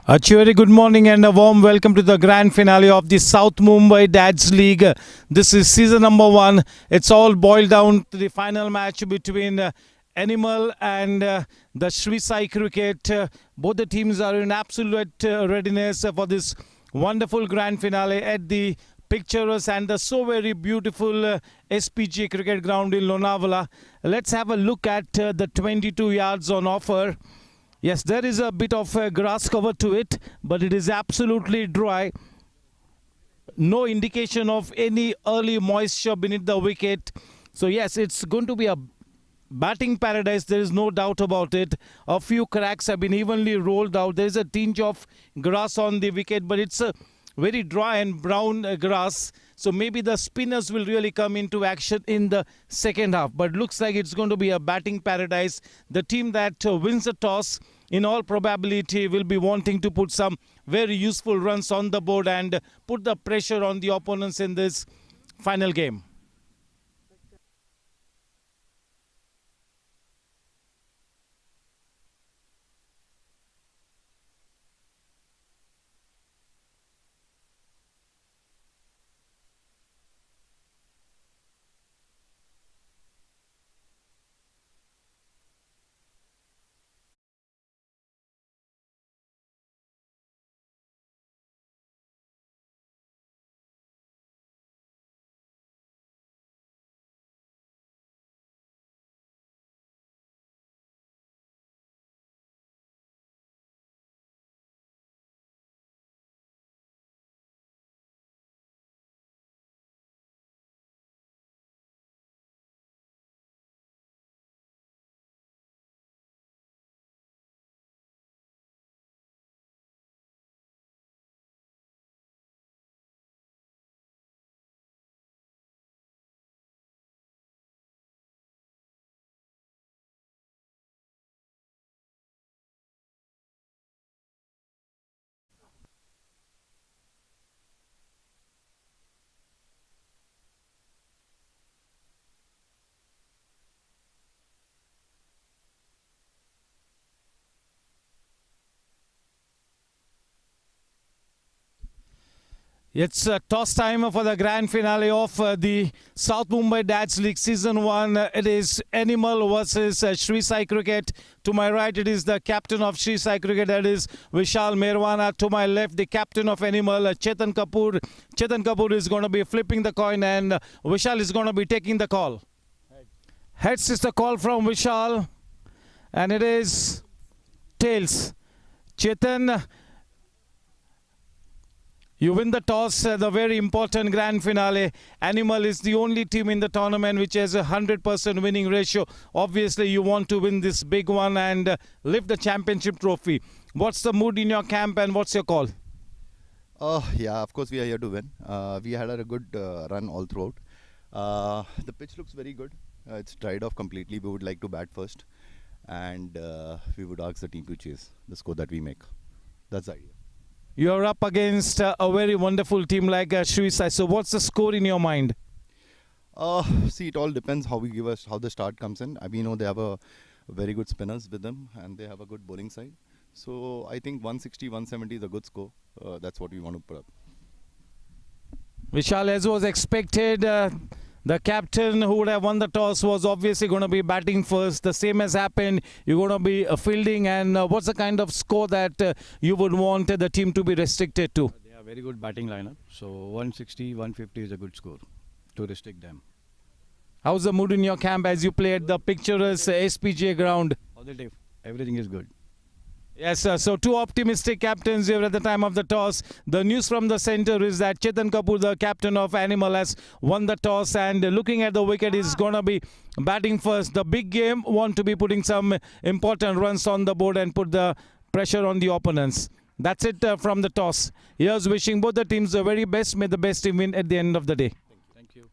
A cheery good morning and a warm welcome to the grand finale of the South Mumbai Dads League. This is season number 1. It's all boiled down to the final match between Animal and the Sri Sai Cricket. Both the teams are in absolute readiness for this wonderful grand finale at the picturesque and the so very beautiful SPG cricket ground in Lonavala. Let's have a look at the 22 yards on offer. Yes, there is a bit of grass cover to it, but it is absolutely dry. No indication of any early moisture beneath the wicket. So yes, it's going to be a batting paradise. There is no doubt about it. A few cracks have been evenly rolled out. There is a tinge of grass on the wicket, but it's a very dry and brown grass. So maybe the spinners will really come into action in the second half. But looks like it's going to be a batting paradise. The team that wins the toss, in all probability, will be wanting to put some very useful runs on the board and put the pressure on the opponents in this final game. It's toss time for the grand finale of the South Mumbai Dads League Season 1. It is Animal versus Sri Sai Cricket. To my right, it is the captain of Sri Sai Cricket, that is Vishal Merwana. To my left, the captain of Animal, Chetan Kapoor. Chetan Kapoor is going to be flipping the coin and Vishal is going to be taking the call. Heads is the call from Vishal and it is tails. Chetan, you win the toss, the very important grand finale. Animal is the only team in the tournament which has a 100% winning ratio. Obviously, you want to win this big one and lift the championship trophy. What's the mood in your camp and what's your call? Yeah, of course we are here to win. We had a good run all throughout. The pitch looks very good. It's dried off completely. We would like to bat first and we would ask the team to chase the score that we make. That's the idea. You're up against a very wonderful team like Sri Sai. So what's the score in your mind? See, it all depends how how the start comes in. We know they have a very good spinners with them and they have a good bowling side. So I think 160, 170 is a good score. That's what we want to put up. Vishal, as was expected, the captain who would have won the toss was obviously going to be batting first. The same has happened. You're going to be fielding. And what's the kind of score that you would want the team to be restricted to? They have very good batting lineup. So 160, 150 is a good score to restrict them. How's the mood in your camp as you play at the picturesque SPGA ground? Positive. Everything is good. Yes, sir. So two optimistic captains here at the time of the toss. The news from the center is that Chetan Kapoor, the captain of Animal, has won the toss and looking at the wicket is going to be batting first. The big game want to be putting some important runs on the board and put the pressure on the opponents. That's it from the toss. Here's wishing both the teams the very best. May the best team win at the end of the day. Thank you.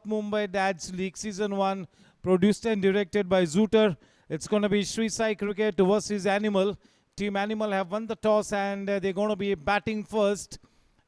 Mumbai Dads League Season 1, produced and directed by Zooter. It's going to be Sri Sai Cricket versus Animal. Team Animal have won the toss and they're going to be batting first.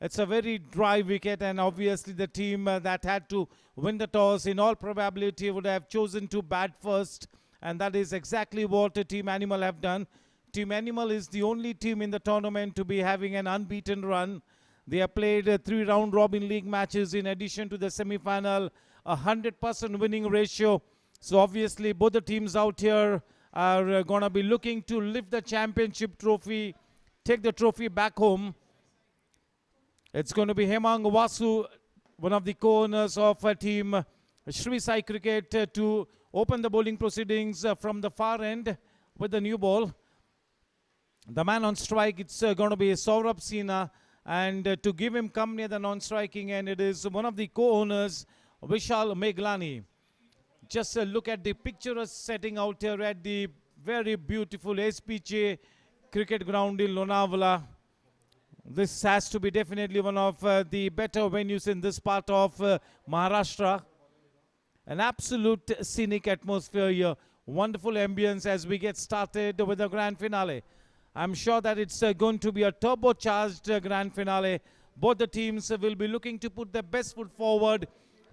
It's a very dry wicket, and obviously the team that had to win the toss in all probability would have chosen to bat first, and that is exactly what Team Animal have done. Team Animal is the only team in the tournament to be having an unbeaten run. They have played 3 round robin league matches in addition to the semi-final, 100% winning ratio. So obviously both the teams out here are going to be looking to lift the championship trophy, take the trophy back home. It's going to be Hemang Vasu, one of the co-owners of team Sri Sai Cricket, to open the bowling proceedings from the far end with the new ball. The man on strike, it's going to be Saurabh Sinha, and to give him company at the non-striking end, it is one of the co-owners, Vishal Meglani. Just look at the picturesque setting out here at the very beautiful SPJ cricket ground in Lonavala. This has to be definitely one of the better venues in this part of Maharashtra. An absolute scenic atmosphere here. Wonderful ambience as we get started with the grand finale. I'm sure that it's going to be a turbocharged grand finale. Both the teams will be looking to put their best foot forward,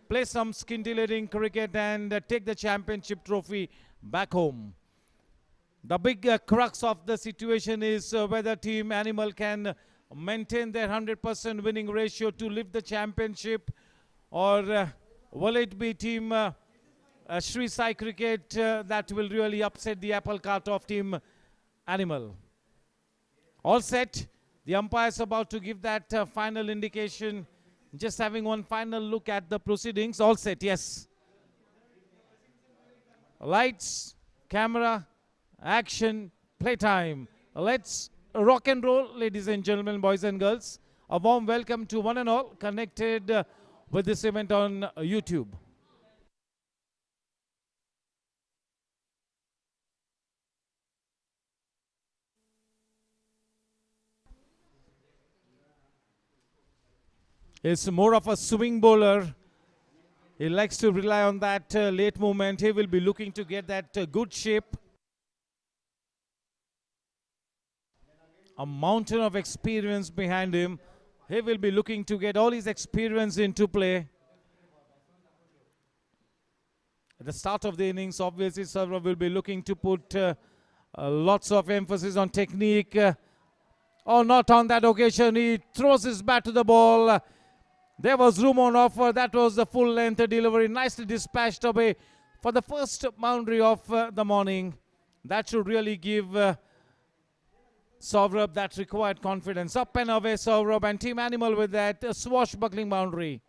play some scintillating cricket, and take the championship trophy back home. The big crux of the situation is whether Team Animal can maintain their 100% winning ratio to lift the championship, or will it be Team Sri Sai Cricket that will really upset the apple cart of Team Animal. All set. The umpire is about to give that final indication. Just having one final look at the proceedings. All set, yes. Lights, camera, action, playtime. Let's rock and roll, ladies and gentlemen, boys and girls. A warm welcome to one and all connected with this event on YouTube. He's more of a swing bowler. He likes to rely on that late movement. He will be looking to get that good shape. A mountain of experience behind him. He will be looking to get all his experience into play. At the start of the innings, obviously, Saurav will be looking to put lots of emphasis on technique. Oh, not on that occasion. He throws his bat to the ball. There was room on offer. That was the full length delivery. Nicely dispatched away for the first boundary of the morning. That should really give Saurabh that required confidence. Up and away Saurabh, and Team Animal with that swashbuckling boundary.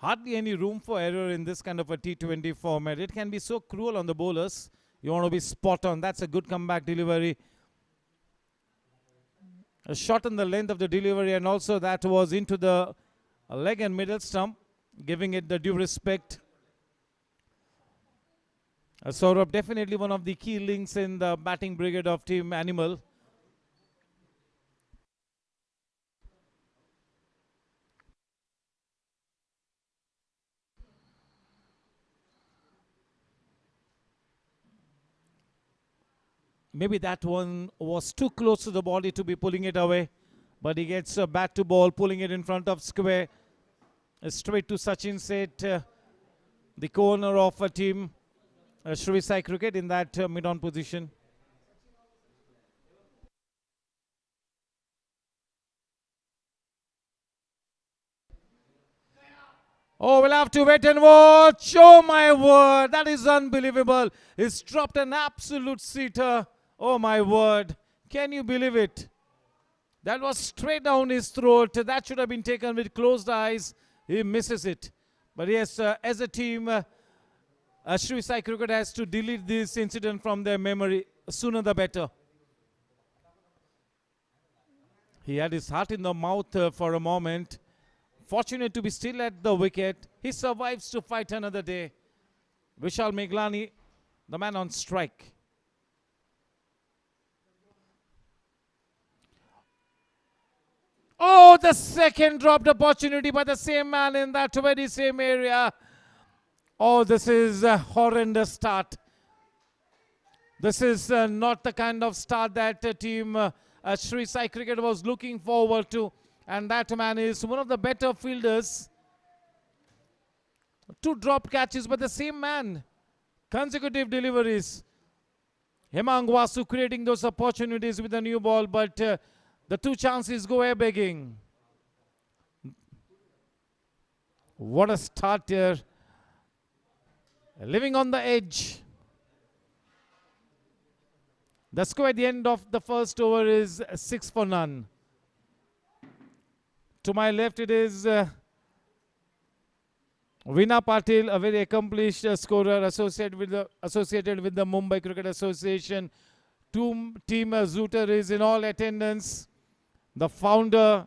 Hardly any room for error in this kind of a T20 format. It can be so cruel on the bowlers. You want to be spot on. That's a good comeback delivery. A shot in the length of the delivery, and also that was into the leg and middle stump, giving it the due respect. Saurabh definitely one of the key links in the batting brigade of Team Animal. Maybe that one was too close to the body to be pulling it away. But he gets a bat to ball, pulling it in front of square. Straight to Sachin Seth, the co-owner of a team, Sri Sai Cricket, in that mid-on position. Oh, we'll have to wait and watch. Oh, my word. That is unbelievable. He's dropped an absolute seater. Oh, my word. Can you believe it? That was straight down his throat. That should have been taken with closed eyes. He misses it. But yes, as a team, Sri Sai Cricket has to delete this incident from their memory. Sooner the better. He had his heart in the mouth for a moment. Fortunate to be still at the wicket. He survives to fight another day. Vishal Meglani, the man on strike. Oh, the second dropped opportunity by the same man in that very same area. Oh, this is a horrendous start. This is not the kind of start that team Sri Sai Cricket was looking forward to. And that man is one of the better fielders. Two drop catches by the same man. Consecutive deliveries. Hemang Vasu creating those opportunities with the new ball, but the two chances go air begging. What a start here. Living on the edge. The score at the end of the first over is 6 for none. To my left it is Veena Patil, a very accomplished scorer associated with the Mumbai Cricket Association. Team Zooter is in all attendance. The founder,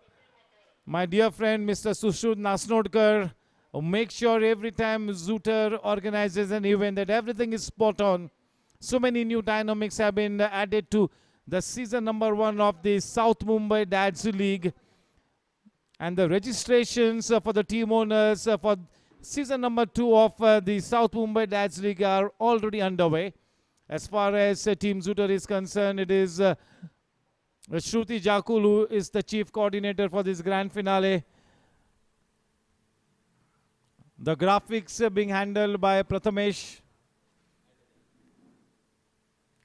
my dear friend Mr. Sushrut Nasnodkar, who makes sure every time Zooter organizes an event that everything is spot on. So many new dynamics have been added to the season number 1 of the South Mumbai Dads League. And the registrations for the team owners for season number 2 of the South Mumbai Dads League are already underway. As far as Team Zooter is concerned, it is Shruti Jakul who is the chief coordinator for this grand finale. The graphics being handled by Prathamesh.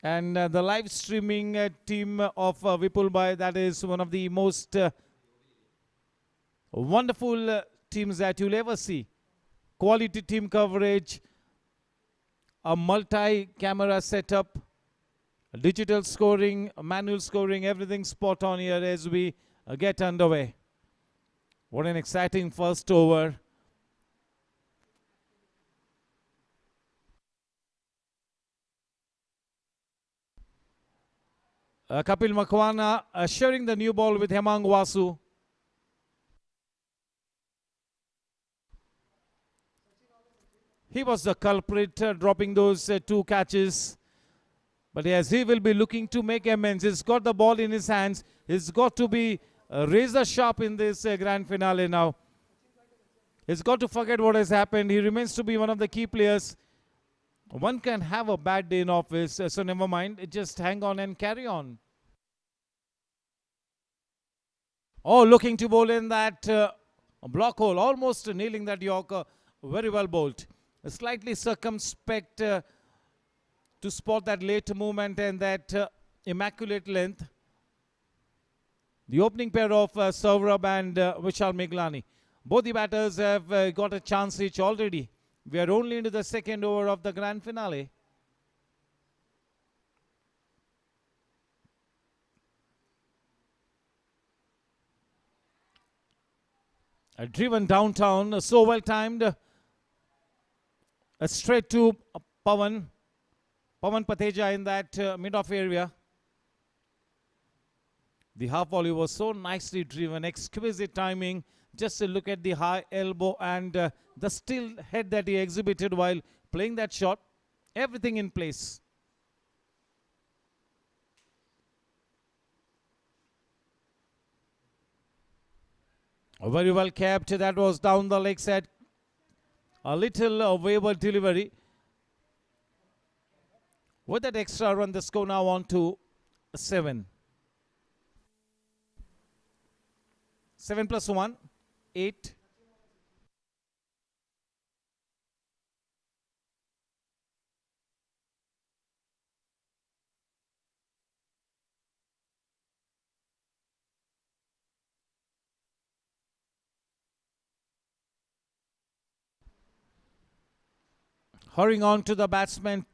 And the live streaming team of Vipul Bhai, that is one of the most wonderful teams that you'll ever see. Quality team coverage, a multi-camera setup, digital scoring, manual scoring, everything spot on here as we get underway. What an exciting first over. Kapil Makwana sharing the new ball with Hemang Vasu. He was the culprit, dropping those 2 catches. But yes, he will be looking to make amends. He's got the ball in his hands. He's got to be razor sharp in this grand finale now. He's got to forget what has happened. He remains to be one of the key players. One can have a bad day in office, so never mind. Just hang on and carry on. Oh, looking to bowl in that block hole. Almost nailing that Yorker. Very well bowled. Slightly circumspect to spot that late movement and that immaculate length. The opening pair of Saurabh and Vishal Meglani. Both the batters have got a chance each already. We are only into the second over of the grand finale. Driven downtown, so well timed. Straight to Pawan Pateja in that mid-off area. The half volley was so nicely driven, exquisite timing. Just a look at the high elbow and the still head that he exhibited while playing that shot. Everything in place. Very well kept. That was down the leg side. A little wayward delivery. With that extra run, the score now on to 7. 7 plus 1, 8. Hurrying on to the batsman,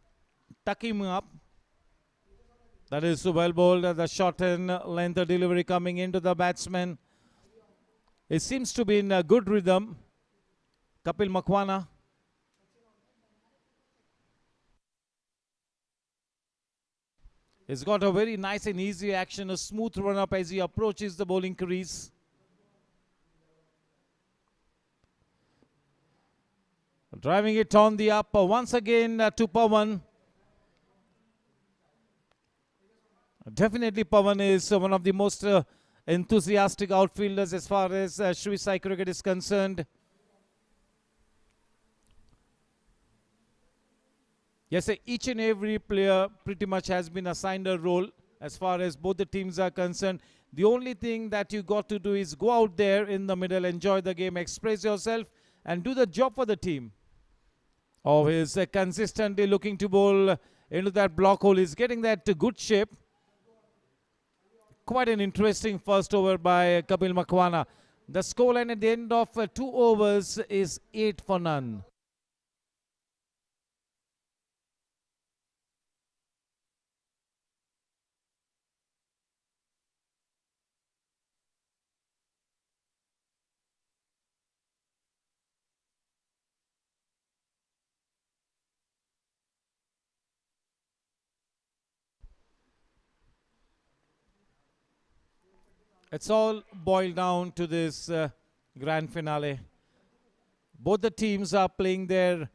tucking him up. That is well bowled. The short and length delivery coming into the batsman. It seems to be in a good rhythm. Kapil Makwana. He's got a very nice and easy action, a smooth run up as he approaches the bowling crease. Driving it on the up once again to Pawan. Definitely Pawan is one of the most enthusiastic outfielders as far as Sri Sai cricket is concerned. Yes, each and every player pretty much has been assigned a role as far as both the teams are concerned. The only thing that you got to do is go out there in the middle, enjoy the game, express yourself, and do the job for the team. Oh, he's consistently looking to bowl into that block hole. He's getting that to good shape. Quite an interesting first over by Kapil Makwana. The scoreline at the end of 2 overs is 8 for none. It's all boiled down to this grand finale. Both the teams are playing their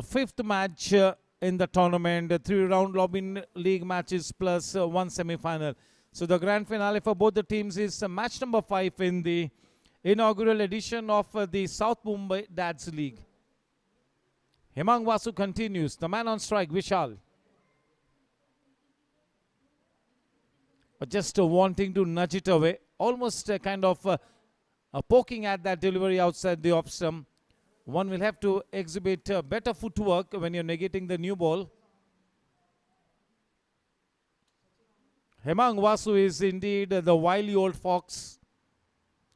fifth match in the tournament, 3 round robin league matches plus 1 semi-final. So the grand finale for both the teams is match number 5 in the inaugural edition of the South Mumbai Dads League. Hemang Vasu continues. The man on strike, Vishal. Just wanting to nudge it away. Almost kind of poking at that delivery outside the off stump. One will have to exhibit better footwork when you're negating the new ball. Hemang Vasu is indeed the wily old fox.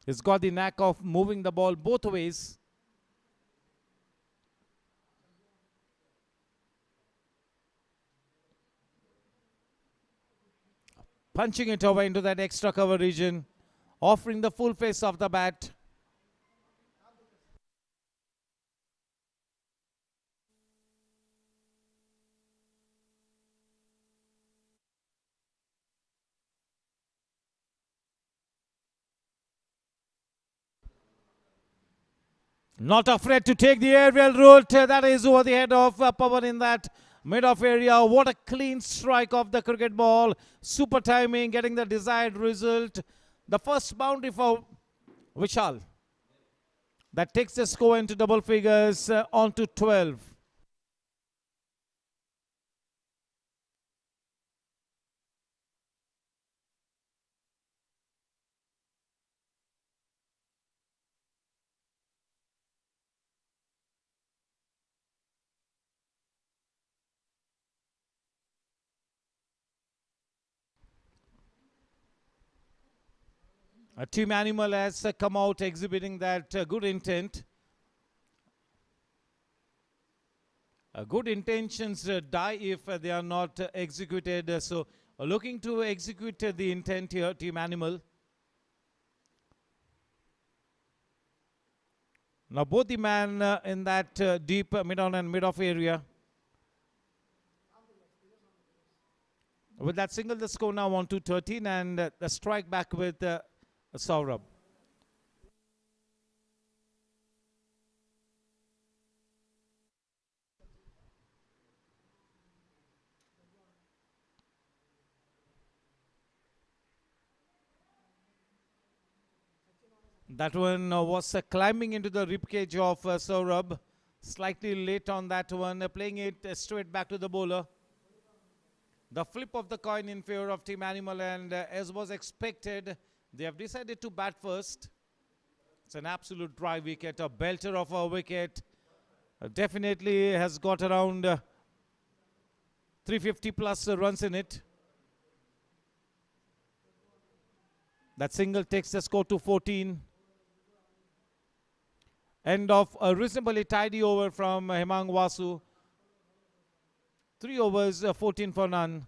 He's got the knack of moving the ball both ways. Punching it over into that extra cover region, offering the full face of the bat. Not afraid to take the aerial route. That is over the head of Pawan in that mid-off area. What a clean strike of the cricket ball. Super timing, getting the desired result. The first boundary for Vishal. That takes the score into double figures on to 12. Team Animal has come out exhibiting that good intent. Good intentions die if they are not executed. So looking to execute the intent here, Team Animal. Now both the man in that deep mid-on and mid-off area. With that single, the score now on to 13 and the strike back with Saurabh. That one was climbing into the ribcage of Saurabh. Slightly late on that one, playing it straight back to the bowler. The flip of the coin in favor of Team Animal, and as was expected, they have decided to bat first. It's an absolute dry wicket, a belter of a wicket. Definitely has got around 350 plus runs in it. That single takes the score to 14. End of a reasonably tidy over from Hemang Vasu. 3 overs, 14 for none.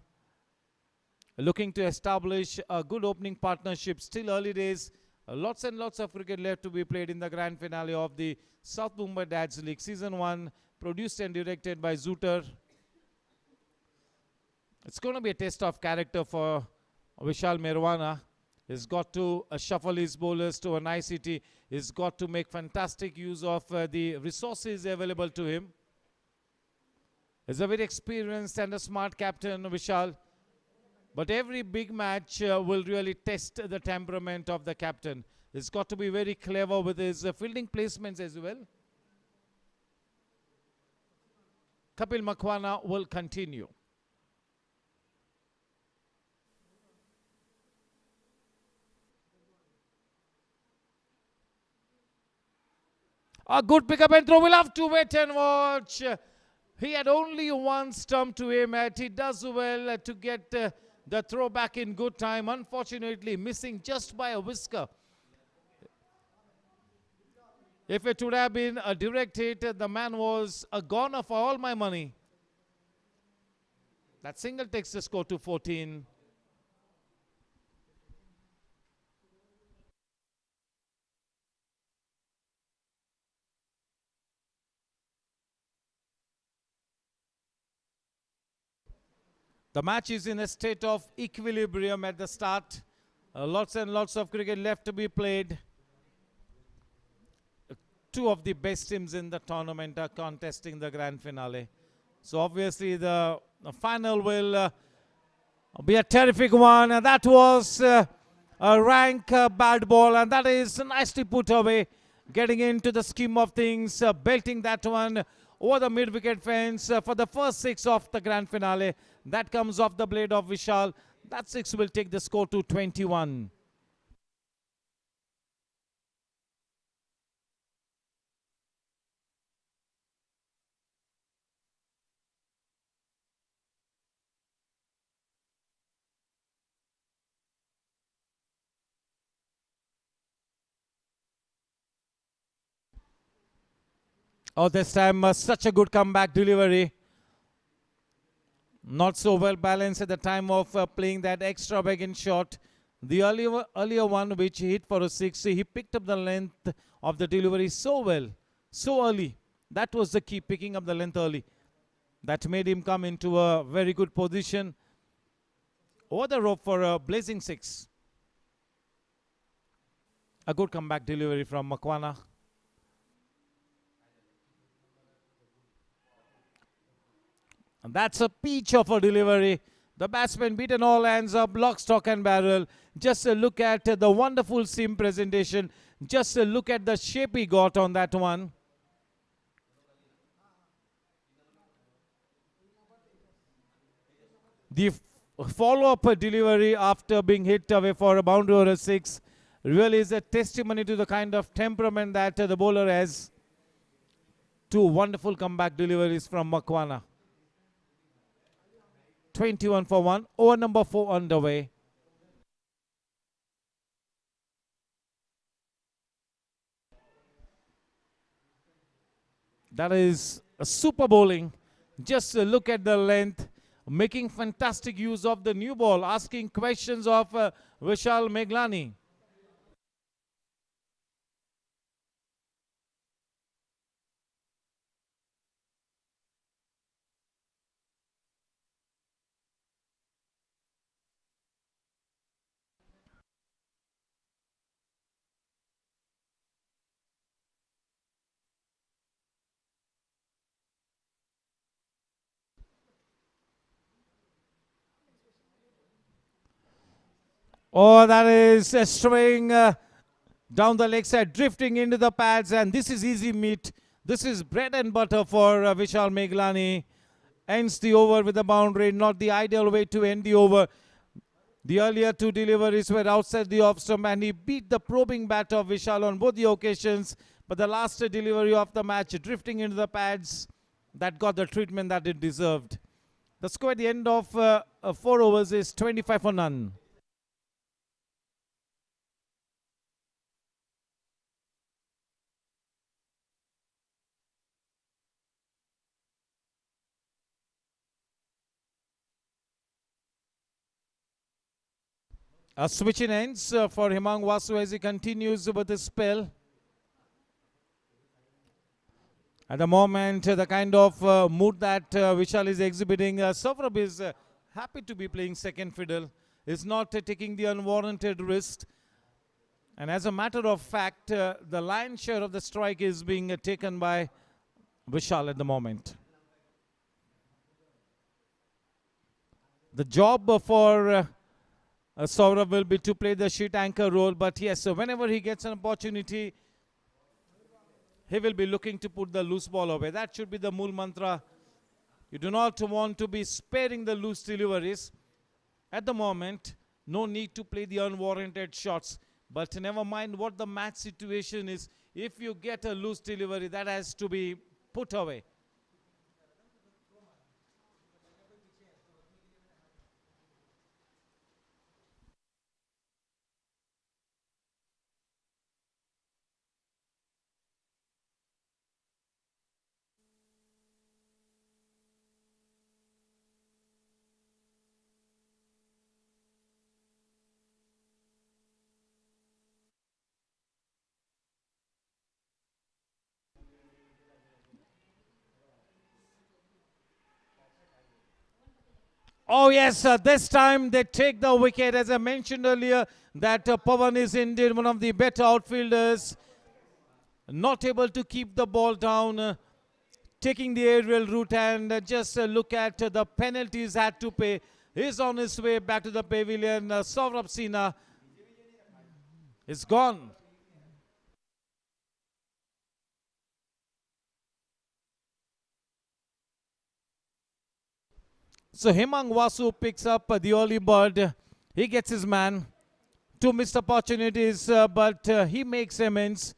Looking to establish a good opening partnership. Still early days. Lots and lots of cricket left to be played in the grand finale of the South Mumbai Dads League Season 1. Produced and directed by Zooter. It's going to be a test of character for Vishal Merwana. He's got to shuffle his bowlers to a nicety. He's got to make fantastic use of the resources available to him. He's a very experienced and a smart captain, Vishal. But every big match will really test the temperament of the captain. He's got to be very clever with his fielding placements as well. Kapil Makwana will continue. A good pickup and throw. We'll have to wait and watch. He had only one stump to aim at. He does well to get the throw back in good time. Unfortunately, missing just by a whisker. If it would have been a direct hit, the man was a goner for all my money. That single takes the score to 14. The match is in a state of equilibrium at the start. Lots and lots of cricket left to be played. Two of the best teams in the tournament are contesting the grand finale. So obviously the final will be a terrific one. And that was a rank bad ball, and that is nicely put away. Getting into the scheme of things, belting that one over the mid-wicket fence for the first six of the grand finale. That comes off the blade of Vishal. That six will take the score to 21. Oh, this time such a good comeback delivery. Not so well balanced at the time of playing that extra big shot. The earlier one which he hit for a six, he picked up the length of the delivery so well, so early. That was the key, picking up the length early. That made him come into a very good position. Over the rope for a blazing six. A good comeback delivery from Makwana. And that's a peach of a delivery. The batsman beaten all hands up, lock, stock and barrel. Just a look at the wonderful seam presentation. Just a look at the shape he got on that one. The follow-up delivery after being hit away for a boundary or a six really is a testimony to the kind of temperament that the bowler has. Two wonderful comeback deliveries from Makwana. 21 for 1. Over number 4 underway. That is a super bowling. Just look at the length. Making fantastic use of the new ball. Asking questions of Vishal Meglani. Oh, that is a string down the leg side, drifting into the pads, and this is easy meat. This is bread and butter for Vishal Meglani. Ends the over with a boundary, not the ideal way to end the over. The earlier two deliveries were outside the off stump, and he beat the probing bat of Vishal on both the occasions. But the last delivery of the match, drifting into the pads, that got the treatment that it deserved. The score at the end of 4 overs is 25 for none. A switch in ends for Himang Vasu as he continues with his spell. At the moment, the kind of mood that Vishal is exhibiting, Saurabh is happy to be playing second fiddle. is not taking the unwarranted risk. And as a matter of fact, the lion's share of the strike is being taken by Vishal at the moment. The job for Saurav will be to play the sheet anchor role, but yes, so whenever he gets an opportunity, he will be looking to put the loose ball away. That should be the Mool mantra. You do not want to be sparing the loose deliveries. At the moment, no need to play the unwarranted shots. But never mind what the match situation is. If you get a loose delivery, that has to be put away. Oh yes, this time they take the wicket. As I mentioned earlier, that Pawan is indeed one of the better outfielders. Not able to keep the ball down, taking the aerial route, and just look at the penalties had to pay. He's on his way back to the pavilion. Saurabh Sinha is gone. So Hemang Vasu picks up the early bird. He gets his man. Two missed opportunities, but he makes amends.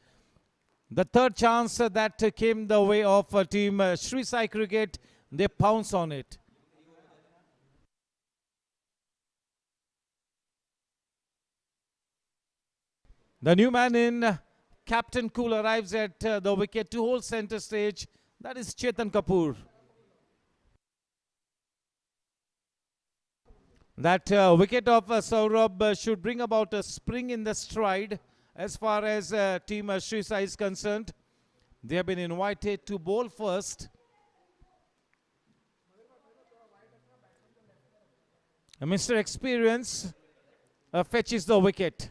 The third chance that came the way of team Sri Sai Cricket, they pounce on it. The new man in, Captain Cool, arrives at the wicket to hold center stage. That is Chetan Kapoor. That wicket of Saurabh should bring about a spring in the stride as far as team Sri Sai is concerned. They have been invited to bowl first. Mr. Experience fetches the wicket.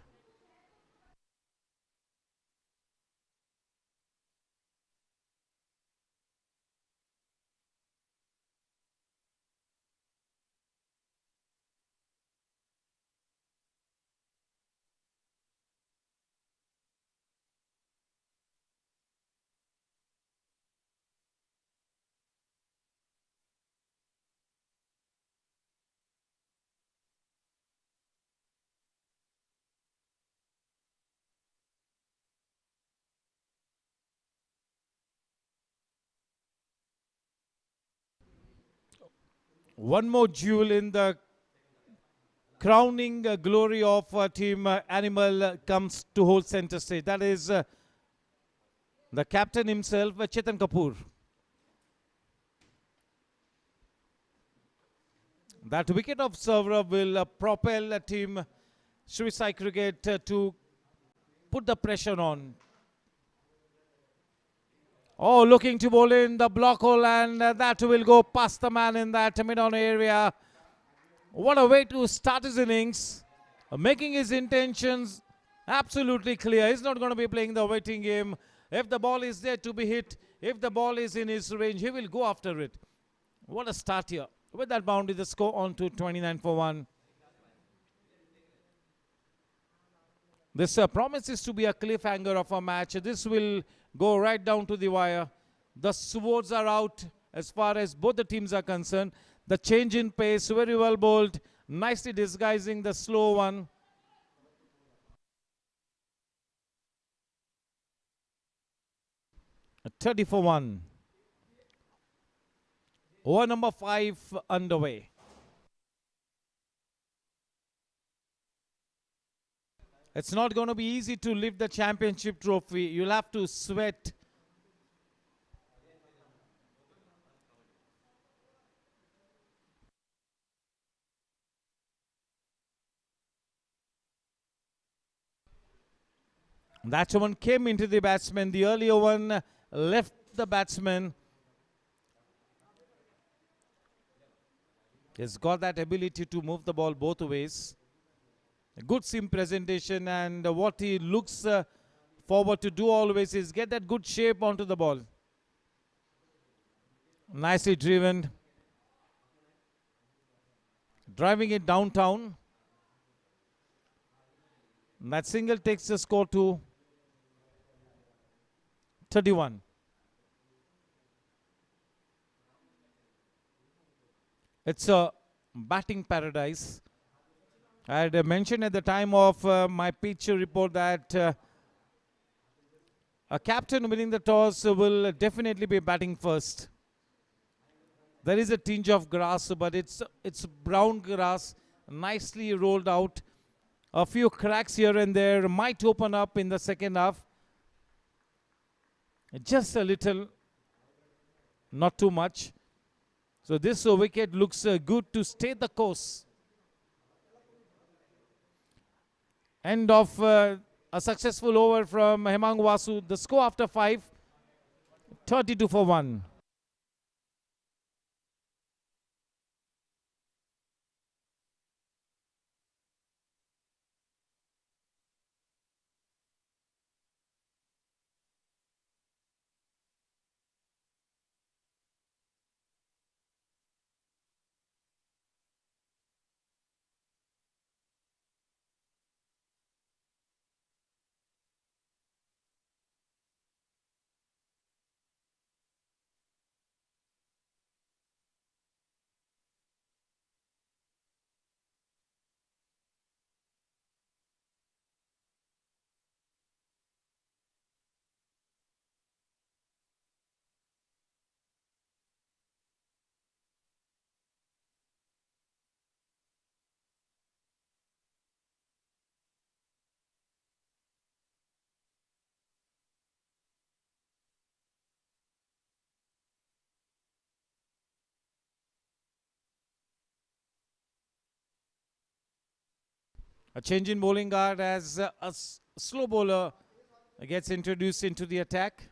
One more jewel in the crowning glory of team Animal comes to hold center stage. That is the captain himself, Chetan Kapoor. That wicket of Saurabh will propel team Sri Sai Cricket to put the pressure on. Oh, looking to bowl in the block hole, and that will go past the man in that mid-on area. What a way to start his innings, making his intentions absolutely clear. He's not going to be playing the waiting game. If the ball is there to be hit, if the ball is in his range, he will go after it. What a start here. With that boundary, the score on to 29 for 1. This promises to be a cliffhanger of a match. This will go right down to the wire. The swords are out as far as both the teams are concerned. The change in pace, very well bowled, nicely disguising the slow one. A 30 for 1. Over number 5 underway. It's not going to be easy to lift the championship trophy. You'll have to sweat. That one came into the batsman. The earlier one left the batsman. He's got that ability to move the ball both ways. Good seam presentation, and what he looks forward to do always is get that good shape onto the ball. Nicely driven, driving it downtown. And that single takes the score to 31. It's a batting paradise. I had mentioned at the time of my pitch report that a captain winning the toss will definitely be batting first. There is a tinge of grass, but it's brown grass, nicely rolled out. A few cracks here and there might open up in the second half. Just a little, not too much. So this wicket looks good to stay the course. End of a successful over from Hemang Vasu. The score after 5, 32 for 1. A change in bowling guard as slow bowler gets introduced into the attack.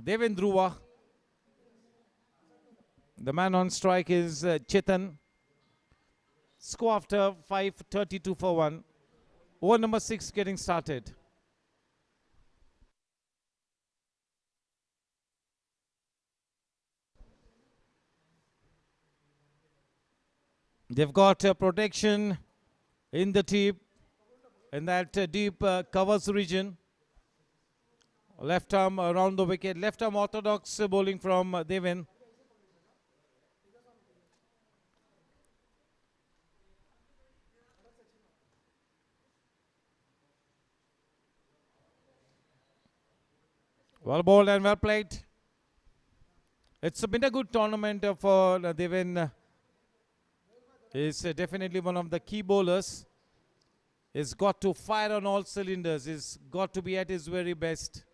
Deven Dhruva. The man on strike is Chetan. Score after 5, 32 for 1. Over number 6 getting started. They've got protection in the deep, in that deep covers region. Left arm around the wicket. Left arm orthodox bowling from Deven. Well bowled and well played. It's been a good tournament for Deven. He's definitely one of the key bowlers. He's got to fire on all cylinders. He's got to be at his very best.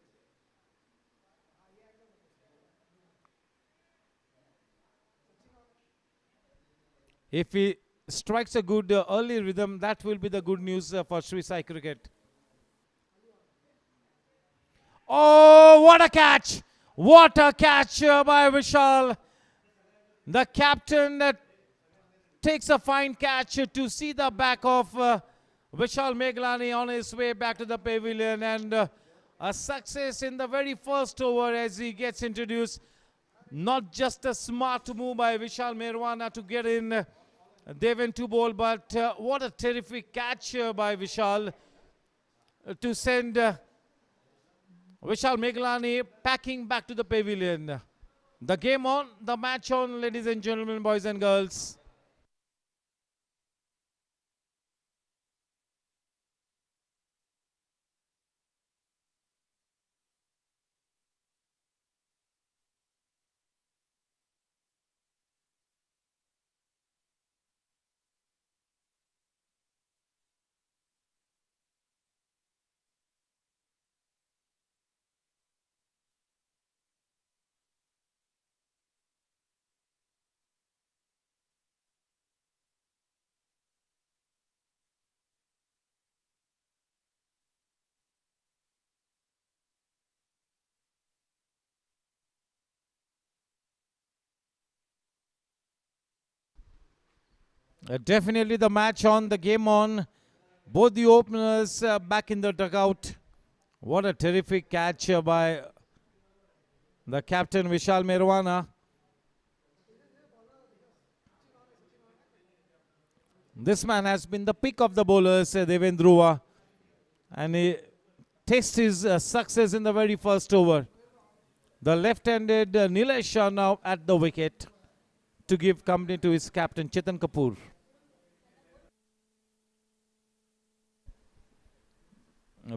If he strikes a good early rhythm, that will be the good news for Sri Sai Cricket. Oh, what a catch! What a catch by Vishal. The captain takes a fine catch to see the back of Vishal Meglani on his way back to the pavilion, and a success in the very first over as he gets introduced. Not just a smart move by Vishal Merwana to get in Deven to bowl, but what a terrific catch by Vishal to send Vishal Meglani packing back to the pavilion. The game on, the match on, ladies and gentlemen, boys and girls. Definitely the match on, the game on. Both the openers back in the dugout. What a terrific catch by the captain Vishal Merwana. This man has been the pick of the bowlers, Devendruva, and he tastes his success in the very first over. The left-handed Nilesh Shah now at the wicket to give company to his captain Chetan Kapoor.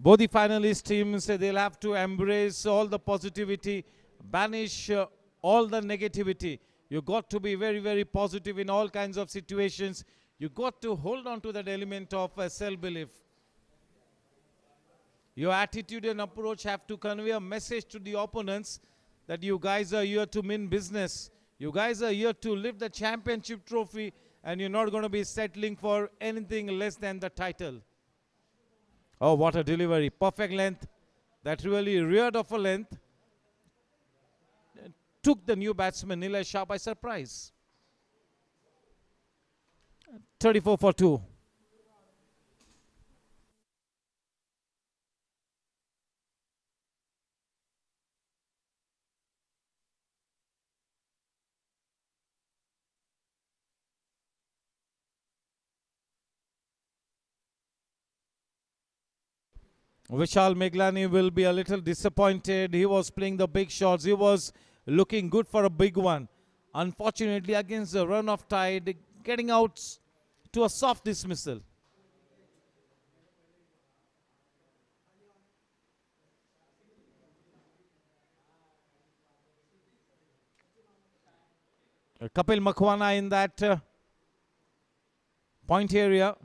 Both the finalist teams, they'll have to embrace all the positivity, banish all the negativity. You got to be very, very positive in all kinds of situations. You got to hold on to that element of self-belief. Your attitude and approach have to convey a message to the opponents that you guys are here to win business. You guys are here to lift the championship trophy, and you're not going to be settling for anything less than the title. Oh, what a delivery. Perfect length. That really reared off a length. Took the new batsman Nilesh Shah by surprise. 34 for 2. Vishal Meglani will be a little disappointed. He was playing the big shots. He was looking good for a big one. Unfortunately, against the run of tide, getting out to a soft dismissal. Kapil Makhwana in that point area.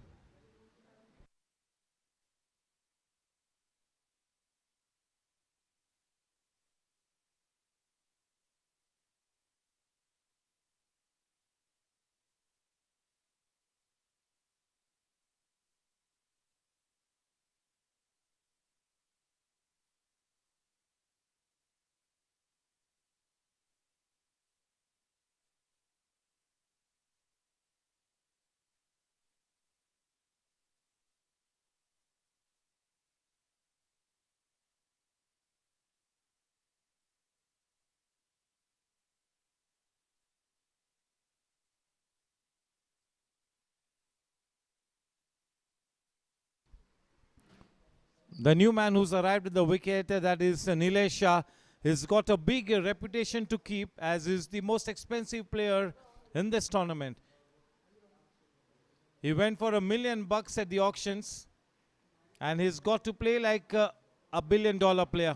The new man who's arrived at the wicket, that is Nilesh Shah, he's got a big reputation to keep as is the most expensive player in this tournament. He went for $1 million at the auctions, and he's got to play like a $1 billion player.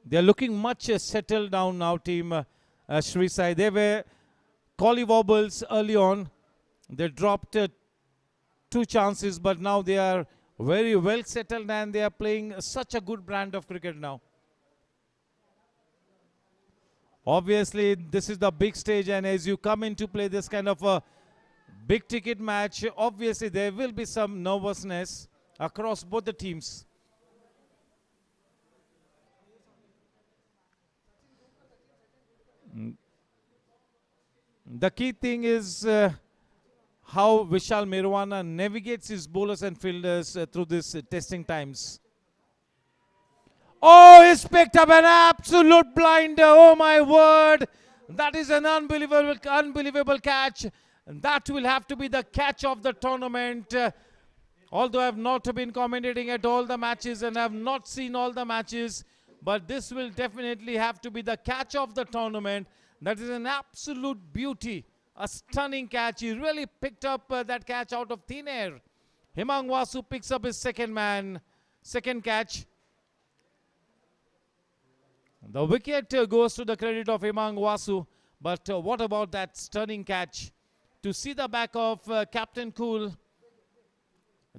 They're looking much settled down now, team Sri Sai. They were collie wobbles early on. They dropped 2 chances, but now they are very well settled and they are playing such a good brand of cricket now. Obviously, this is the big stage, and as you come in to play this kind of a big ticket match, obviously there will be some nervousness across both the teams. The key thing is how Vishal Merwana navigates his bowlers and fielders through this testing times. Oh, he's picked up an absolute blinder. Oh, my word. That is an unbelievable catch. And that will have to be the catch of the tournament. Although I have not been commentating at all the matches and I have not seen all the matches, but this will definitely have to be the catch of the tournament. That is an absolute beauty. A stunning catch. He really picked up that catch out of thin air. Himang Vasu picks up his second catch. The wicket goes to the credit of Himang Vasu. But what about that stunning catch? To see the back of Captain Cool,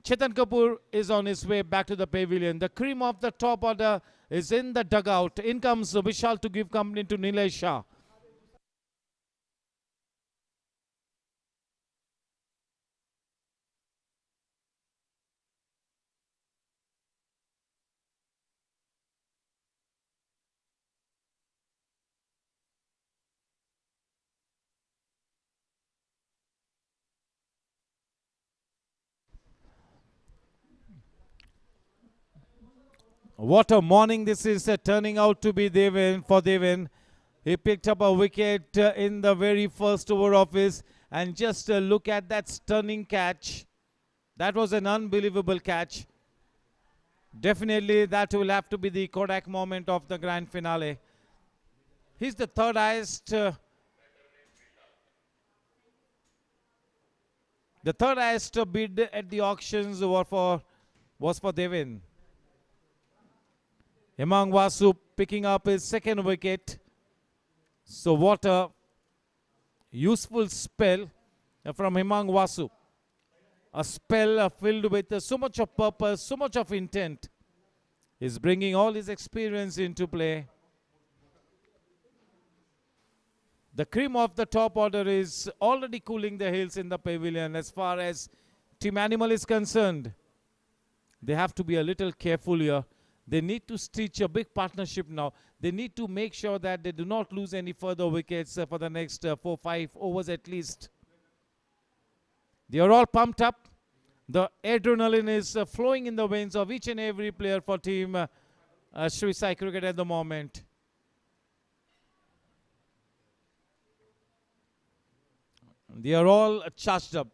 Chetan Kapoor is on his way back to the pavilion. The cream of the top order is in the dugout. In comes Vishal to give company to Nilesh Shah. What a morning this is turning out to be for Devin. He picked up a wicket in the very first over of his, and just look at that stunning catch. That was an unbelievable catch. Definitely that will have to be the Kodak moment of the grand finale. He's the third highest bid at the auctions was for Devin. Hemang Vasu picking up his second wicket. So what a useful spell from Hemang Vasu. A spell filled with so much of purpose, so much of intent. He's bringing all his experience into play. The cream of the top order is already cooling the heels in the pavilion. As far as Team Animal is concerned, they have to be a little careful here. They need to stitch a big partnership now. They need to make sure that they do not lose any further wickets for the next 4-5 overs at least. They are all pumped up. The adrenaline is flowing in the veins of each and every player for Team Sri Sai Cricket at the moment. They are all charged up.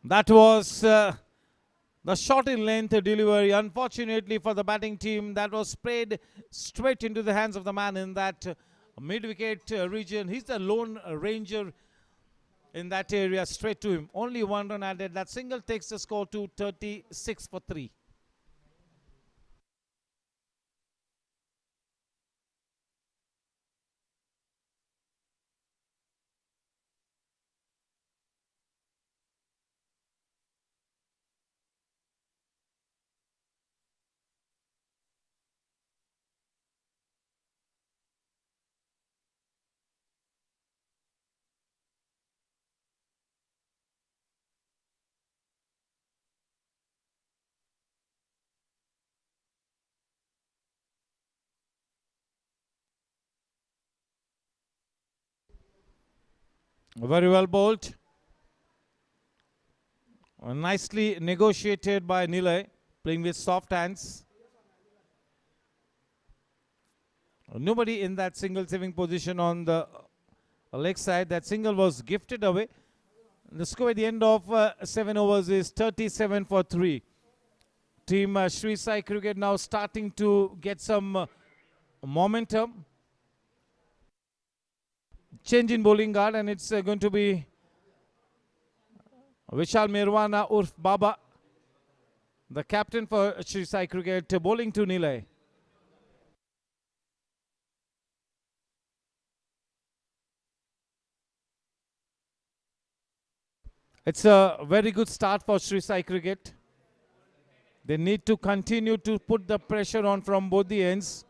That was the short in length delivery. Unfortunately for the batting team, that was sprayed straight into the hands of the man in that mid-wicket region. He's the lone ranger in that area, straight to him. Only one run added. That single takes the score to 36 for 3. Very well bowled. Nicely negotiated by Nilay, playing with soft hands. Nobody in that single saving position on the leg side. That single was gifted away. The score at the end of 7 overs is 37 for 3. Team Sri Sai Cricket now starting to get some momentum. Change in bowling guard, and it's going to be Vishal Mirwana Urf Baba, the captain for Sri Sai Cricket, bowling to Nilay. It's a very good start for Sri Sai Cricket. They need to continue to put the pressure on from both the ends.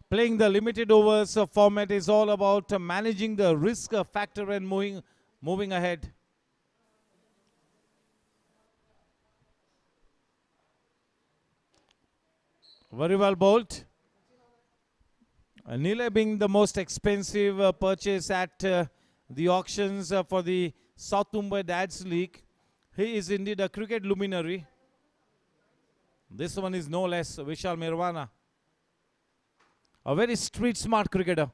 Playing the limited overs format is all about managing the risk factor and moving ahead. Very well bowled. Nilay being the most expensive purchase at the auctions for the South Mumbai Dads League. He is indeed a cricket luminary. This one is no less, Vishal Mirwana. A very street smart cricketer.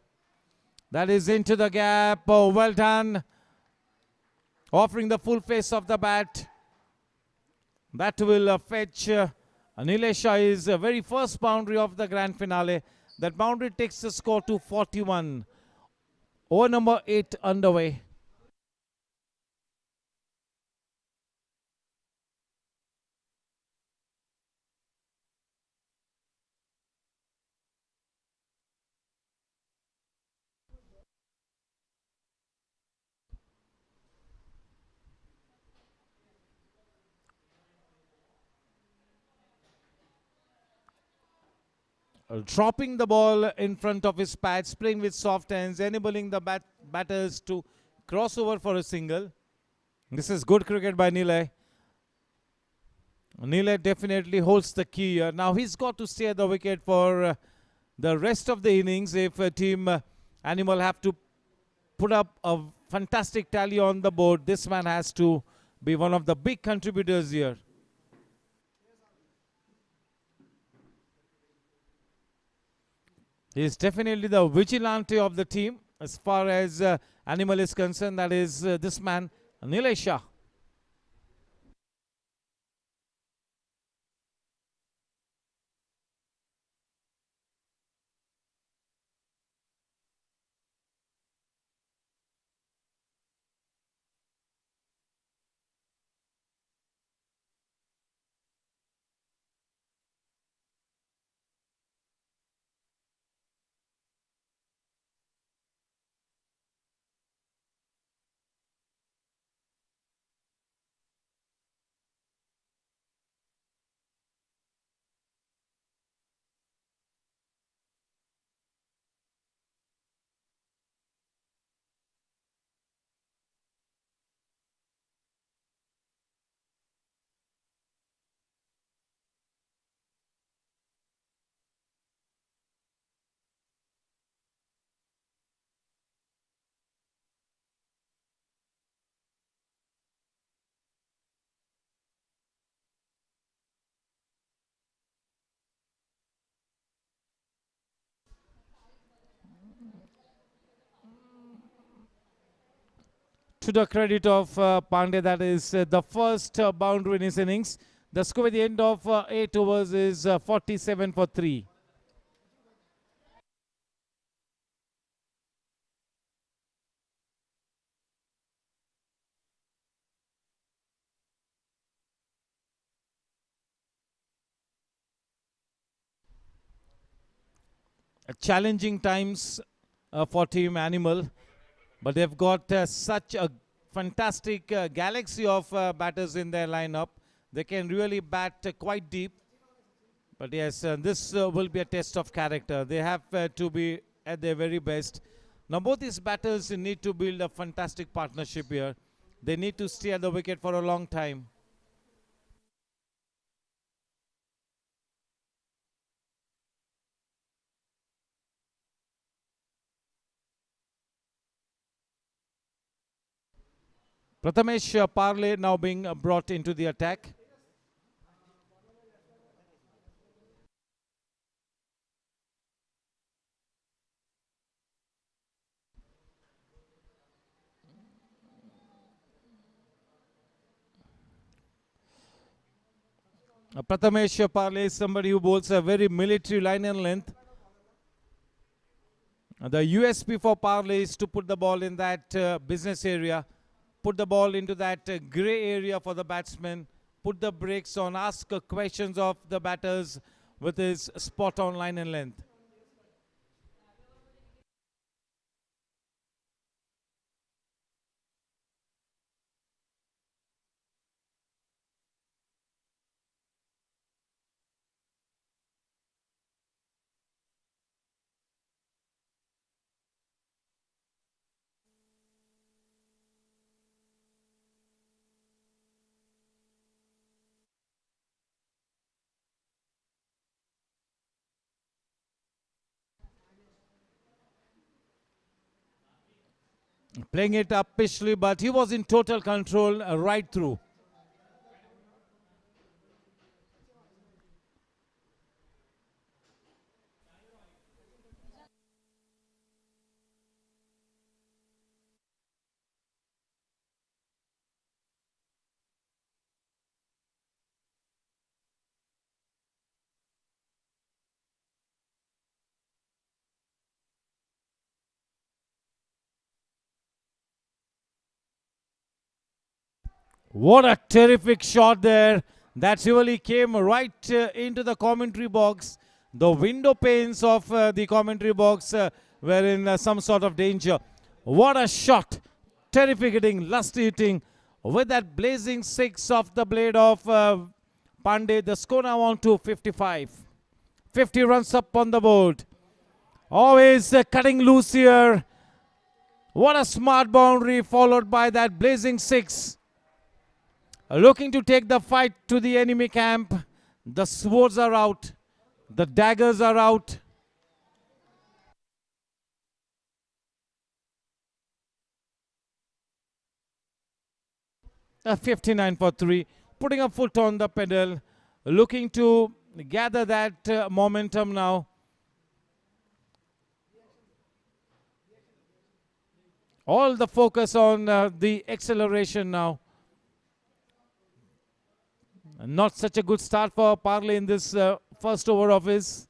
That is into the gap. Oh, well done. Offering the full face of the bat. That will fetch Nilesha's very first boundary of the grand finale. That boundary takes the score to 41. Over number 8 underway. Dropping the ball in front of his pads, playing with soft hands, enabling the batters to cross over for a single. This is good cricket by Nilay. Nilay definitely holds the key here. Now he's got to stay at the wicket for the rest of the innings if team Animal have to put up a fantastic tally on the board. This man has to be one of the big contributors here. He is definitely the vigilante of the team as far as Animal is concerned. That is this man, Nilay Shah. To the credit of Pandey, that is the first boundary in his innings. The score at the end of 8 overs is 47 for 3. Challenging times for Team Animal, but they've got such a fantastic galaxy of batters in their lineup. They can really bat quite deep. But yes, this will be a test of character. They have to be at their very best. Now both these batters need to build a fantastic partnership here. They need to stay at the wicket for a long time. Prathamesh Parle now being brought into the attack. Prathamesh Parle is somebody who bowls a very military line and length. The USP for Parle is to put the ball in that business area, put the ball into that grey area for the batsman, put the brakes on, ask questions of the batters with his spot on line and length. Playing it up pitchly, but he was in total control right through. What a terrific shot there. That really came right into the commentary box. The window panes of the commentary box were in some sort of danger. What a shot. Terrific hitting, lusty hitting with that blazing six off the blade of Pandey. The score now on to 55. 50 runs up on the board. Always cutting loose here. What a smart boundary followed by that blazing six. looking to take the fight to the enemy camp. The swords are out. The daggers are out. A 59 for 3. Putting a foot on the pedal. Looking to gather that momentum now. All the focus on the acceleration now. Not such a good start for Parley in this first over of his.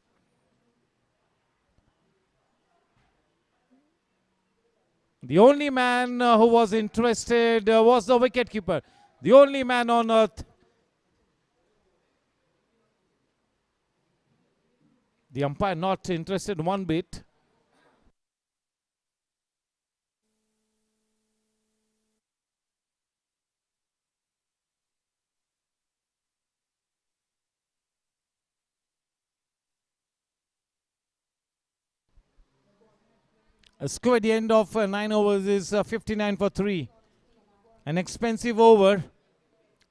The only man who was interested was the wicketkeeper. The only man on earth. The umpire not interested one bit. A score at the end of 9 overs is 59 for 3. An expensive over.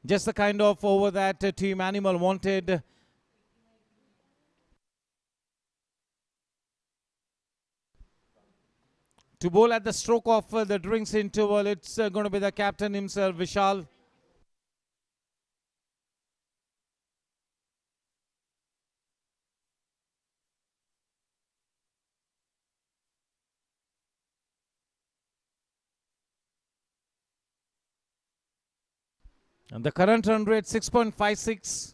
Just the kind of over that Team Animal wanted. To bowl at the stroke of the drinks interval, it's going to be the captain himself, Vishal. And the current run rate 6.56.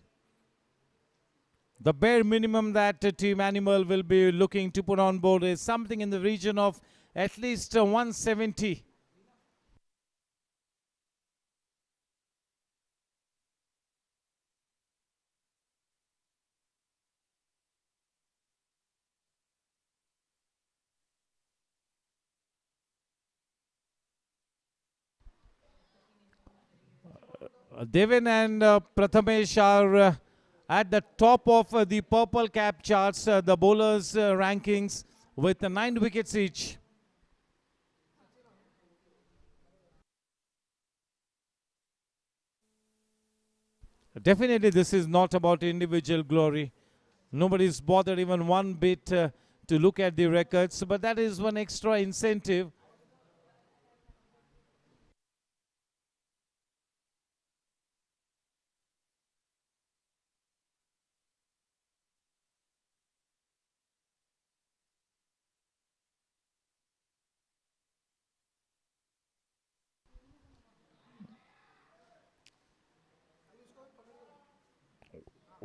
The bare minimum that Team Animal will be looking to put on board is something in the region of at least 170. Devin and Prathamesh are at the top of the purple cap charts, the bowlers rankings with 9 wickets each. Definitely this is not about individual glory. Nobody's bothered even one bit to look at the records, but that is one extra incentive.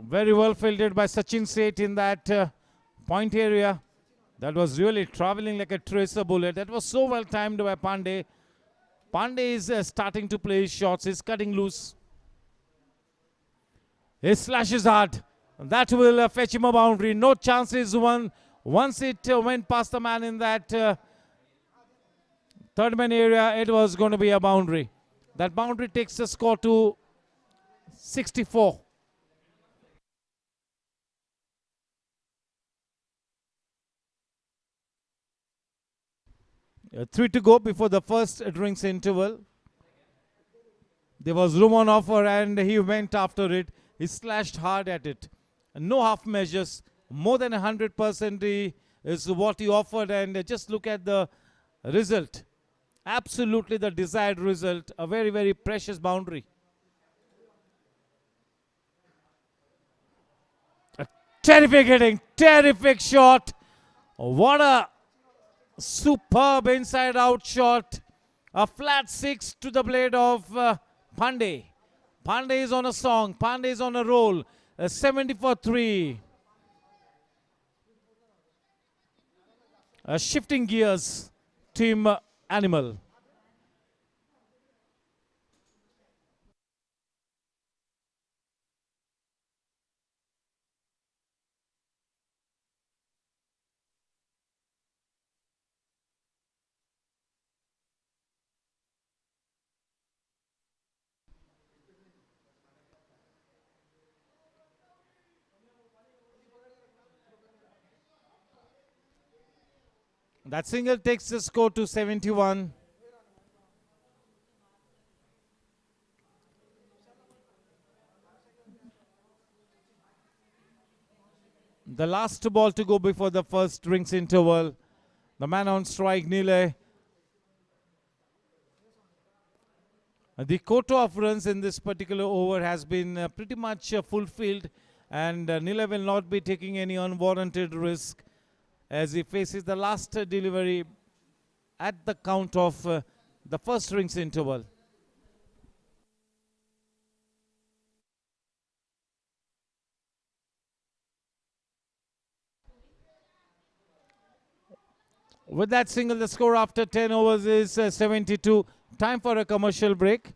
Very well fielded by Sachin Seth in that point area. That was really traveling like a tracer bullet. That was so well timed by Pandey. Pandey is starting to play his shots. He's cutting loose. His slash is hard. That will fetch him a boundary. No chances won. Once it went past the man in that third man area, it was going to be a boundary. That boundary takes the score to 64. 3 to go before the first drinks interval. There was room on offer and he went after it. He slashed hard at it. No half measures. More than 100% is what he offered, and just look at the result. Absolutely the desired result. A very, very precious boundary. A terrific hitting. Terrific shot. What a superb inside out shot. A flat 6 to the blade of Pandey. Pandey is on a song. Pandey is on a roll. 70 for 3. Shifting gears. Team Animal. That single takes the score to 71. The last ball to go before the first drinks interval. The man on strike, Nile. The quota of runs in this particular over has been pretty much fulfilled, and Nile will not be taking any unwarranted risk as he faces the last delivery at the count of the first rings interval. With that single, the score after 10 overs is 72. Time for a commercial break.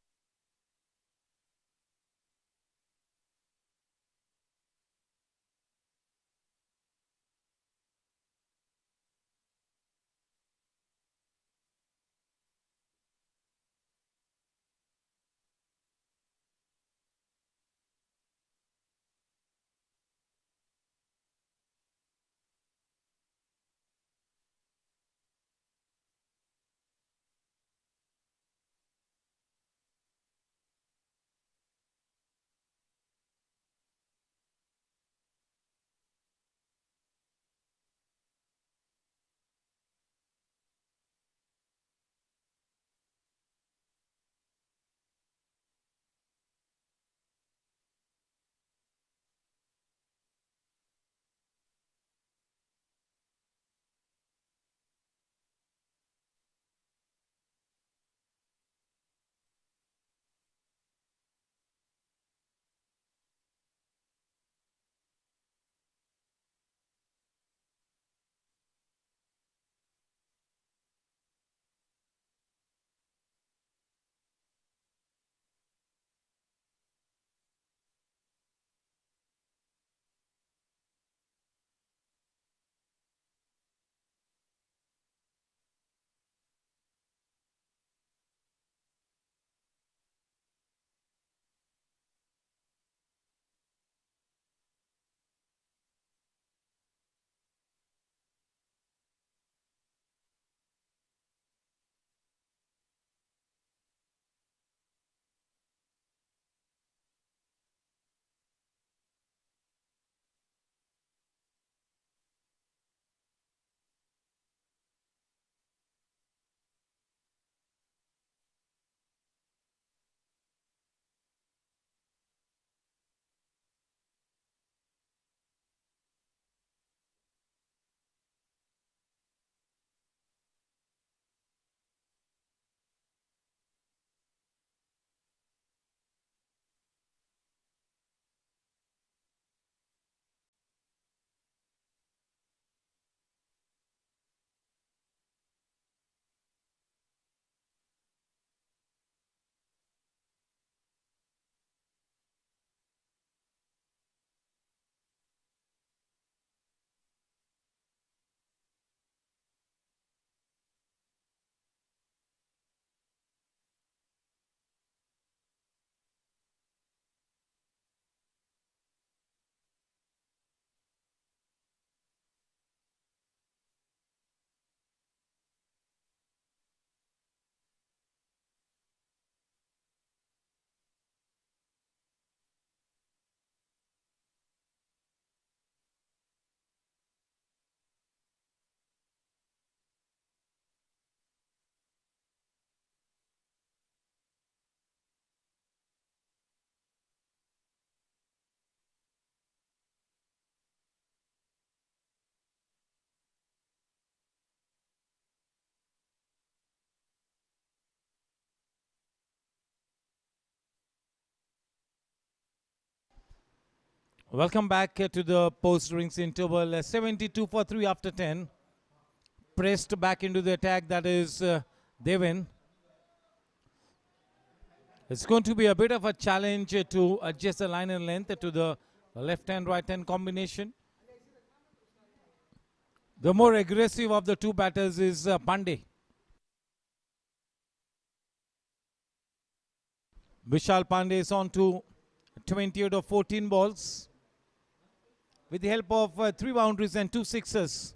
Welcome back to the post rings interval. 72 for 3 after 10. Pressed back into the attack, that is Devin. It's going to be a bit of a challenge to adjust the line and length to the left hand right hand combination. The more aggressive of the two batters is Pandey. Vishal Pandey is on to 28 of 14 balls with the help of 3 boundaries and 2 sixes.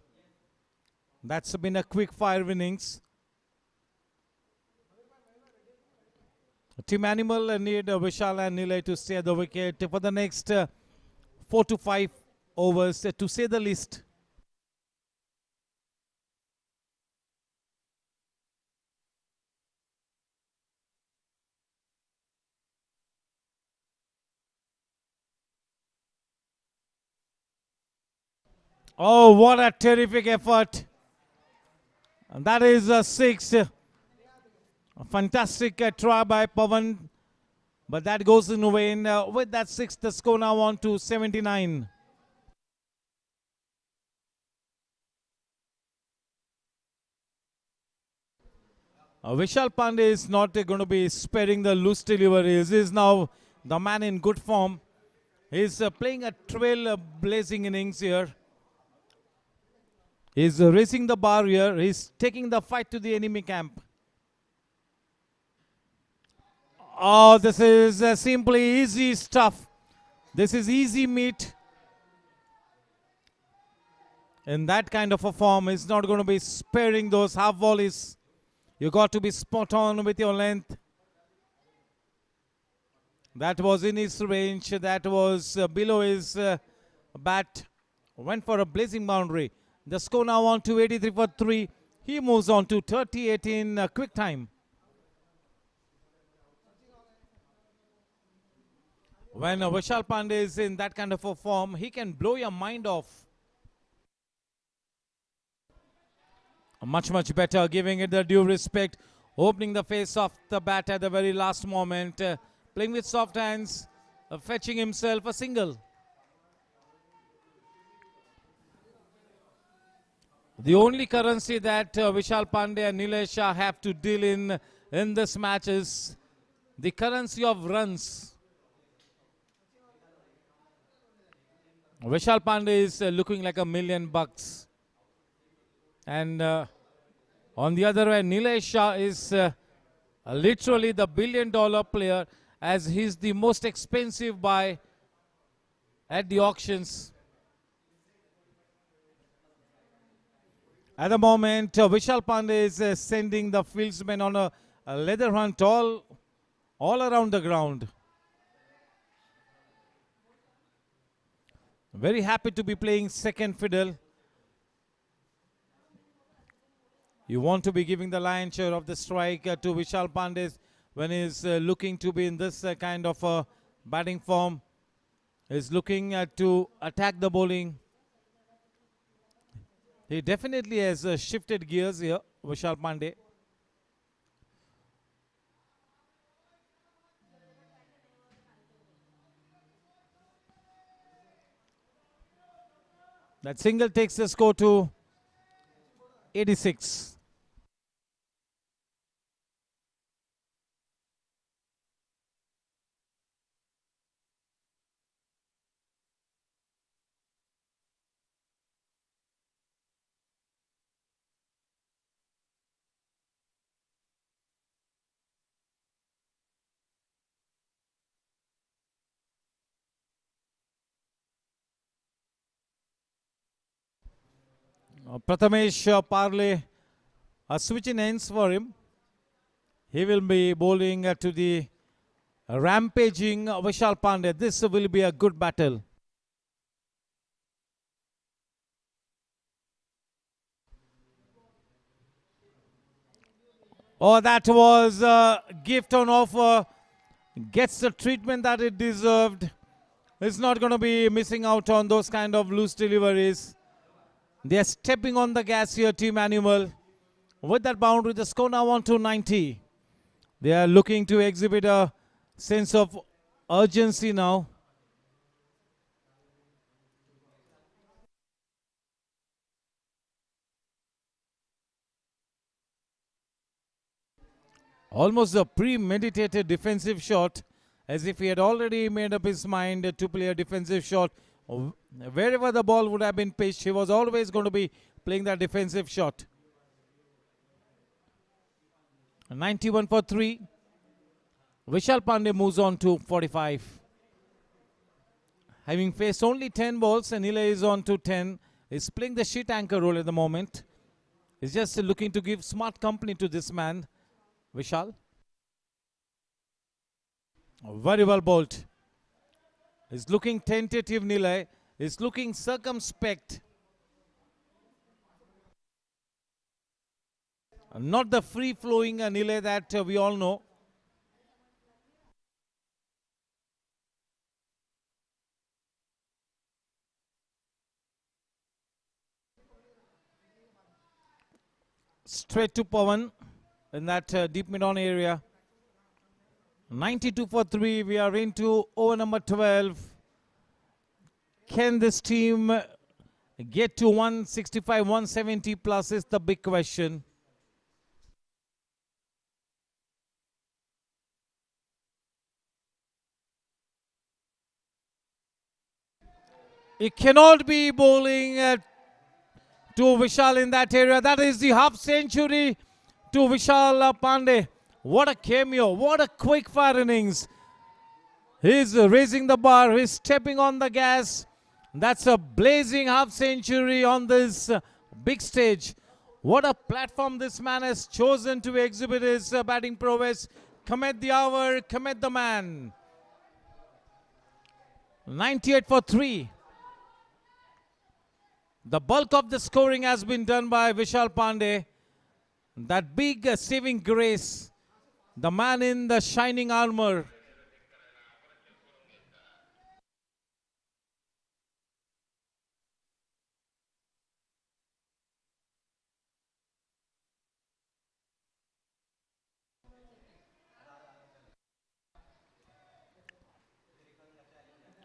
That's been a quick fire innings. Team Animal need Vishal and Nilay to stay at the wicket for the next 4 to 5 overs to say the least. Oh, what a terrific effort. And that is a six. A fantastic try by Pavan. But that goes in vain. With that six, the score now on to 79. Vishal Pandey is not going to be sparing the loose deliveries. He is now the man in good form. He is playing a trail blazing innings here. He is raising the bar here. He is taking the fight to the enemy camp. Oh, this is simply easy stuff. This is easy meat. In that kind of a form, he's not going to be sparing those half volleys. You got to be spot on with your length. That was in his range. That was below his bat. Went for a blazing boundary. The score now on to 83 for 3. He moves on to 38 in quick time. When Vishal Pandey is in that kind of a form, he can blow your mind off. Much better, giving it the due respect. Opening the face of the bat at the very last moment. Playing with soft hands. Fetching himself a single. The only currency that Vishal Pandey and Nilesh Shah have to deal in this match is the currency of runs. Vishal Pandey is looking like $1 million. And on the other hand, Nilesh Shah is literally the $1 billion player, as he's the most expensive buy at the auctions. At the moment, Vishal Pandey is sending the fieldsmen on a leather hunt all around the ground. Very happy to be playing second fiddle. You want to be giving the lion's share of the strike to Vishal Pandey when he's looking to be in this kind of batting form. He's looking to attack the bowling. He definitely has shifted gears here, Vishal Pandey. That single takes the score to 86. Prathamesh Parle, a switch in ends for him. He will be bowling to the rampaging Vishal Pandey. This will be a good battle. Oh, that was a gift on offer. Gets the treatment that it deserved. It's not going to be missing out on those kind of loose deliveries. They are stepping on the gas here, Team Animal. With that boundary, the score now on to 90. They are looking to exhibit a sense of urgency now. Almost a premeditated defensive shot, as if he had already made up his mind to play a defensive shot. Wherever the ball would have been pitched, he was always going to be playing that defensive shot. 91 for 3. Vishal Pandey moves on to 45. Having faced only 10 balls, Anila is on to 10. He's playing the sheet anchor role at the moment. He's just looking to give smart company to this man, Vishal. Very well bowled. He's looking tentative, Nilay. is looking circumspect. Not the free-flowing Nile that we all know. Straight to Pawan in that deep mid-on area. 92 for 3. We are into over number 12. Can this team get to 165, 170 plus is the big question. It cannot be bowling to Vishal in that area. That is the half century to Vishal Pandey. What a cameo. What a quick fire innings. He's raising the bar. He's stepping on the gas. That's a blazing half century on this big stage. What a platform this man has chosen to exhibit his batting prowess. Commit the hour, commit the man. 98 for 3. The bulk of the scoring has been done by Vishal Pandey. That big saving grace. The man in the shining armor.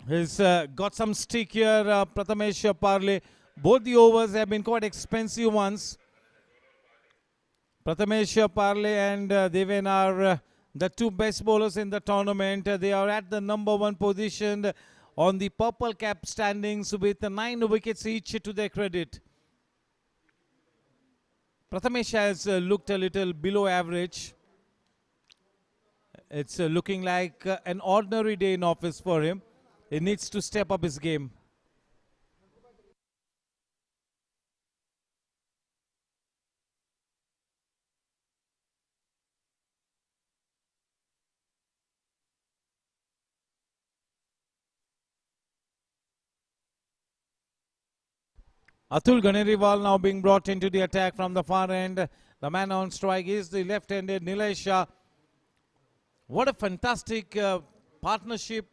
He's got some stick here, Prathamesh Parle. Both the overs have been quite expensive ones. Prathamesh Parle and Deven are the two best bowlers in the tournament. They are at the number 1 position on the purple cap standings with 9 wickets each to their credit. Prathamesh has looked a little below average. It's looking like an ordinary day in office for him. He needs to step up his game. Atul Ganeriwal now being brought into the attack from the far end. The man on strike is the left-handed Nilesh Shah. What a fantastic partnership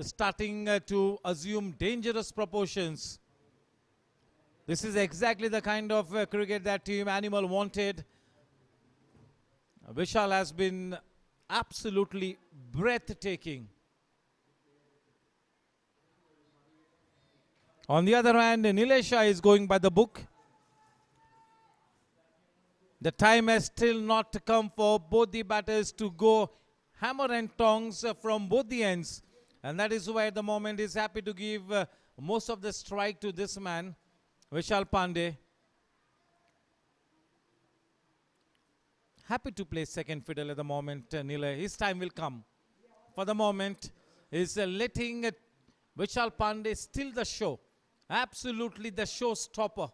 starting to assume dangerous proportions. This is exactly the kind of cricket that Team Animal wanted. Vishal has been absolutely breathtaking. On the other hand, Nilesh Shah is going by the book. The time has still not come for both the batters to go hammer and tongs from both the ends. And that is why at the moment he's happy to give most of the strike to this man, Vishal Pandey. Happy to play second fiddle at the moment, Nilay. His time will come. For the moment, he's letting Vishal Pandey steal the show. Absolutely the showstopper.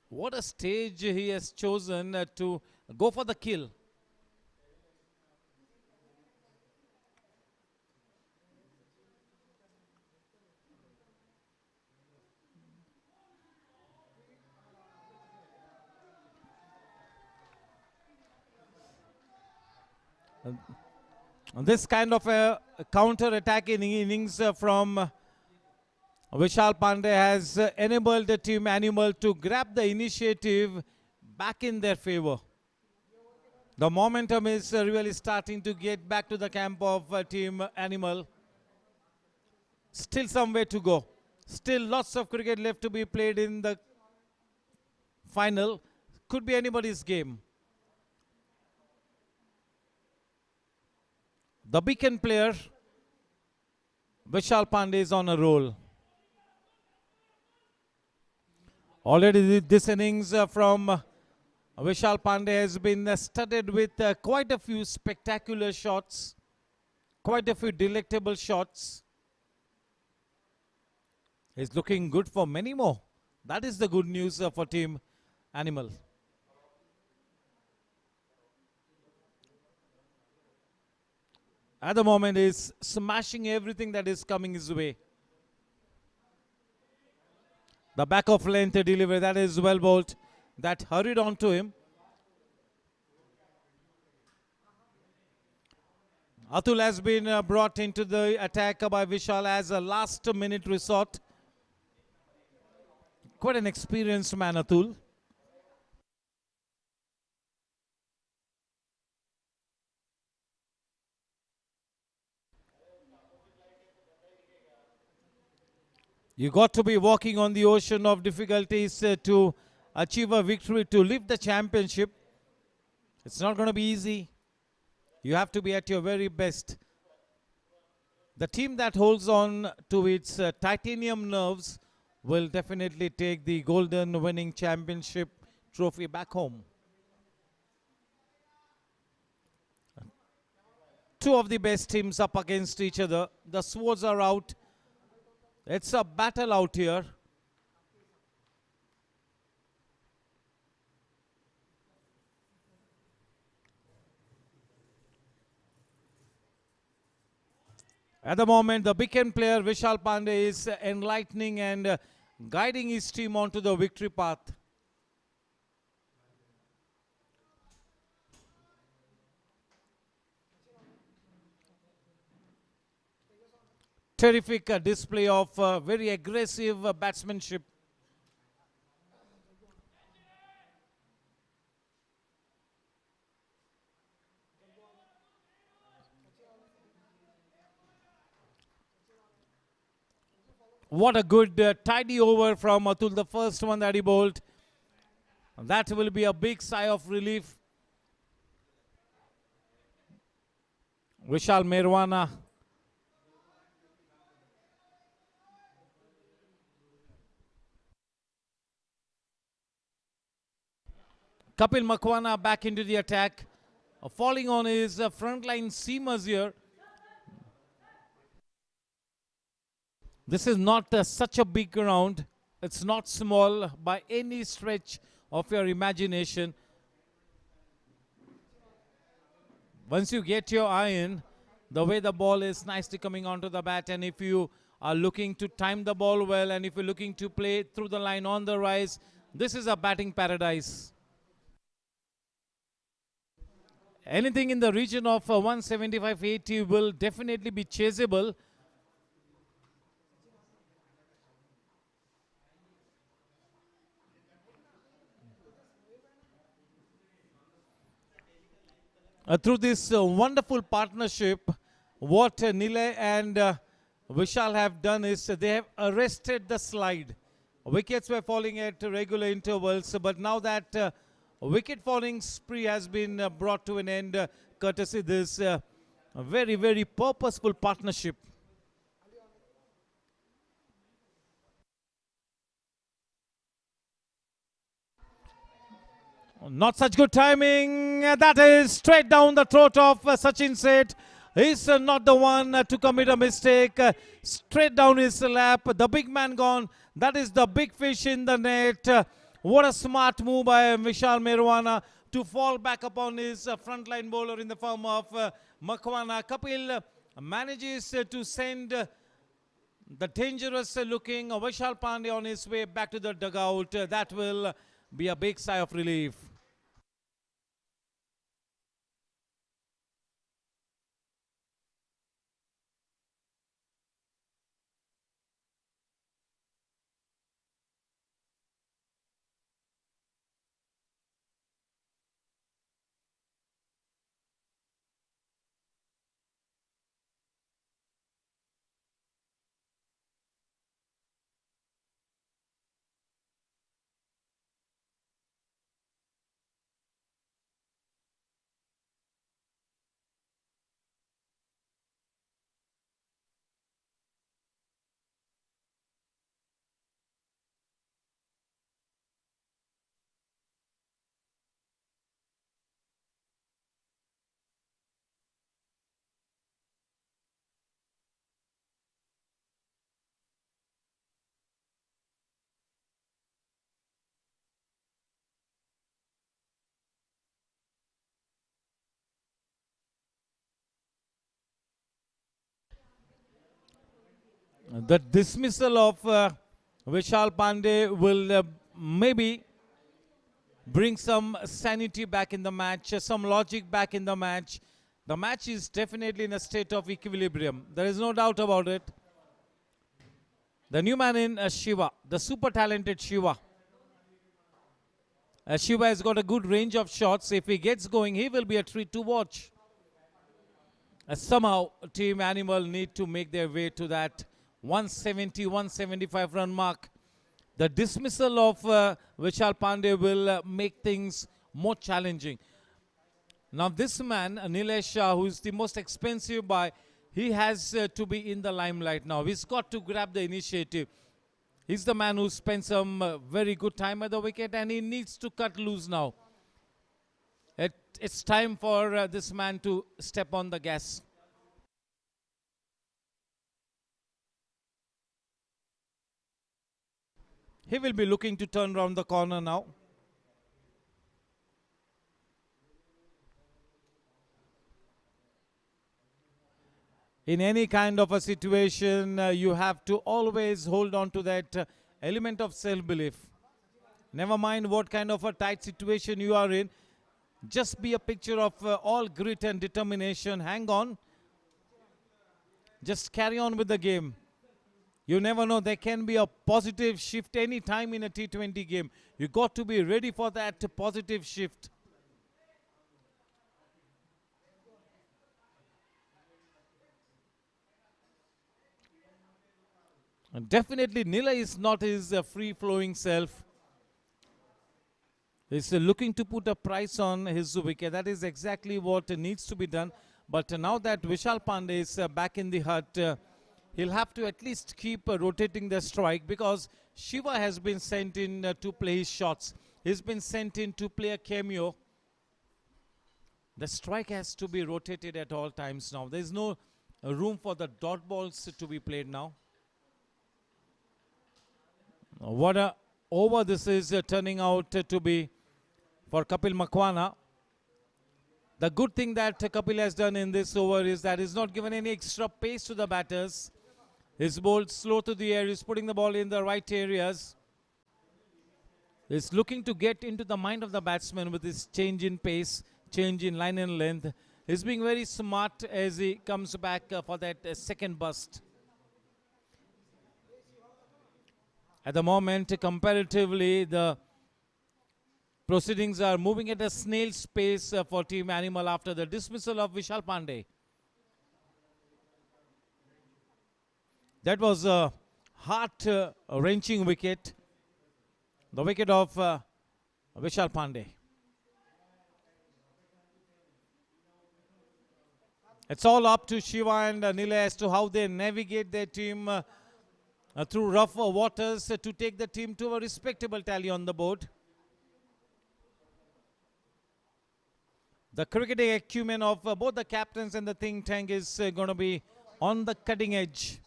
What a stage he has chosen to go for the kill. This kind of a counter-attacking innings from Vishal Pandey has enabled the Team Animal to grab the initiative back in their favor. The momentum is really starting to get back to the camp of Team Animal. Still some way to go. Still lots of cricket left to be played in the final. Could be anybody's game. The beacon player, Vishal Pandey, is on a roll. Already this innings from Vishal Pandey has been studded with quite a few spectacular shots, quite a few delectable shots. He's looking good for many more. That is the good news for Team Animal. at the moment is smashing everything that is coming his way. The back of length delivery, that is well bowled. That hurried on to him. Atul has been brought into the attack by Vishal as a last minute resort. Quite an experienced man, Atul. You got to be walking on the ocean of difficulties to achieve a victory, to lift the championship. It's not going to be easy. You have to be at your very best. The team that holds on to its titanium nerves will definitely take the golden winning championship trophy back home. Two of the best teams up against each other. The swords are out. It's a battle out here. At the moment, the big end player Vishal Pandey is enlightening and guiding his team onto the victory path. Terrific display of very aggressive batsmanship. What a good tidy over from Atul, the first one that he bowled. That will be a big sigh of relief. Vishal Merwana. Kapil Makwana back into the attack. Falling on his frontline seamers here. This is not such a big ground. It's not small by any stretch of your imagination. Once you get your eye in, the way the ball is nicely coming onto the bat, and if you are looking to time the ball well, and if you're looking to play through the line on the rise, this is a batting paradise. Anything in the region of 175-80 will definitely be chaseable. Through this wonderful partnership, what Nilay and Vishal have done is they have arrested the slide. Wickets were falling at regular intervals, but now that wicket falling spree has been brought to an end, courtesy this very, very purposeful partnership. Not such good timing. That is straight down the throat of Sachin Seth. He's not the one to commit a mistake. Straight down his lap. The big man gone. That is the big fish in the net. What a smart move by Vishal Merwana to fall back upon his frontline bowler in the form of Makwana. Kapil manages to send the dangerous looking Vishal Pandey on his way back to the dugout. That will be a big sigh of relief. The dismissal of Vishal Pandey will maybe bring some sanity back in the match, some logic back in the match. The match is definitely in a state of equilibrium. There is no doubt about it. The new man in Shiva, the super talented Shiva. Shiva has got a good range of shots. If he gets going, he will be a treat to watch. Somehow, Team Animal need to make their way to that 170, 175 run mark. The dismissal of Vishal Pandey will make things more challenging. Now this man, Nilesh Shah, who is the most expensive buy, he has to be in the limelight now. He's got to grab the initiative. He's the man who spent some very good time at the wicket, and he needs to cut loose now. It's time for this man to step on the gas. He will be looking to turn around the corner now. In any kind of a situation, you have to always hold on to that element of self-belief. Never mind what kind of a tight situation you are in. Just be a picture of all grit and determination. Hang on. Just carry on with the game. You never know, there can be a positive shift any time in a T20 game. You got to be ready for that positive shift. And definitely Nila is not his free-flowing self. He's looking to put a price on his wicket. That is exactly what needs to be done. But now that Vishal Pandey is back in the hut, he'll have to at least keep rotating the strike, because Shiva has been sent in to play his shots. He's been sent in to play a cameo. The strike has to be rotated at all times now. There's no room for the dot balls to be played now. What a over this is turning out to be for Kapil Makwana. The good thing that Kapil has done in this over is that he's not given any extra pace to the batters. He's bowled slow to the air. He's putting the ball in the right areas. He's looking to get into the mind of the batsman with his change in pace, change in line and length. He's being very smart as he comes back for that second burst. At the moment, comparatively, the proceedings are moving at a snail's pace for Team Animal after the dismissal of Vishal Pandey. That was a heart-wrenching wicket. The wicket of Vishal Pandey. It's all up to Shiva and Nila as to how they navigate their team through rough waters to take the team to a respectable tally on the board. The cricketing acumen of both the captains and the think tank is going to be on the cutting edge.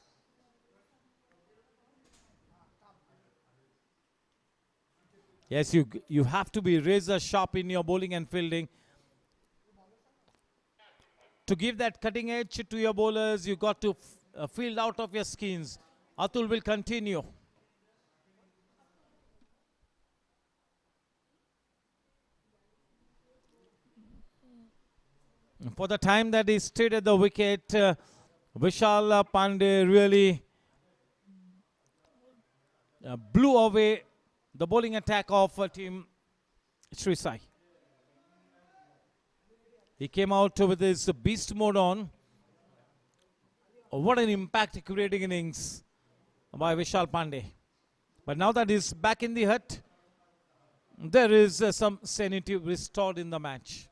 Yes, you have to be razor sharp in your bowling and fielding. To give that cutting edge to your bowlers, you got to field out of your skins. Atul will continue. For the time that he stayed at the wicket, Vishal Pandey really blew away the bowling attack of Team Sri Sai. He came out with his beast mode on. What an impact creating innings by Vishal Pandey. But now that he's back in the hut, there is some sanity restored in the match.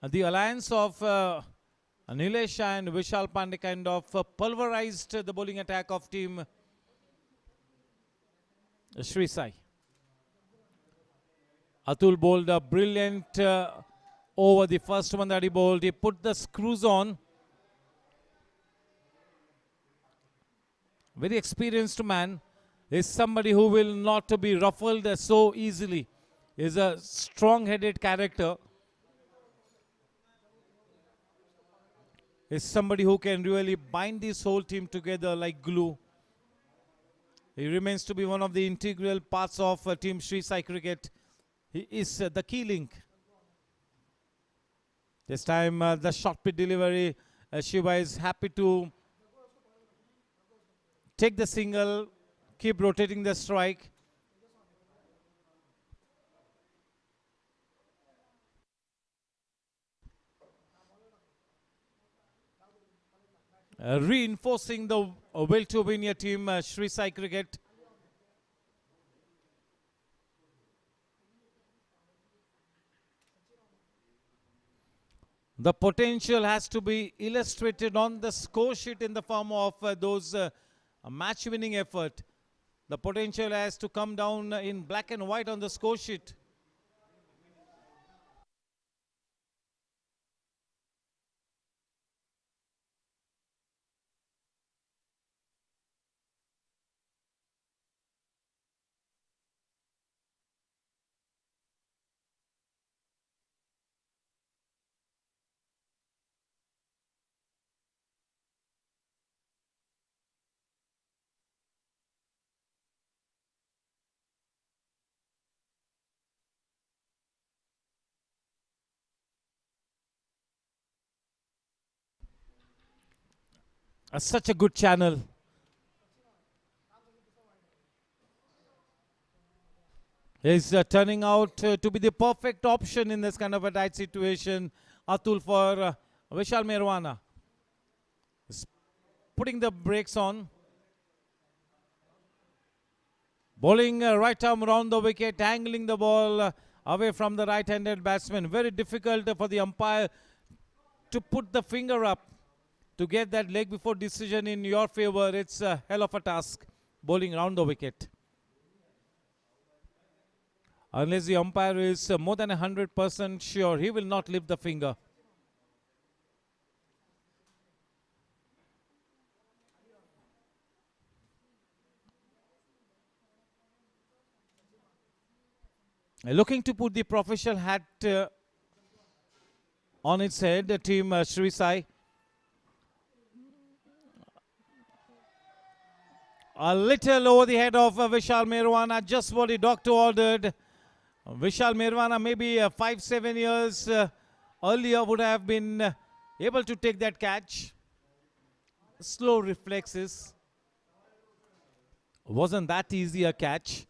The alliance of Nilesh and Vishal Pandey kind of pulverized the bowling attack of Team Sri Sai. Atul bowled a brilliant over the first one that he bowled. He put the screws on. Very experienced man. Is somebody who will not be ruffled so easily. Is a strong-headed character. is somebody who can really bind this whole team together like glue. He remains to be one of the integral parts of Team Sri Sai Cricket. He is the key link. This time the short pitch delivery, Shiva is happy to take the single, keep rotating the strike. Reinforcing the will to win your team, Sri Sai Cricket. The potential has to be illustrated on the score sheet in the form of those match-winning effort. The potential has to come down in black and white on the score sheet. Such a good channel. Is turning out to be the perfect option in this kind of a tight situation. Atul for Vishal Merwana. Putting the brakes on. Bowling right arm around the wicket, angling the ball away from the right-handed batsman. Very difficult for the umpire to put the finger up to get that leg before decision in your favor. It's a hell of a task, bowling around the wicket. Unless the umpire is more than 100% sure, he will not lift the finger. Looking to put the professional hat on its head, the team Sri Sai. A little over the head of Vishal Merwana, just what the doctor ordered. Vishal Merwana maybe 5-7 years earlier would have been able to take that catch. Slow reflexes. Wasn't that easy a catch.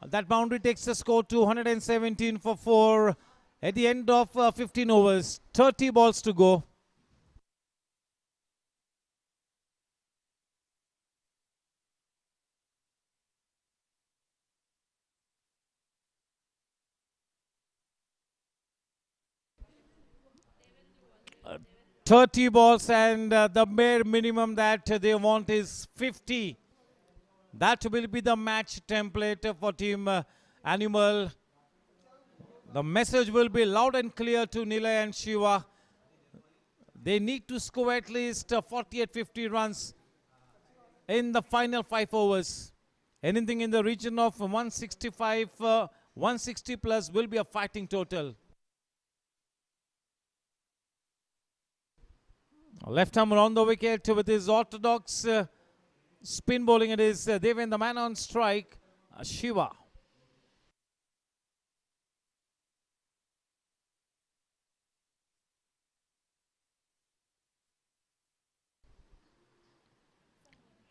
That boundary takes the score to 117 for 4 at the end of 15 overs. 30 balls to go. Uh, 30 balls and the bare minimum that they want is 50. That will be the match template for Team Animal. The message will be loud and clear to Nilay and Shiva. They need to score at least 48-50 runs in the final 5 overs. Anything in the region of 165, 160 plus will be a fighting total. Left arm around the wicket with his orthodox spin bowling. It is Deven, the man on strike, Shiva.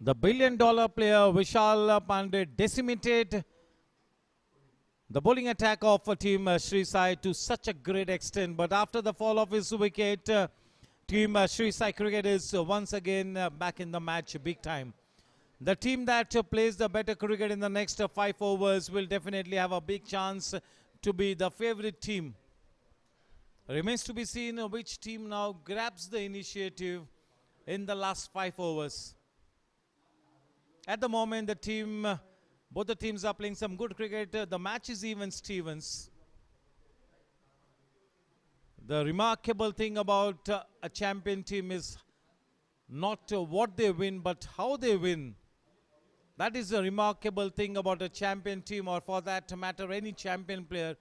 The billion-dollar player Vishal Pandey decimated the bowling attack of Team Sri Sai to such a great extent. But after the fall of his wicket, Team Sri Sai Cricket is once again back in the match big time. The team that plays the better cricket in the next 5 overs will definitely have a big chance to be the favorite team. Remains to be seen which team now grabs the initiative in the last 5 overs. At the moment, both the teams are playing some good cricket. The match is even Stevens. The remarkable thing about a champion team is not what they win, but how they win. That is the remarkable thing about a champion team, or for that matter, any champion player.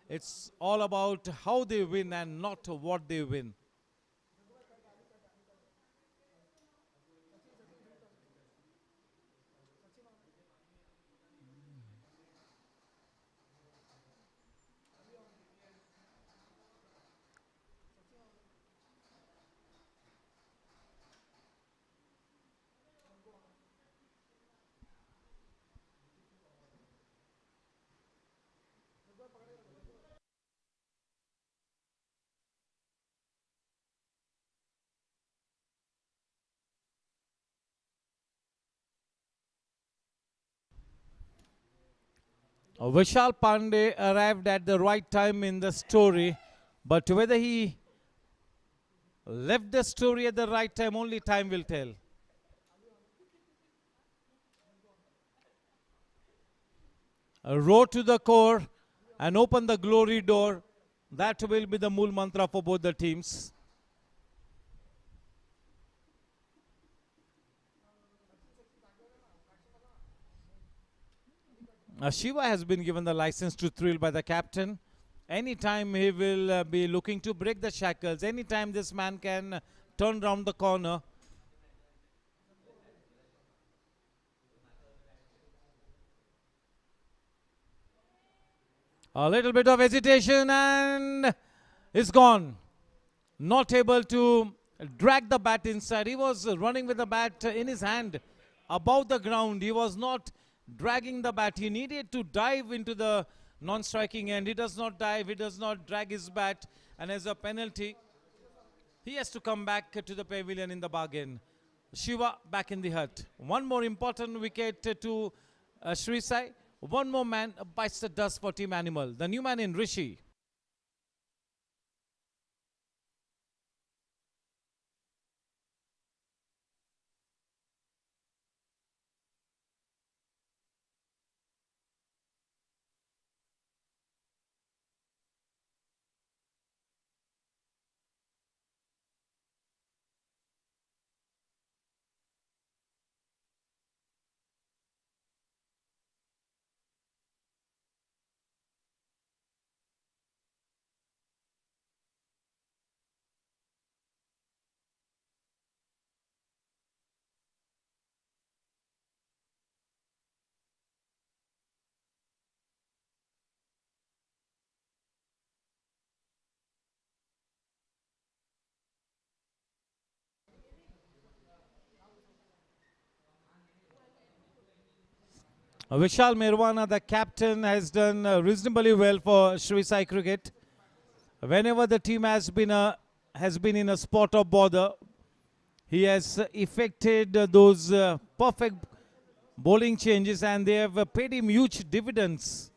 It's all about how they win and not what they win. Vishal Pandey arrived at the right time in the story, but whether he left the story at the right time, only time will tell. Row to the core and open the glory door. That will be the Mool mantra for both the teams. Shiva has been given the license to thrill by the captain. Anytime he will be looking to break the shackles, anytime this man can turn round the corner. A little bit of hesitation and it's gone. Not able to drag the bat inside. He was running with the bat in his hand above the ground. He was not dragging the bat. He needed to dive into the non-striking end. He does not dive. He does not drag his bat. And as a penalty, he has to come back to the pavilion in the bargain. Shiva back in the hut. One more important wicket to Sri Sai. One more man bites the dust for Team Animal. The new man in Rishi. Vishal Mirwana, the captain, has done reasonably well for Sri Sai Cricket. Whenever the team has been in a spot of bother, he has effected those perfect bowling changes, and they have paid him huge dividends.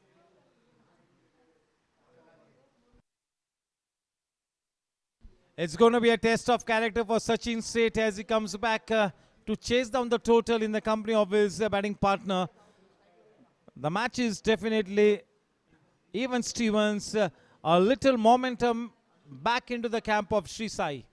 It's going to be a test of character for Sachin Seth as he comes back to chase down the total in the company of his batting partner. The match is definitely even Stevens, a little momentum back into the camp of Sri Sai.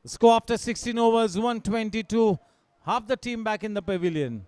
Score after 16 overs, 122. Half the team back in the pavilion.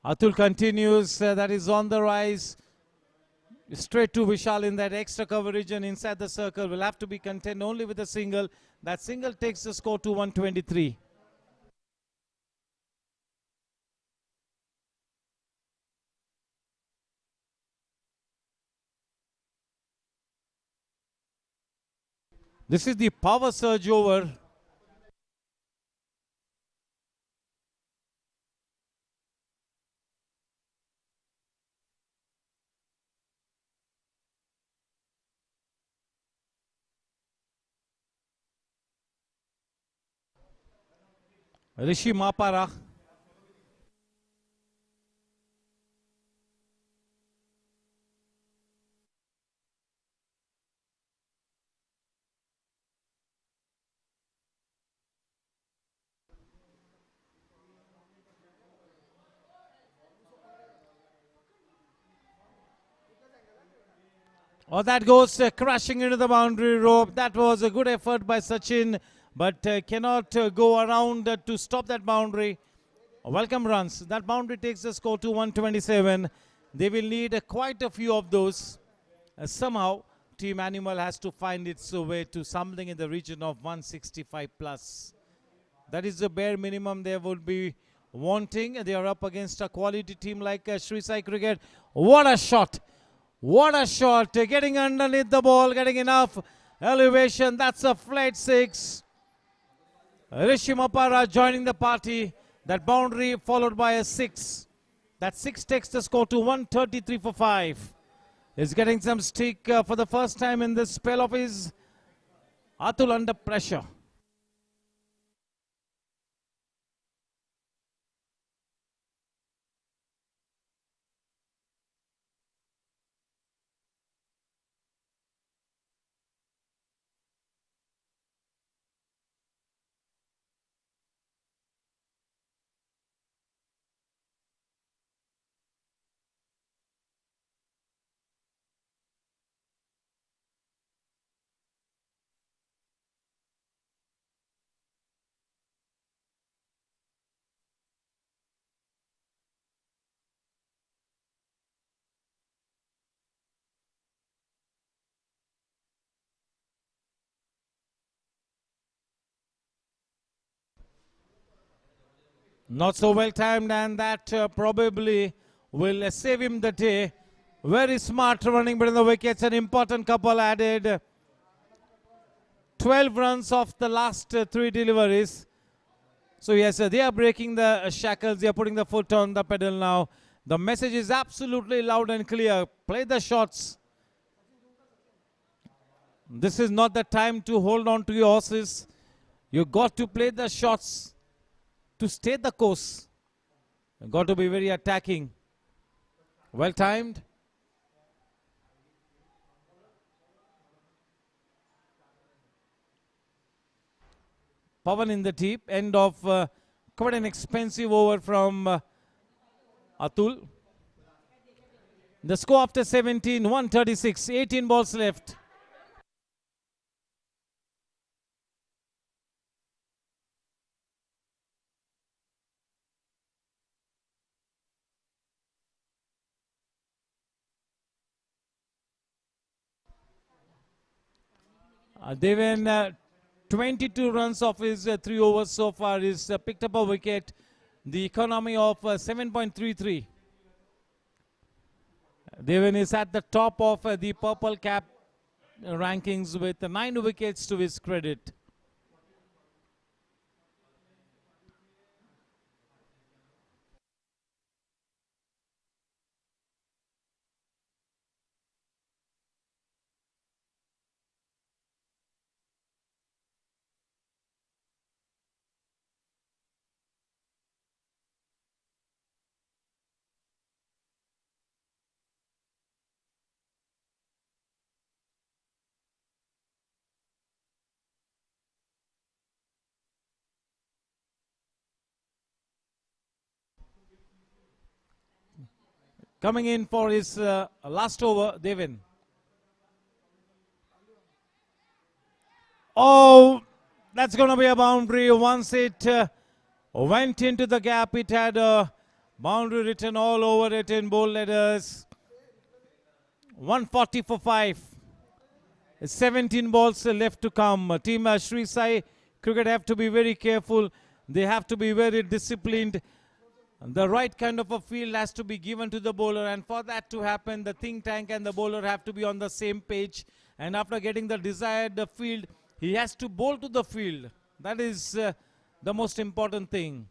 Atul continues, that is on the rise. Straight to Vishal in that extra coverage and inside the circle. Will have to be content only with a single. That single takes the score to 123. This is the power surge over. Rishi Mapara. Oh, that goes crashing into the boundary rope. That was a good effort by Sachin, but cannot go around to stop that boundary. Welcome runs. That boundary takes the score to 127. They will need quite a few of those. Somehow, Team Animal has to find its way to something in the region of 165 plus. That is the bare minimum they would be wanting. They are up against a quality team like Sri Sai Cricket. What a shot! What a shot! Getting underneath the ball, getting enough elevation. That's a flat six. Rishi Mapara joining the party. That boundary followed by a six. That six takes the score to 133 for 5. He's getting some stick for the first time in this spell of his. Atul under pressure. Not so well timed, and that probably will save him the day. Very smart running between the wickets. An important couple added. 12 runs off the last 3 deliveries. So yes, they are breaking the shackles. They are putting the foot on the pedal now. The message is absolutely loud and clear. Play the shots. This is not the time to hold on to your horses. You got to play the shots to stay the course. You got to be very attacking. Well timed. Pavan in the deep. End of quite an expensive over from Atul. The score after 17, 136, 18 balls left. Devan, 22 runs off his 3 overs so far. He's picked up a wicket. The economy of 7.33. Devan is at the top of the purple cap rankings with 9 wickets to his credit. Coming in for his last over, Devan. Oh, that's going to be a boundary. Once it went into the gap, it had a Boundary written all over it in bold letters. 140 for 5. 17 balls left to come. Team Sri Sai Cricket have to be very careful. They have to be very disciplined. The right kind of a field has to be given to the bowler, and for that to happen, the think tank and the bowler have to be on the same page. And after getting the desired field, he has to bowl to the field. That is the most important thing.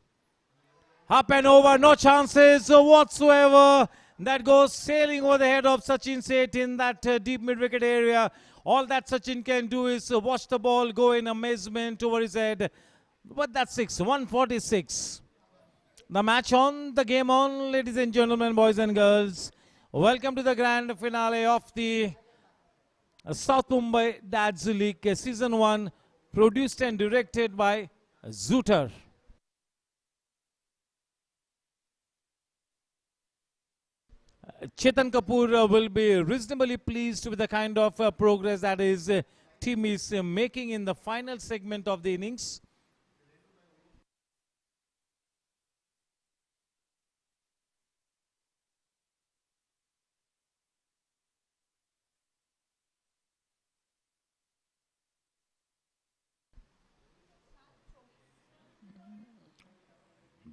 Up and over, no chances whatsoever. That goes sailing over the head of Sachin Seth in that deep mid-wicket area. All that Sachin can do is watch the ball go in amazement over his head. But that's 146. The match on, the game on, ladies and gentlemen, boys and girls. Welcome to the grand finale of the South Mumbai Dads League Season 1, produced and directed by Zooter. Chetan Kapoor will be reasonably pleased with the kind of progress that his team is making in the final segment of the innings.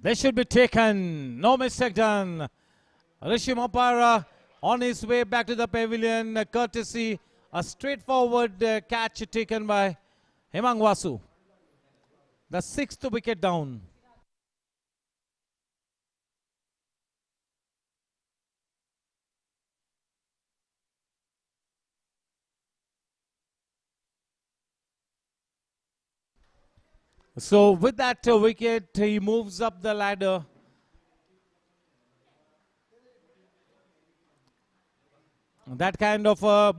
They should be taken. No mistake done. Rishi Mapara on his way back to the pavilion, courtesy a straightforward catch taken by Hemang Vasu. The 6th wicket down. So with that wicket, he moves up the ladder. That kind of a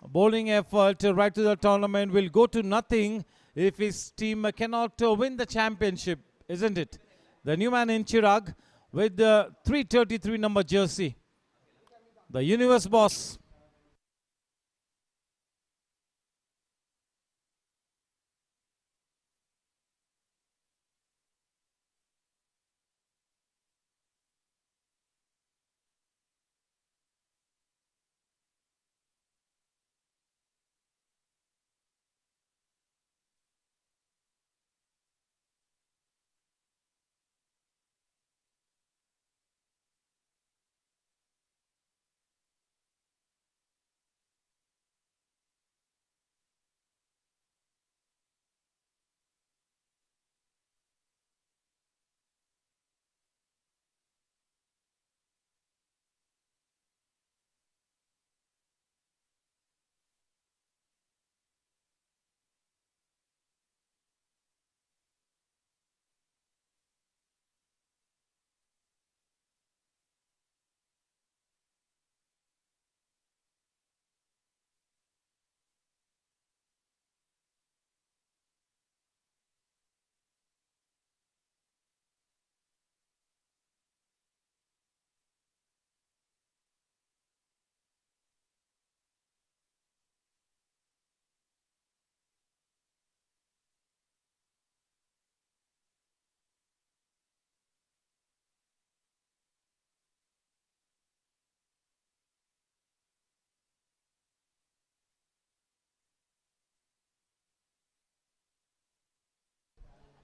bowling effort right to the tournament will go to nothing if his team cannot win the championship, isn't it? The new man in Chirag with the 333 number jersey. The universe boss.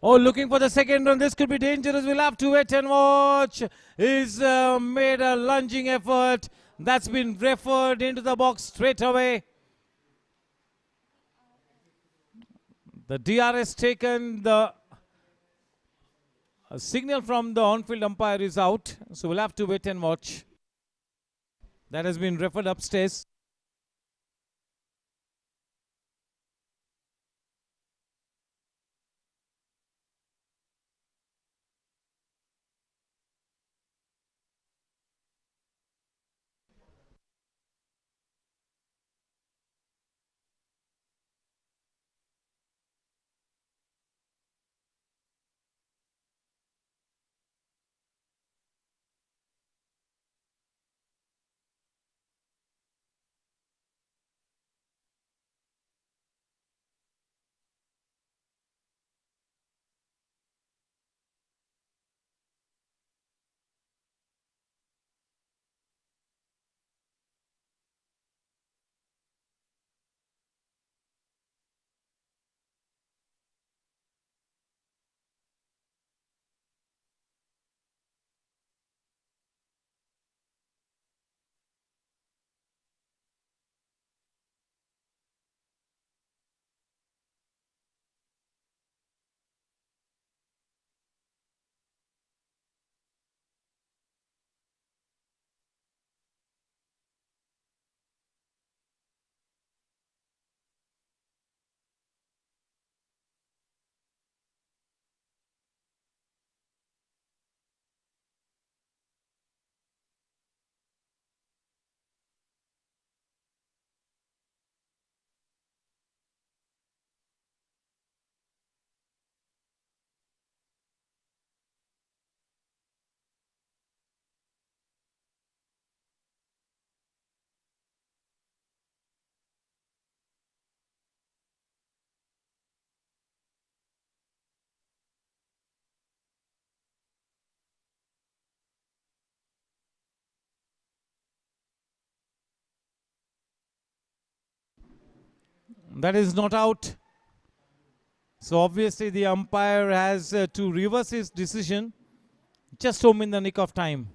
Oh, looking for the second run. This could be dangerous. We'll have to wait and watch. He's made a lunging effort. That's been referred into the box straight away. The DRS taken. The signal from the on-field umpire is out. So we'll have to wait and watch. That has been referred upstairs. That is not out. So obviously the umpire has to reverse his decision just home in the nick of time.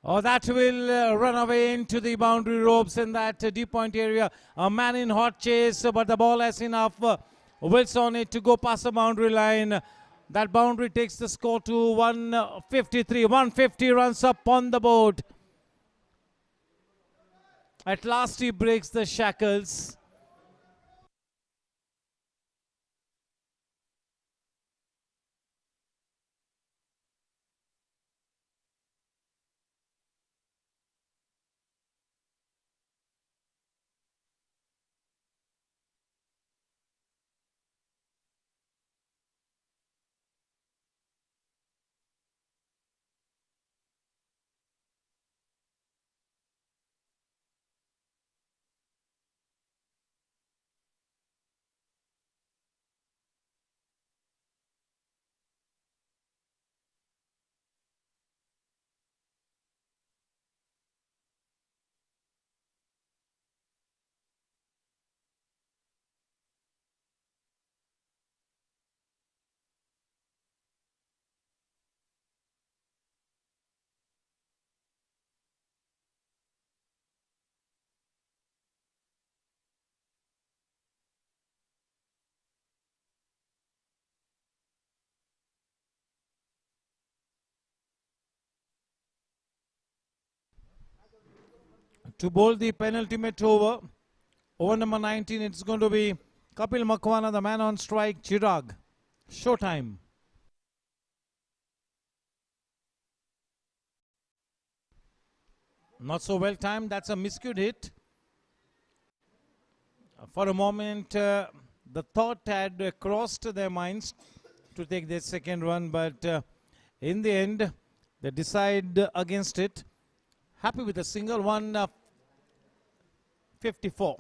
Oh, that will run away into the boundary ropes in that deep point area. A man in hot chase, but the ball has enough width on it to go past the boundary line. That boundary takes the score to 153. 150 runs up on the board. At last he breaks the shackles. To bowl the penultimate over, over number 19, it's going to be Kapil Makwana, the man on strike, Chirag. Showtime. Not so well timed. That's a miscued hit. For a moment, the thought had crossed their minds to take their second run, but in the end, they decide against it. Happy with a single, 154.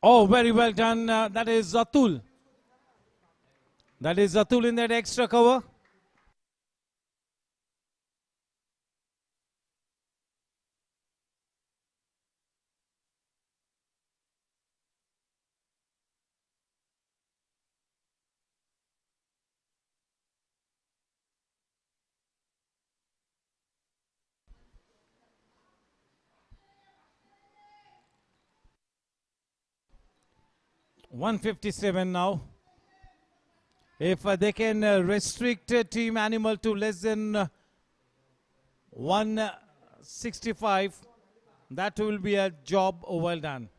Oh, very well done. That is Atul. That is Atul in that extra cover. $157 now. If they can restrict Team Animal to less than 165, that will be a job well done.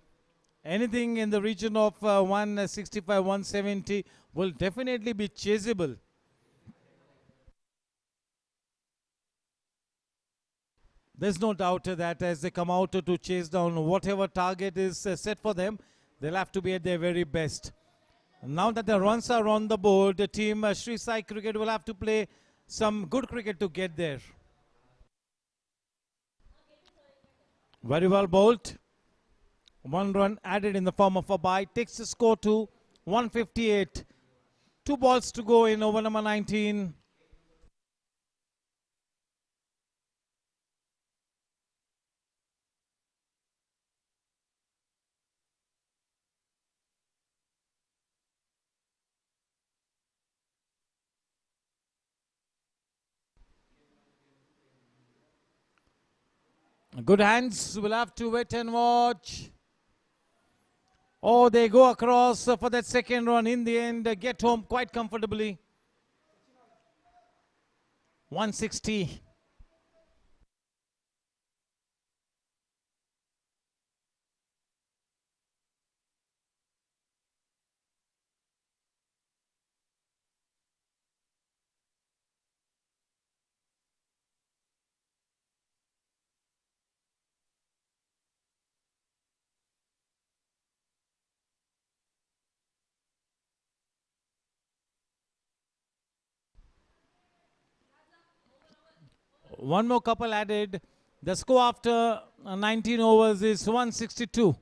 Anything in the region of 165, 170 will definitely be chaseable. There's no doubt that as they come out to chase down whatever target is set for them, they'll have to be at their very best. Now that the runs are on the board, the team Sri Sai Cricket will have to play some good cricket to get there. Very well bowled. 1 run added in the form of a bye. Takes the score to 158. 2 balls to go in over number 19. Good hands. We'll have to wait and watch. Oh, they go across for that second run. In the end, get home quite comfortably. 160. One more couple added. The score after 19 overs is 162.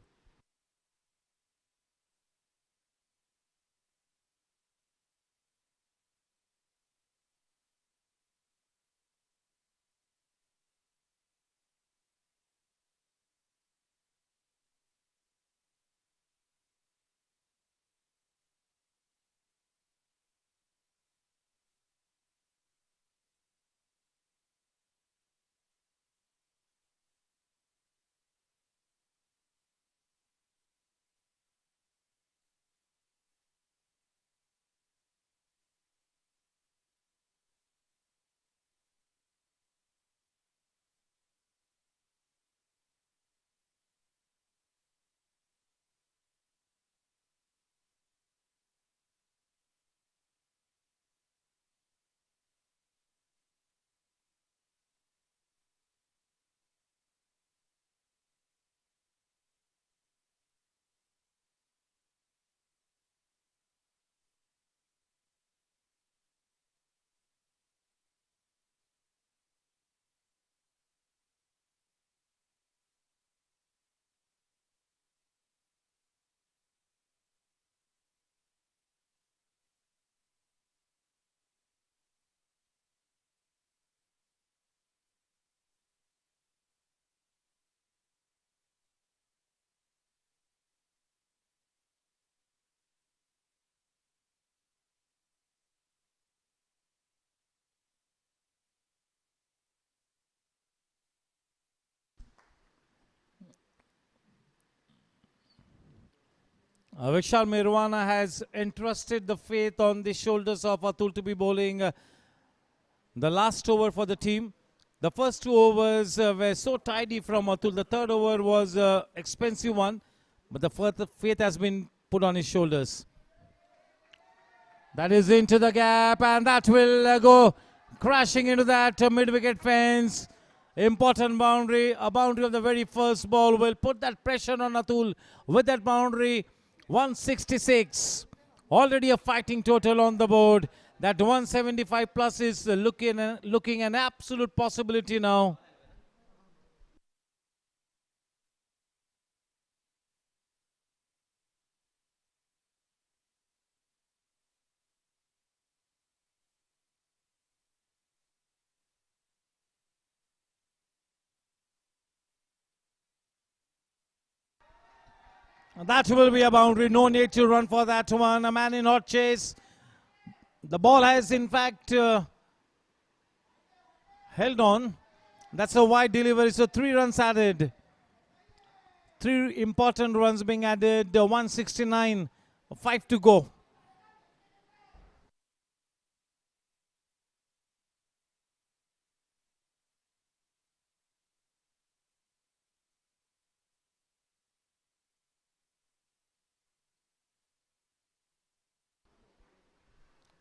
Vishal Mirwana has entrusted the faith on the shoulders of Atul to be bowling the last over for the team. The first 2 overs were so tidy from Atul. The third over was an expensive one, but the faith has been put on his shoulders. That is into the gap, and that will go crashing into that mid-wicket fence. Important boundary, a boundary of the very first ball will put that pressure on Atul with that boundary. 166. Already a fighting total on the board. That 175 plus is looking an absolute possibility now. That will be a boundary. No need to run for that one. A man in hot chase. The ball has in fact held on. That's a wide delivery. So 3 runs added. 3 important runs being added. 169. 5 to go.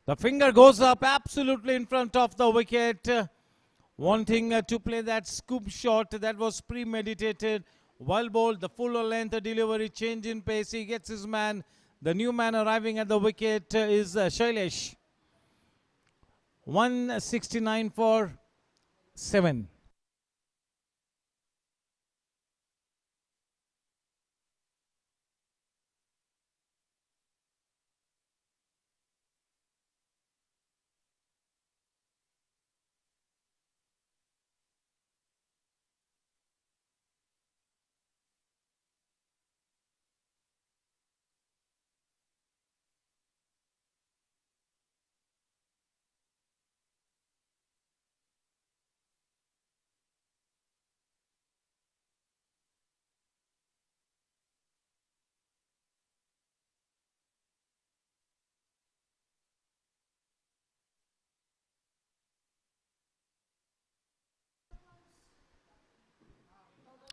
The finger goes up absolutely in front of the wicket. Wanting to play that scoop shot that was premeditated. Well bowled, the full length delivery, change in pace. He gets his man. The new man arriving at the wicket is Shailesh. 169 for 7.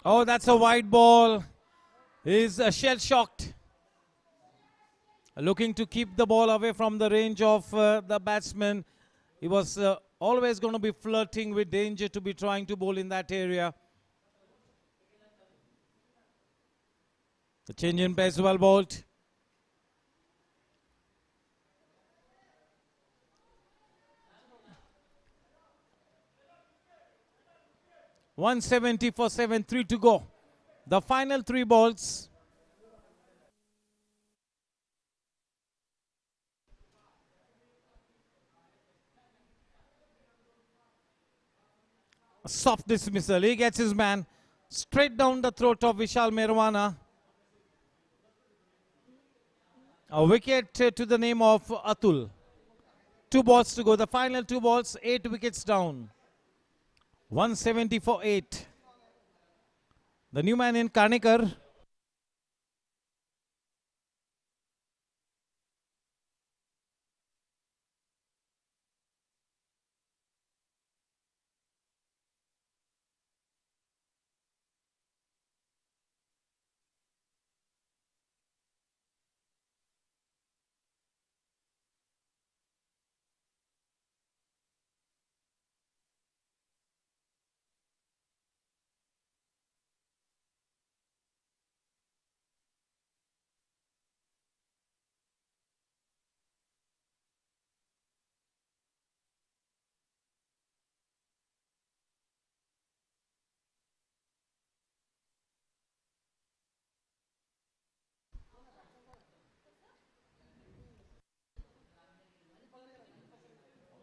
Oh, that's a wide ball. He's shell shocked. Looking to keep the ball away from the range of the batsman. He was always going to be flirting with danger to be trying to bowl in that area. The change in pace well bowled. .170 for 7-3 to go. The final 3 balls. A soft dismissal. He gets his man straight down the throat of Vishal Merwana. A wicket to the name of Atul. 2 balls to go. The final 2 balls, 8 wickets down. 170 for 8. The new man in Karnikar.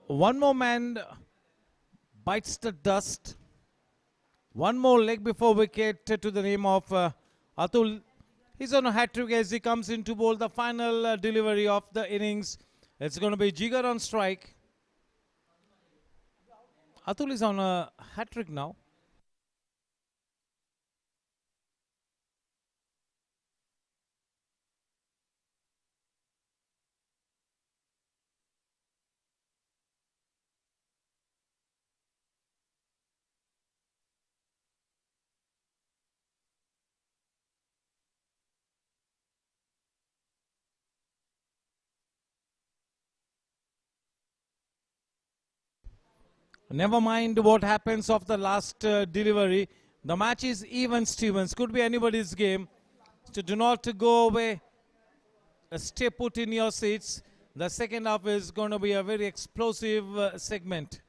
One more man bites the dust. One more leg before wicket to the name of Atul. He's on a hat-trick as he comes in to bowl the final delivery of the innings. It's going to be Jigar on strike. Atul is on a hat-trick now. Never mind what happens of the last delivery. The match is even, Stevens. Could be anybody's game. So do not go away. Stay put in your seats. The second half is going to be a very explosive segment.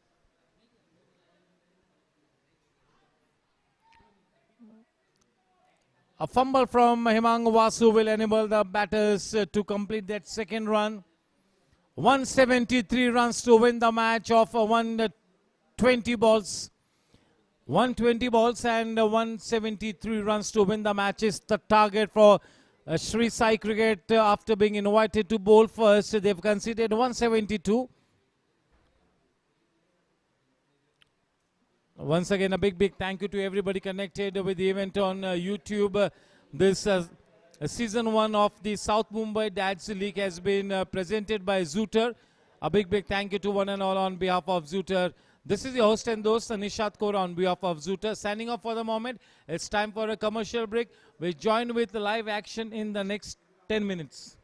A fumble from Himang Vasu will enable the batters to complete that second run. 173 runs to win the match of 120 balls. 120 balls and 173 runs to win the match is the target for Sri Sai Cricket after being invited to bowl first. They've conceded 172. Once again, a big thank you to everybody connected with the event on YouTube. This season 1 of the South Mumbai Dads League has been presented by Zooter. A big thank you to one and all on behalf of Zooter. This is your host and host, Nishat Kaur, on behalf of Zooter. Signing off for the moment. It's time for a commercial break. We'll join with live action in the next 10 minutes.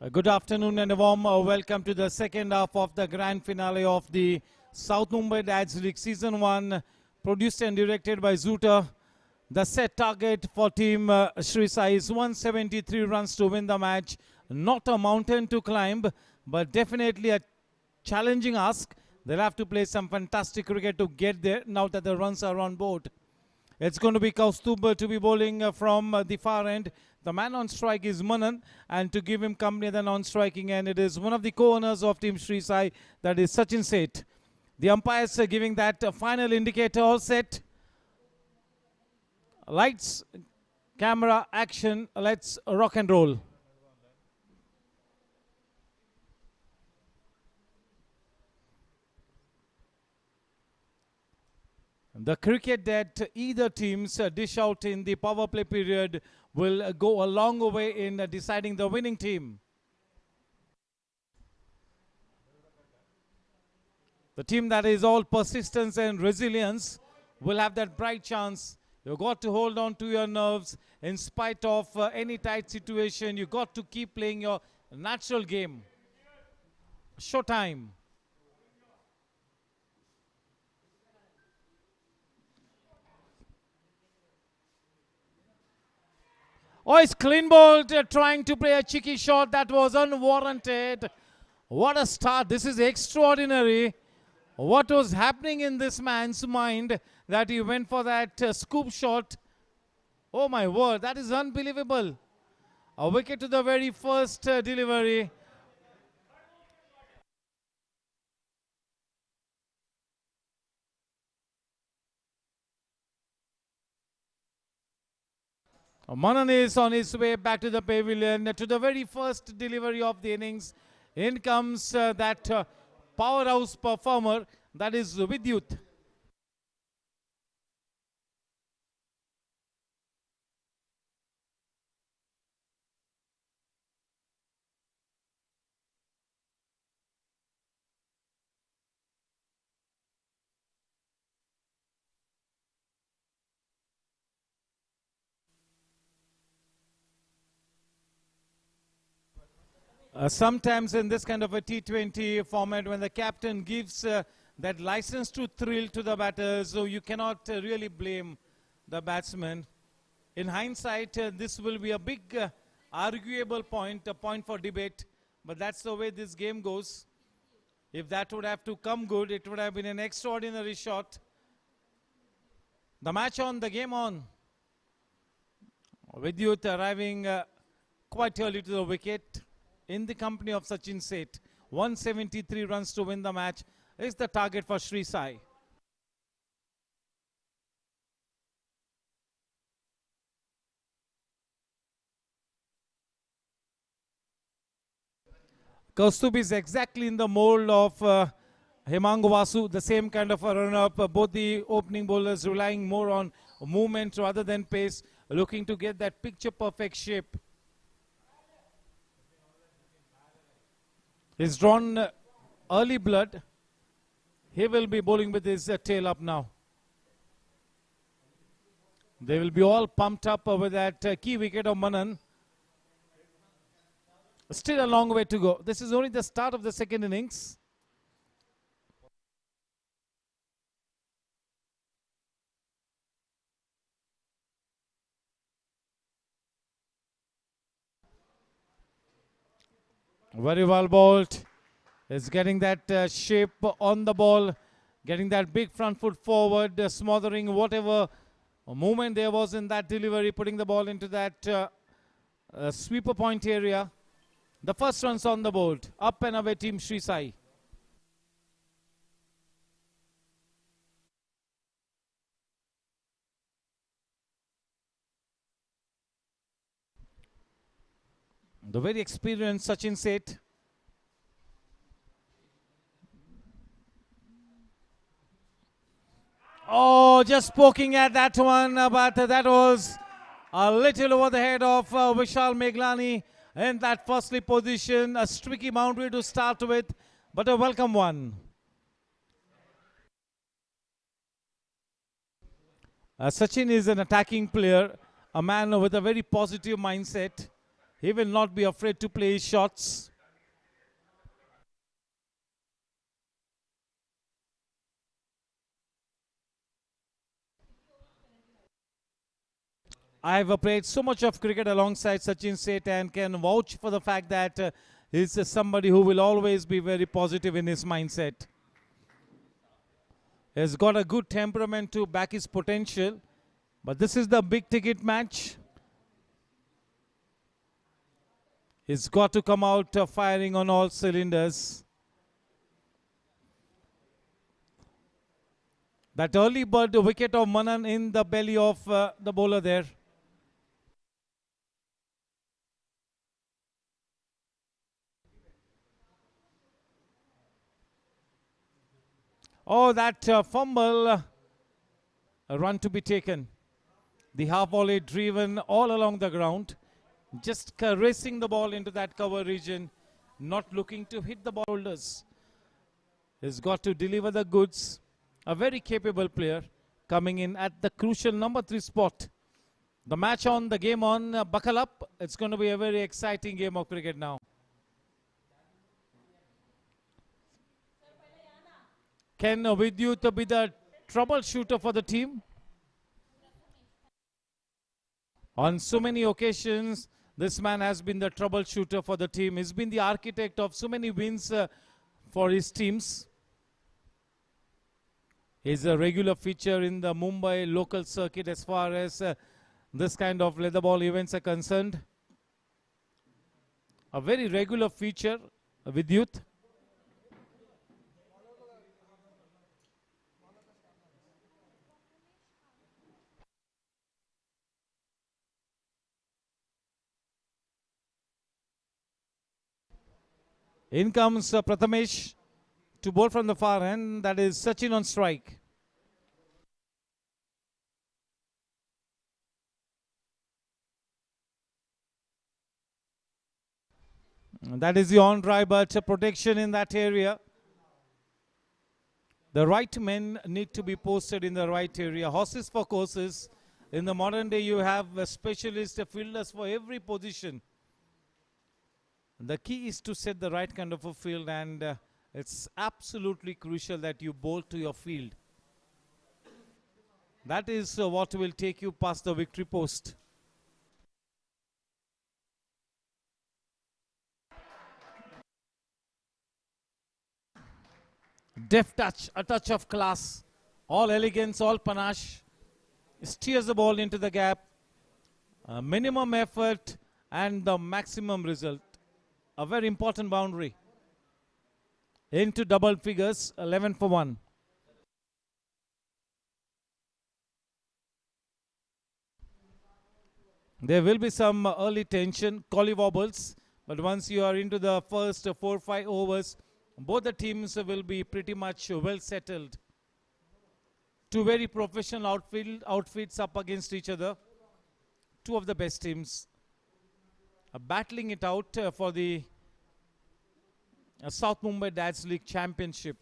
Good afternoon and a warm welcome to the second half of the grand finale of the South Mumbai Dads League Season 1, produced and directed by Zoota. The set target for Team Sri Sai is 173 runs to win the match. Not a mountain to climb, but definitely a challenging ask. They'll have to play some fantastic cricket to get there now that the runs are on board. It's going to be Kaustubh to be bowling from the far end. The man on strike is Manan, and to give him company at the non-striking end, it is one of the co-owners of Team Sri Sai, that is Sachin Seth. The umpires are giving that final indicator. All set. Lights, camera, action. Let's rock and roll. The cricket that either teams dish out in the power play period will go a long way in deciding the winning team. The team that is all persistence and resilience will have that bright chance. You've got to hold on to your nerves in spite of any tight situation. You've got to keep playing your natural game. Showtime. Oh, it's clean bowled, trying to play a cheeky shot that was unwarranted. What a start. This is extraordinary. What was happening in this man's mind that he went for that scoop shot? Oh my word, that is unbelievable. A wicket to the very first delivery. Manan is on his way back to the pavilion. To the very first delivery of the innings, in comes that powerhouse performer, that is Vidyut. Sometimes in this kind of a T20 format, when the captain gives that license to thrill to the batters, so you cannot really blame the batsman. In hindsight, this will be a big arguable point, a point for debate, but that's the way this game goes. If that would have to come good, it would have been an extraordinary shot. The match on, the game on. Vidyut arriving quite early to the wicket in the company of Sachin Seth. 173 runs to win the match is the target for Sri Sai. Kaustubh is exactly in the mold of Hemang Vasu, the same kind of a run-up. Both the opening bowlers relying more on movement rather than pace, looking to get that picture-perfect shape. He's drawn early blood. He will be bowling with his tail up now. They will be all pumped up with that key wicket of Manan. Still a long way to go. This is only the start of the second innings. Very well bowled. Is getting that shape on the ball, getting that big front foot forward, smothering whatever movement there was in that delivery, putting the ball into that sweeper point area. The first runs on the board. Up and away, Team Sri Sai. The very experienced Sachin Seth. Oh, just poking at that one, but that was a little over the head of Vishal Meglani in that firstly position. A streaky boundary to start with, but a welcome one. Sachin is an attacking player, a man with a very positive mindset. He will not be afraid to play his shots. I have played so much of cricket alongside Sachin Seth and can vouch for the fact that he's somebody who will always be very positive in his mindset. He's got a good temperament to back his potential, but this is the big ticket match. He's got to come out firing on all cylinders. That early bird wicket of Manan in the belly of the bowler there. Oh, that fumble, a run to be taken. The half volley driven all along the ground, just caressing the ball into that cover region, not looking to hit the boulders. He's got to deliver the goods. A very capable player coming in at the crucial number 3 spot. The match on, the game on, buckle up. It's going to be a very exciting game of cricket now. Can Vidyut be the troubleshooter for the team? On so many occasions, this man has been the troubleshooter for the team. He's been the architect of so many wins for his teams. He's a regular feature in the Mumbai local circuit as far as this kind of leather ball events are concerned. A very regular feature with youth. In comes Prathamesh to bowl from the far end. That is Sachin on strike. That is the on-drive, but protection in that area. The right men need to be posted in the right area. Horses for courses. In the modern day, you have specialist fielders for every position. The key is to set the right kind of a field, and it's absolutely crucial that you bowl to your field. That is what will take you past the victory post. Deft touch, a touch of class, all elegance, all panache. Steers the ball into the gap. Minimum effort and the maximum result. A very important boundary. Into double figures, 11 for 1. There will be some early tension, collywobbles, but once you are into the first 4-5 overs, both the teams will be pretty much well settled. Two very professional outfits up against each other. Two of the best teams battling it out for the South Mumbai Dads League Championship.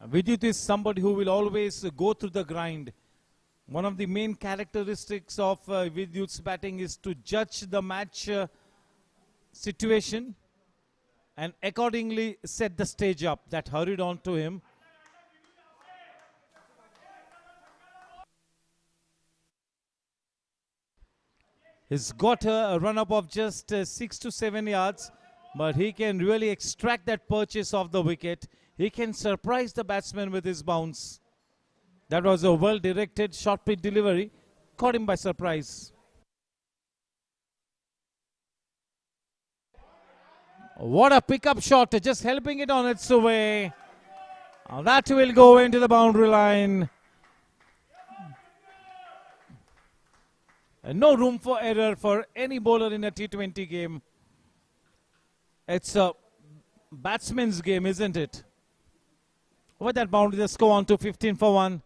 Vidyut is somebody who will always go through the grind. One of the main characteristics of Vidyut's batting is to judge the match situation and accordingly set the stage up. That hurried on to him. He's got a run-up of just 6 to 7 yards, but he can really extract that purchase off the wicket. He can surprise the batsman with his bounce. That was a well-directed short pitch delivery. Caught him by surprise. What a pickup shot, just helping it on its way. That will go into the boundary line. And no room for error for any bowler in a T20 game. It's a batsman's game, isn't it? With that boundary, the score on to 15 for 1.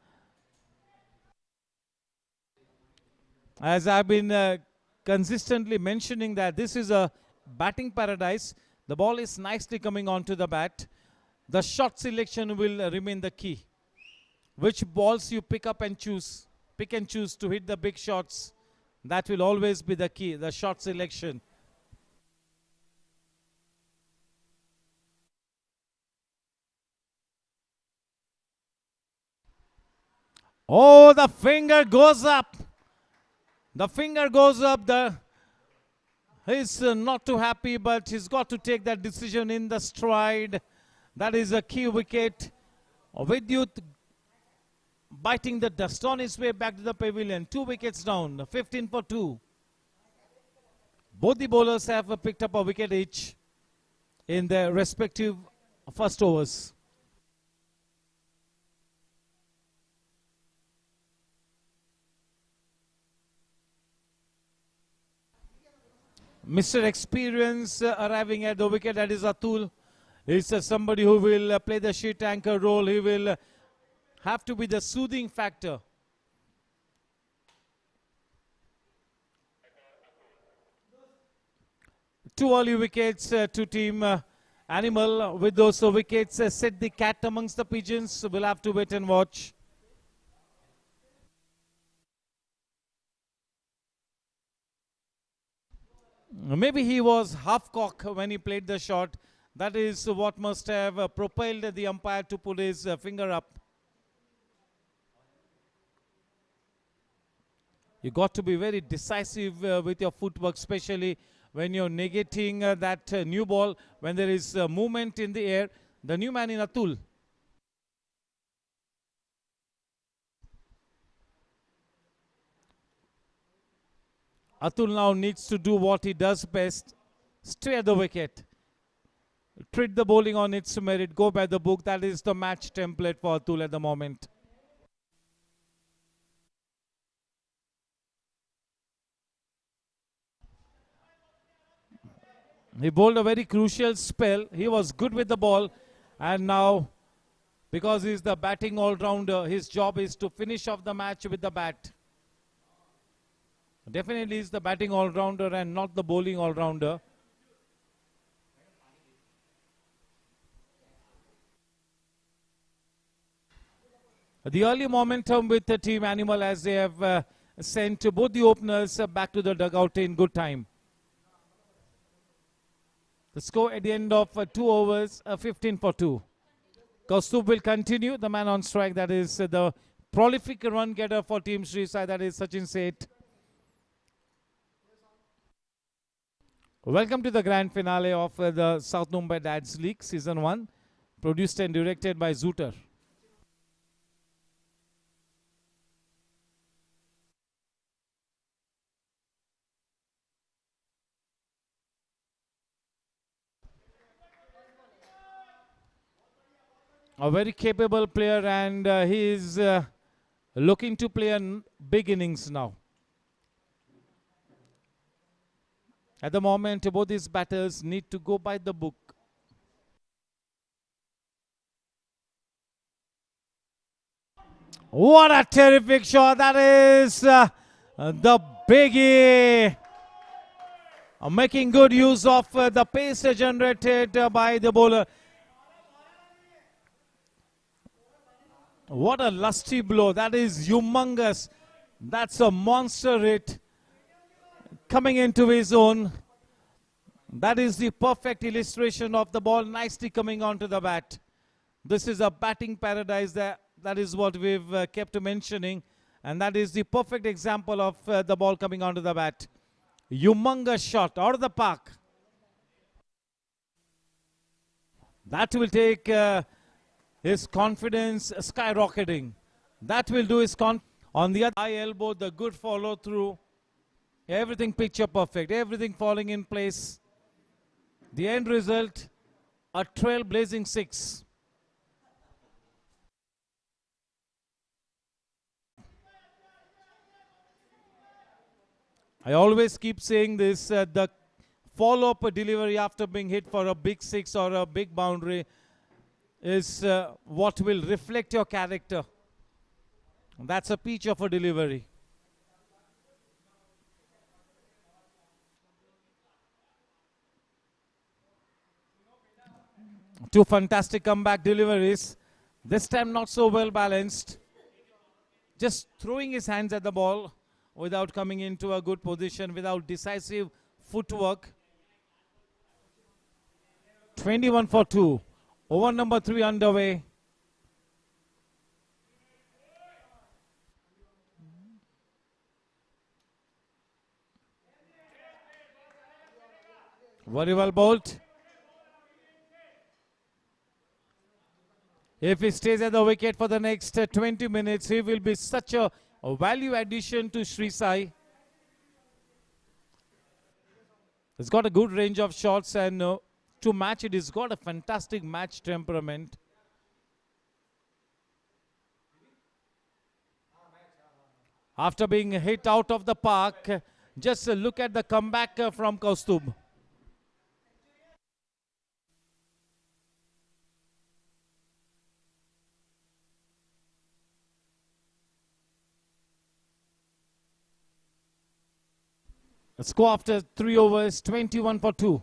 As I've been consistently mentioning that this is a batting paradise. The ball is nicely coming onto the bat. The shot selection will remain the key. Which balls you pick and choose to hit the big shots. That will always be the key, the shot selection. Oh, the finger goes up. The finger goes up. He's not too happy, but he's got to take that decision in the stride. That is a key wicket. Vidyut biting the dust on his way back to the pavilion. 2 wickets down, 15 for 2. Both the bowlers have picked up a wicket each in their respective first overs. Mr. Experience arriving at the wicket, that is Atul. He's somebody who will play the sheet anchor role. He will have to be the soothing factor. Two early wickets to team Animal. With those wickets, set the cat amongst the pigeons. We'll have to wait and watch. Maybe he was half cock when he played the shot. That is what must have propelled the umpire to put his finger up. You got to be very decisive with your footwork, especially when you're negating that new ball, when there is movement in the air. The new man in Atul. Atul now needs to do what he does best. Stay at the wicket. Treat the bowling on its merit. Go by the book. That is the match template for Atul at the moment. He bowled a very crucial spell. He was good with the ball. And now, because he's the batting all-rounder, his job is to finish off the match with the bat. Definitely he's the batting all-rounder and not the bowling all-rounder. The early momentum with the team Animal as they have sent both the openers back to the dugout in good time. The score at the end of 2 overs, 15 for 2. Kaustubh will continue, the man on strike. That is the prolific run getter for Team Sri Sai. That is Sachin Seth. Welcome to the grand finale of the South Mumbai Dads League Season 1, produced and directed by Zooter. A very capable player, and he is looking to play big innings now. At the moment, both these batters need to go by the book. What a terrific shot. That is the biggie. Making good use of the pace generated by the bowler. What a lusty blow. That is humongous. That's a monster hit. Coming into his own. That is the perfect illustration of the ball nicely coming onto the bat. This is a batting paradise. That is what we've kept mentioning. And that is the perfect example of the ball coming onto the bat. Humongous shot out of the park. That will take his confidence skyrocketing. That will do his on the other high elbow, the good follow through. Everything picture perfect. Everything falling in place. The end result, a trailblazing 6. I always keep saying this, the follow-up delivery after being hit for a big 6 or a big boundary is what will reflect your character. That's a peach of a delivery. Two fantastic comeback deliveries. This time not so well balanced. Just throwing his hands at the ball without coming into a good position, without decisive footwork. 21 for 2. Over number 3 underway. Very well bowled. If he stays at the wicket for the next 20 minutes, he will be such a value addition to Sri Sai. He's got a good range of shots, and to match it, he's got a fantastic match temperament. After being hit out of the park, just look at the comeback from Kaustubh. The score after 3 overs, 21 for 2.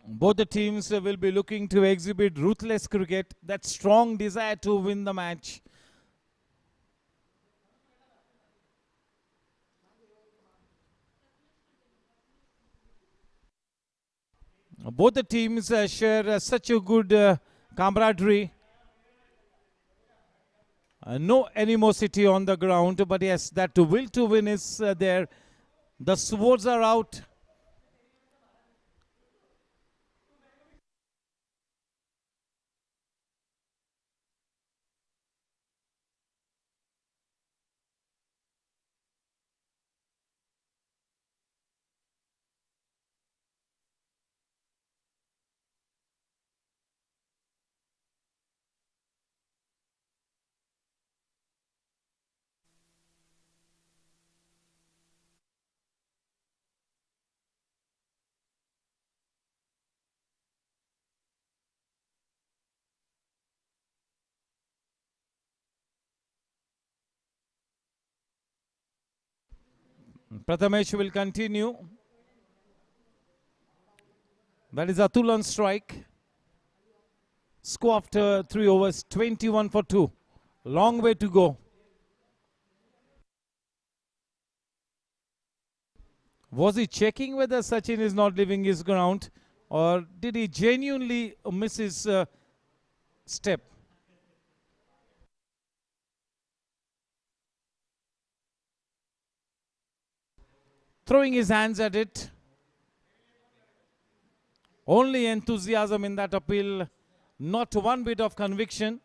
Both the teams will be looking to exhibit ruthless cricket, that strong desire to win the match. Both the teams share such a good camaraderie. No animosity on the ground, but yes, that will to win is there. The swords are out. Prathamesh will continue. That is Atul on strike. Score after 3 overs, 21 for 2. Long way to go. Was he checking whether Sachin is not leaving his ground, or did he genuinely miss his step? Throwing his hands at it. Only enthusiasm in that appeal, not one bit of conviction.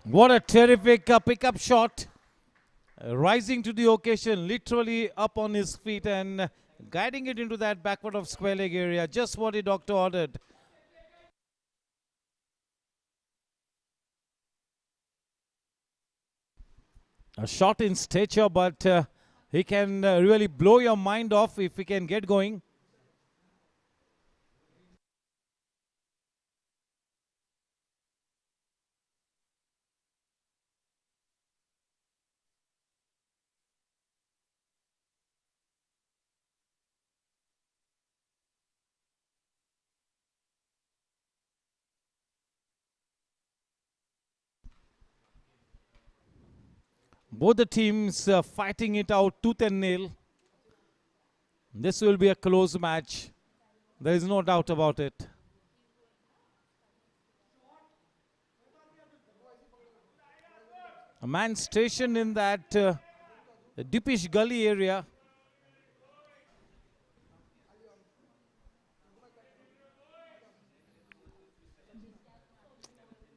What a terrific pickup shot. Rising to the occasion, literally up on his feet and guiding it into that backward of square leg area. Just what the doctor ordered. A short in stature, but he can really blow your mind off if he can get going. Both the teams fighting it out tooth and nail. This will be a close match. There is no doubt about it. A man stationed in that deepish gully area.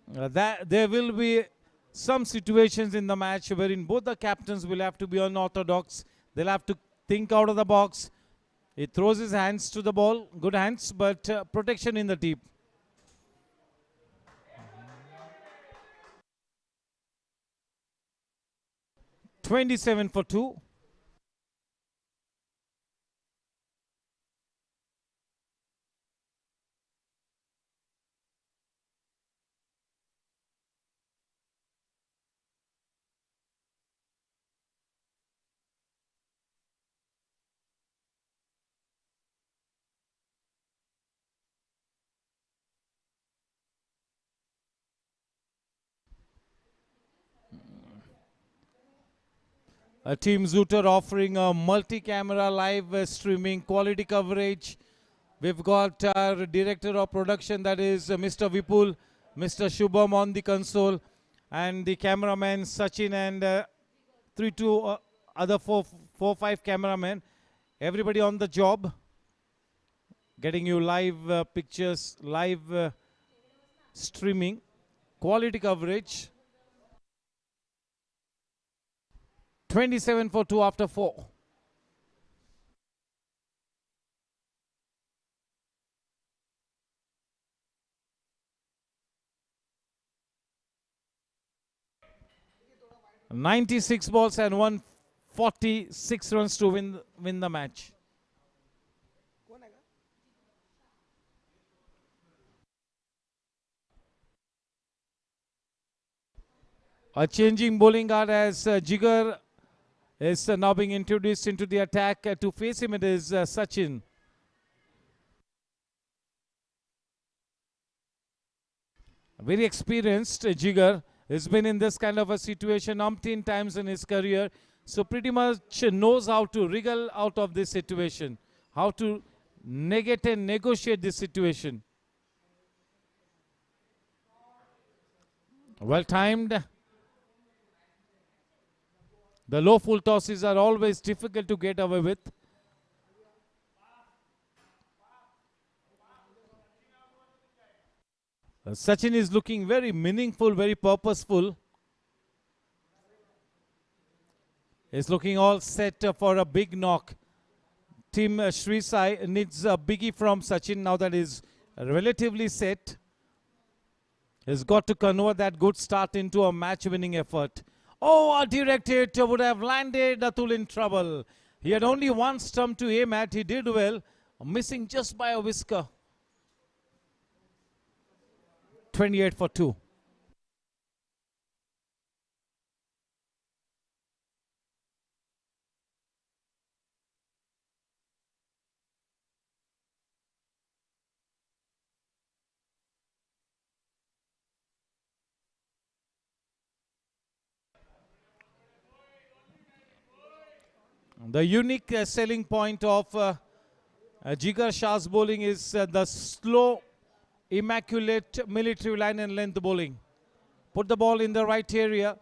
That there will be some situations in the match wherein both the captains will have to be unorthodox. They'll have to think out of the box. He throws his hands to the ball, good hands, but protection in the deep. (27 for 2). Team Zooter offering a multi-camera live streaming quality coverage. We've got our director of production, that is Mr. Vipul, Mr. Shubham on the console, and the cameraman Sachin and 3-2 other 4-5 cameramen. Everybody on the job, getting you live pictures, live streaming, quality coverage. 27 for 2 after 4. (96 balls and 146 runs to win the match. A changing bowling guard as Jigar is now being introduced into the attack. To face him, it is Sachin. Very experienced Jigar. Has been in this kind of a situation umpteen times in his career. So pretty much knows how to wriggle out of this situation. How to negate and negotiate this situation. Well timed. The low full tosses are always difficult to get away with. Sachin is looking very meaningful, very purposeful. He's looking all set for a big knock. Team Sri Sai needs a biggie from Sachin now that is relatively set. He's got to convert that good start into a match-winning effort. Oh, a direct hit would have landed Atul in trouble. He had only one stump to aim at. He did well, missing just by a whisker. 28 for 2. The unique selling point of Jigar Shah's bowling is the slow, immaculate military line and length bowling. Put the ball in the right area.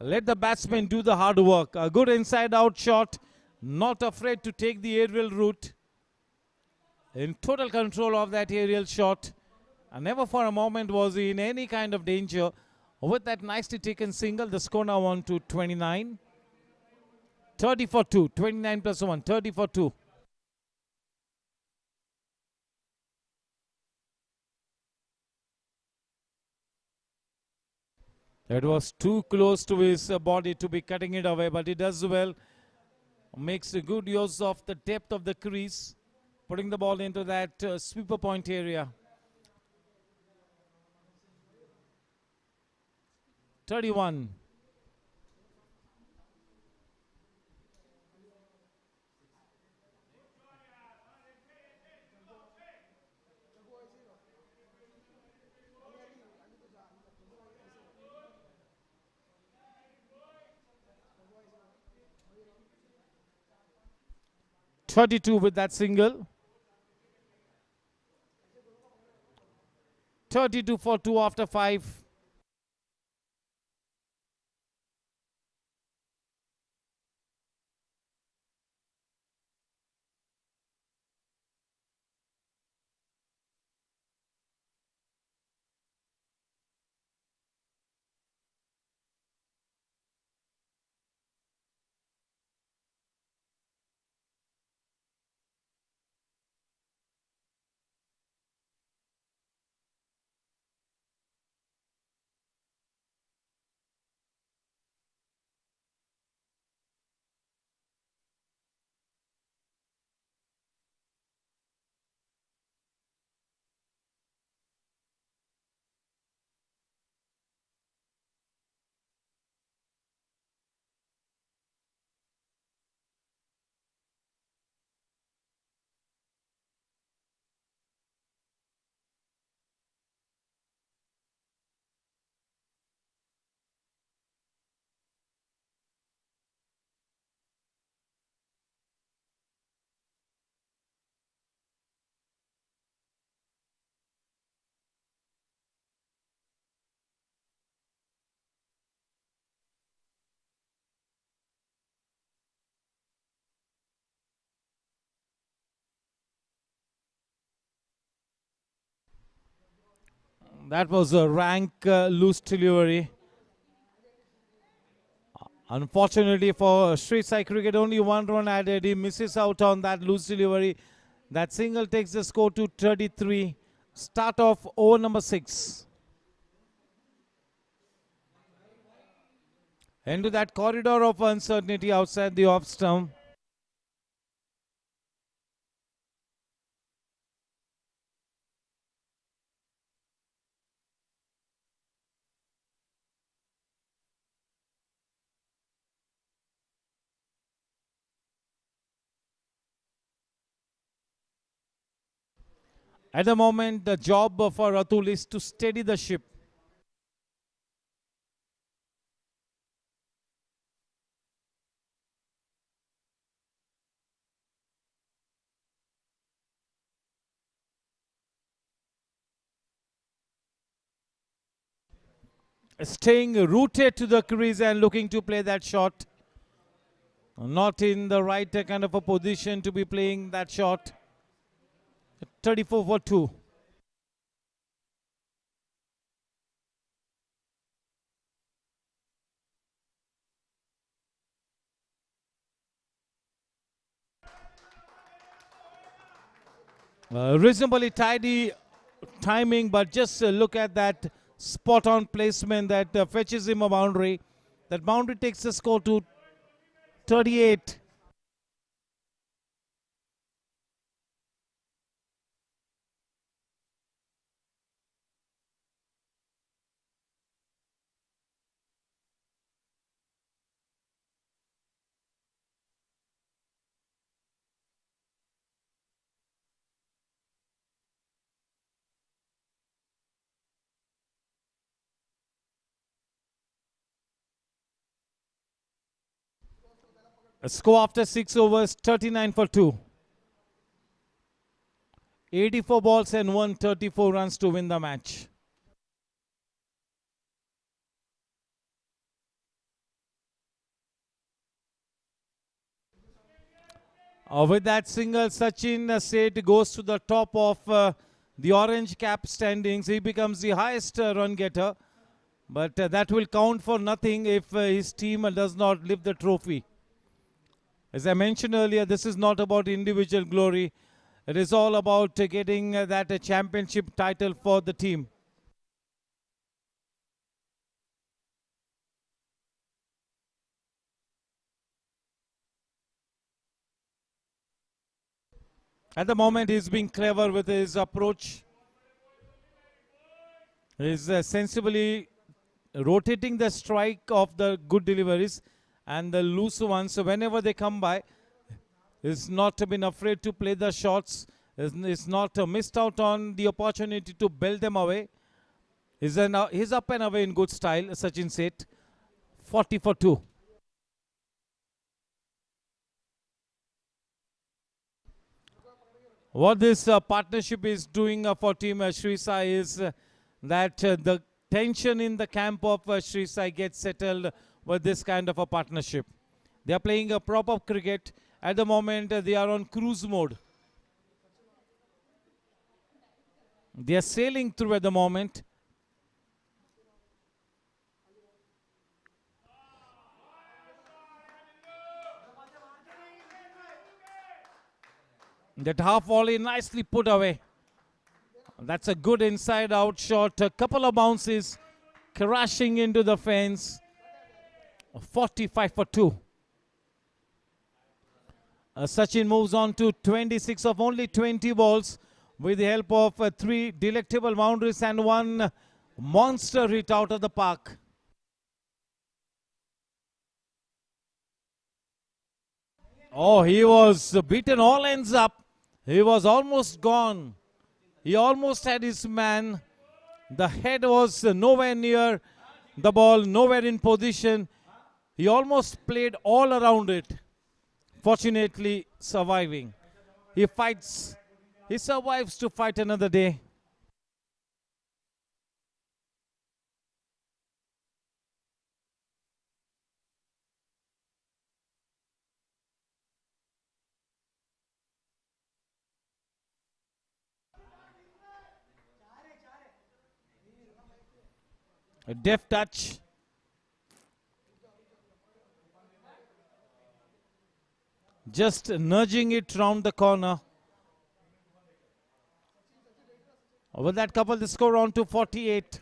Let the batsman do the hard work. A good inside-out shot. Not afraid to take the aerial route. In total control of that aerial shot. And never for a moment was he in any kind of danger. With that nicely taken single, the score now on to 29. 30 for 2. 29 plus 1. 30 for 2. It was too close to his body to be cutting it away, but he does well. Makes a good use of the depth of the crease, putting the ball into that sweeper point area. 31. 32 with that single. 32 for 2 after 5. That was a rank loose delivery. Unfortunately for Street Side Cricket, only one run added. He misses out on that loose delivery. That single takes the score to 33. Start of over number 6. Into that corridor of uncertainty outside the off stump. At the moment, the job for Atul is to steady the ship. Staying rooted to the crease and looking to play that shot. Not in the right kind of a position to be playing that shot. 34 for 2. Reasonably tidy timing, but just look at that spot on placement that fetches him a boundary. That boundary takes the score to 38. A score after 6 overs, 39 for 2. 84 balls and 134 runs to win the match. With that single, Sachin Seth goes to the top of the orange cap standings. He becomes the highest run getter. But that will count for nothing if his team does not lift the trophy. As I mentioned earlier, this is not about individual glory. It is all about getting that championship title for the team. At the moment, he's being clever with his approach. He's sensibly rotating the strike of the good deliveries and the loose ones. So whenever they come by, he's not been afraid to play the shots. He's not missed out on the opportunity to belt them away. He's up and away in good style, Sachin Seth. 40 for 2. What this partnership is doing for Team Sri Sai is that the tension in the camp of Sri Sai gets settled with this kind of a partnership. They are playing a proper cricket. At the moment, they are on cruise mode. They are sailing through at the moment. That half volley nicely put away. That's a good inside out shot. A couple of bounces crashing into the fence. 45 for 2. Sachin moves on to 26 of only 20 balls with the help of 3 delectable boundaries and 1 monster hit out of the park. Oh, he was beaten all ends up. He was almost gone. He almost had his man. The head was nowhere near the ball, nowhere in position. He almost played all around it. Fortunately, surviving. He fights. He survives to fight another day. A deft touch. Just nudging it round the corner. With that couple, the score on to 48.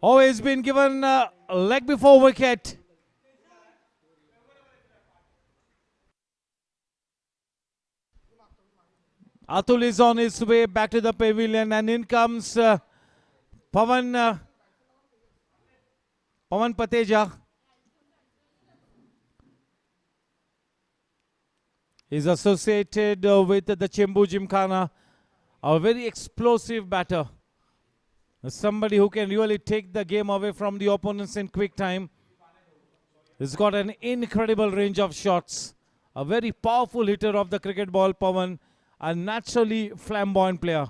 Oh, he's been given a leg before wicket. Atul is on his way back to the pavilion, and in comes Pawan Pateja. He's associated with the Chembu Gymkhana, a very explosive batter. Somebody who can really take the game away from the opponents in quick time. He's got an incredible range of shots. A very powerful hitter of the cricket ball, Pawan. A naturally flamboyant player.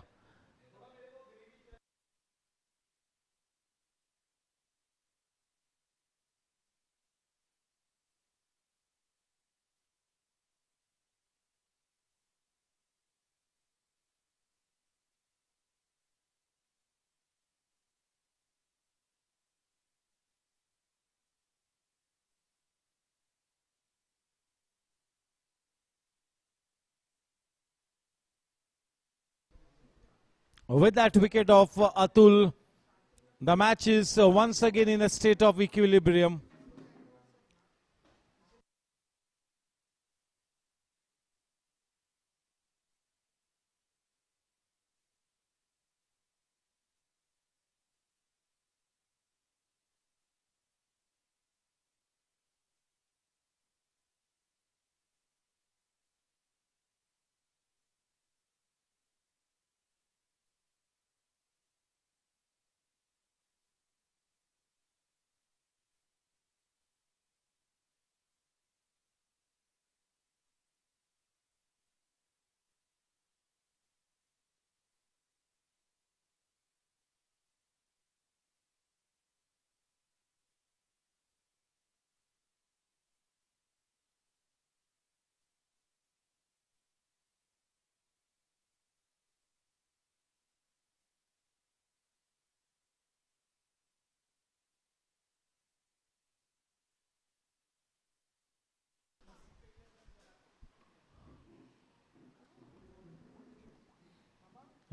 With that wicket of Atul, the match is once again in a state of equilibrium.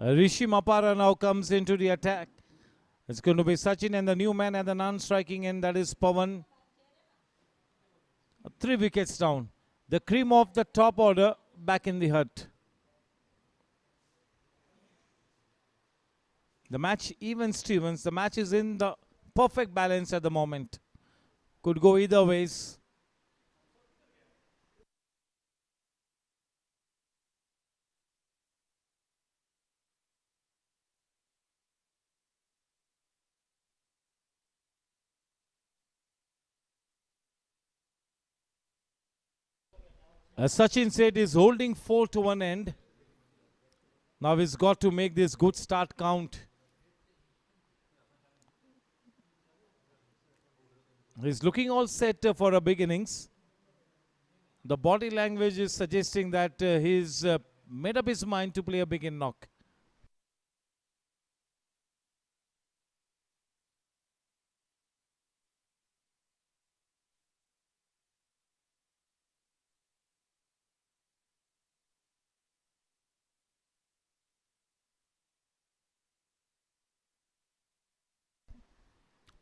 Rishi Mapara now comes into the attack. It's going to be Sachin and the new man at the non-striking end, that is Pawan. 3 wickets down. The cream of the top order back in the hut. The match even Stevens. The match is in the perfect balance at the moment. Could go either ways. As Sachin said, he's holding 4 to one end. Now he's got to make this good start count. He's looking all set for a big innings. The body language is suggesting that he's made up his mind to play a big knock.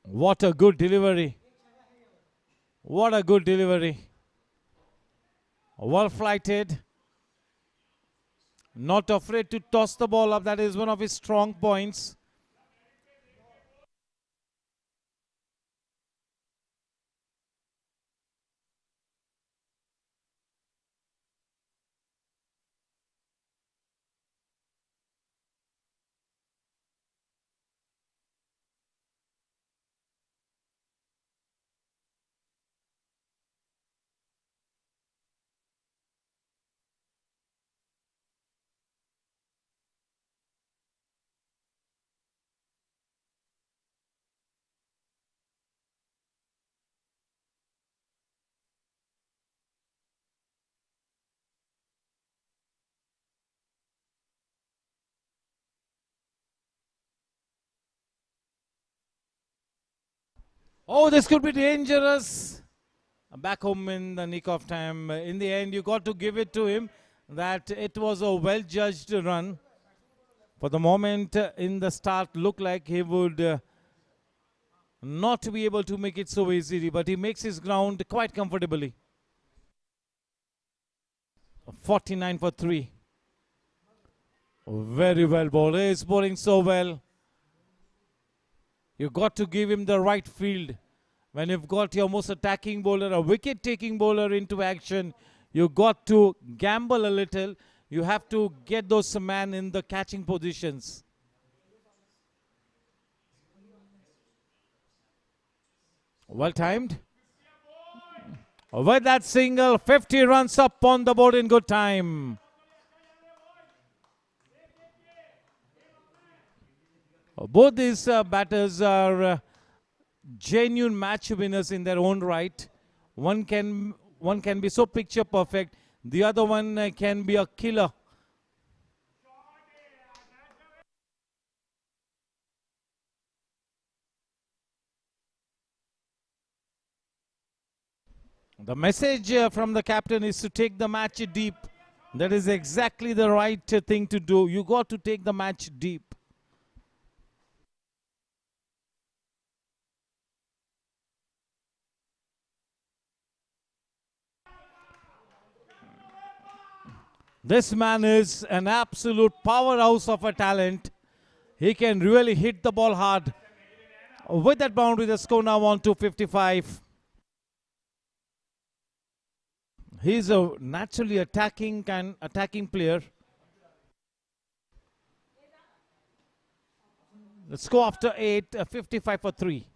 What a good delivery. What a good delivery. Well flighted. Not afraid to toss the ball up. That is one of his strong points. Oh, this could be dangerous. Back home in the nick of time. In the end, you got to give it to him that it was a well-judged run. For the moment, in the start, looked like he would not be able to make it so easily, but he makes his ground quite comfortably. 49 for 3. Very well bowled. He is bowling so well. You got to give him the right field. When you've got your most attacking bowler, a wicket-taking bowler into action, you got to gamble a little. You have to get those men in the catching positions. Well timed. With that single, 50 runs up on the board in good time. Both these batters are genuine match winners in their own right. One can be so picture perfect. The other one can be a killer. The message from the captain is to take the match deep. That is exactly the right thing to do. You got to take the match deep. This man is an absolute powerhouse of a talent. He can really hit the ball hard. With that boundary, the score now on to 55. He's a naturally attacking player. The score after 8, 55 for 3.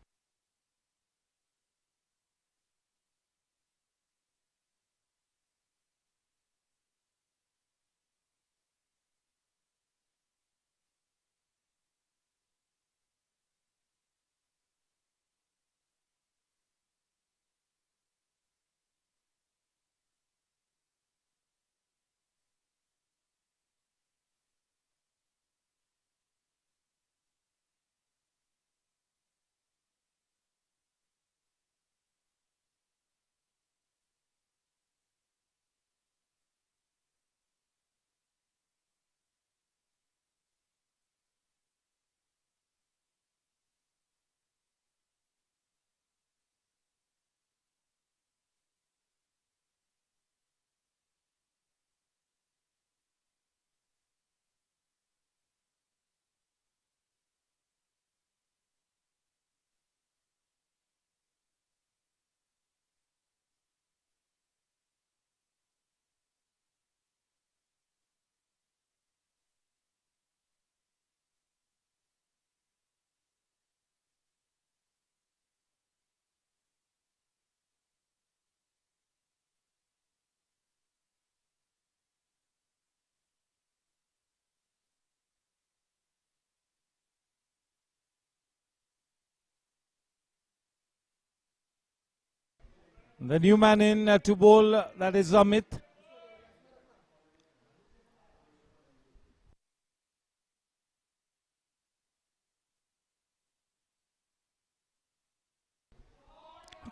The new man in to bowl, that is Amit.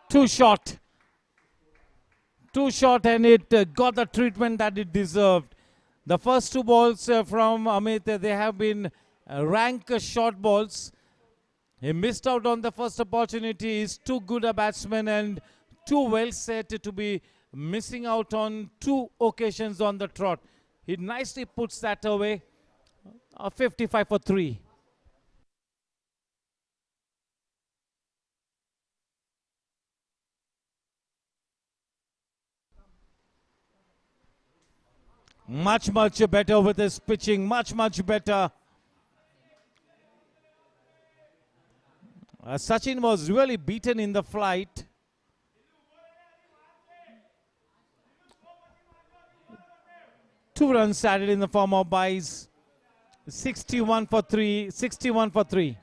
Too short. Too short, and it got the treatment that it deserved. The first two balls from Amit, they have been rank short balls. He missed out on the first opportunity. He's too good a batsman and too well set to be missing out on two occasions on the trot. He nicely puts that away. 55 for 3. Much better with his pitching. Much better. Sachin was really beaten in the flight. Two runs added in the form of byes. 61 for 3. 61 for 3.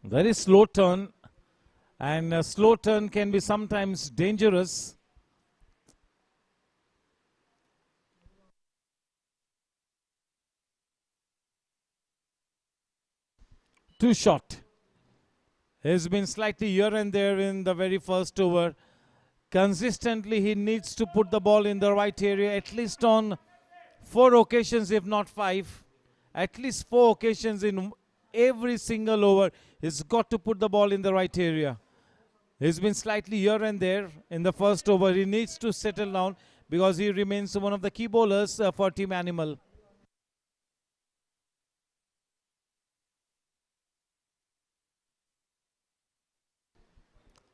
Very slow turn, and a slow turn can be sometimes dangerous. Too short. He's been slightly here and there in the very first over. Consistently, he needs to put the ball in the right area, at least on 4 occasions, if not 5. At least 4 occasions in every single over. He's got to put the ball in the right area. He's been slightly here and there in the first over. He needs to settle down because he remains one of the key bowlers for Team Animal.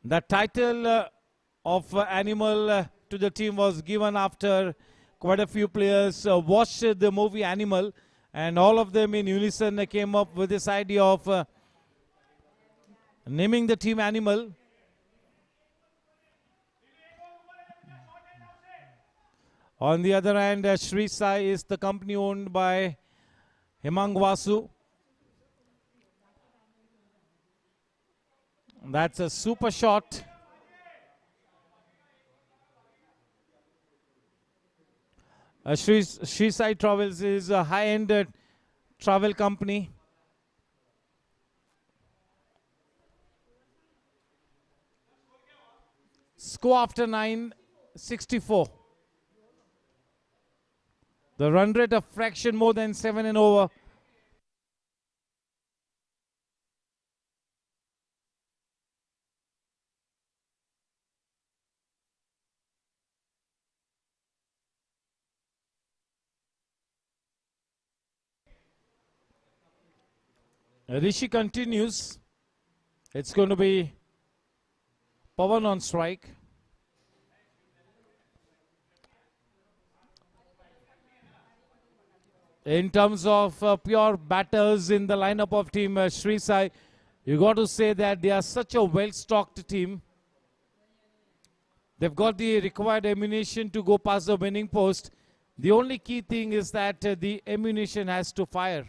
The title of Animal to the team was given after quite a few players watched the movie Animal, and all of them in unison came up with this idea of naming the team Animal. On the other hand, Sri Sai is the company owned by Hemang Vasu. That's a super shot. Sri Sai Travels is a high-end travel company. Score after 9, 64. The run rate a fraction more than 7 and over. Rishi continues. It's going to be Pawan on strike. In terms of pure batters in the lineup of team Sri Sai, you got to say that they are such a well-stocked team. They've got the required ammunition to go past the winning post. The only key thing is that the ammunition has to fire.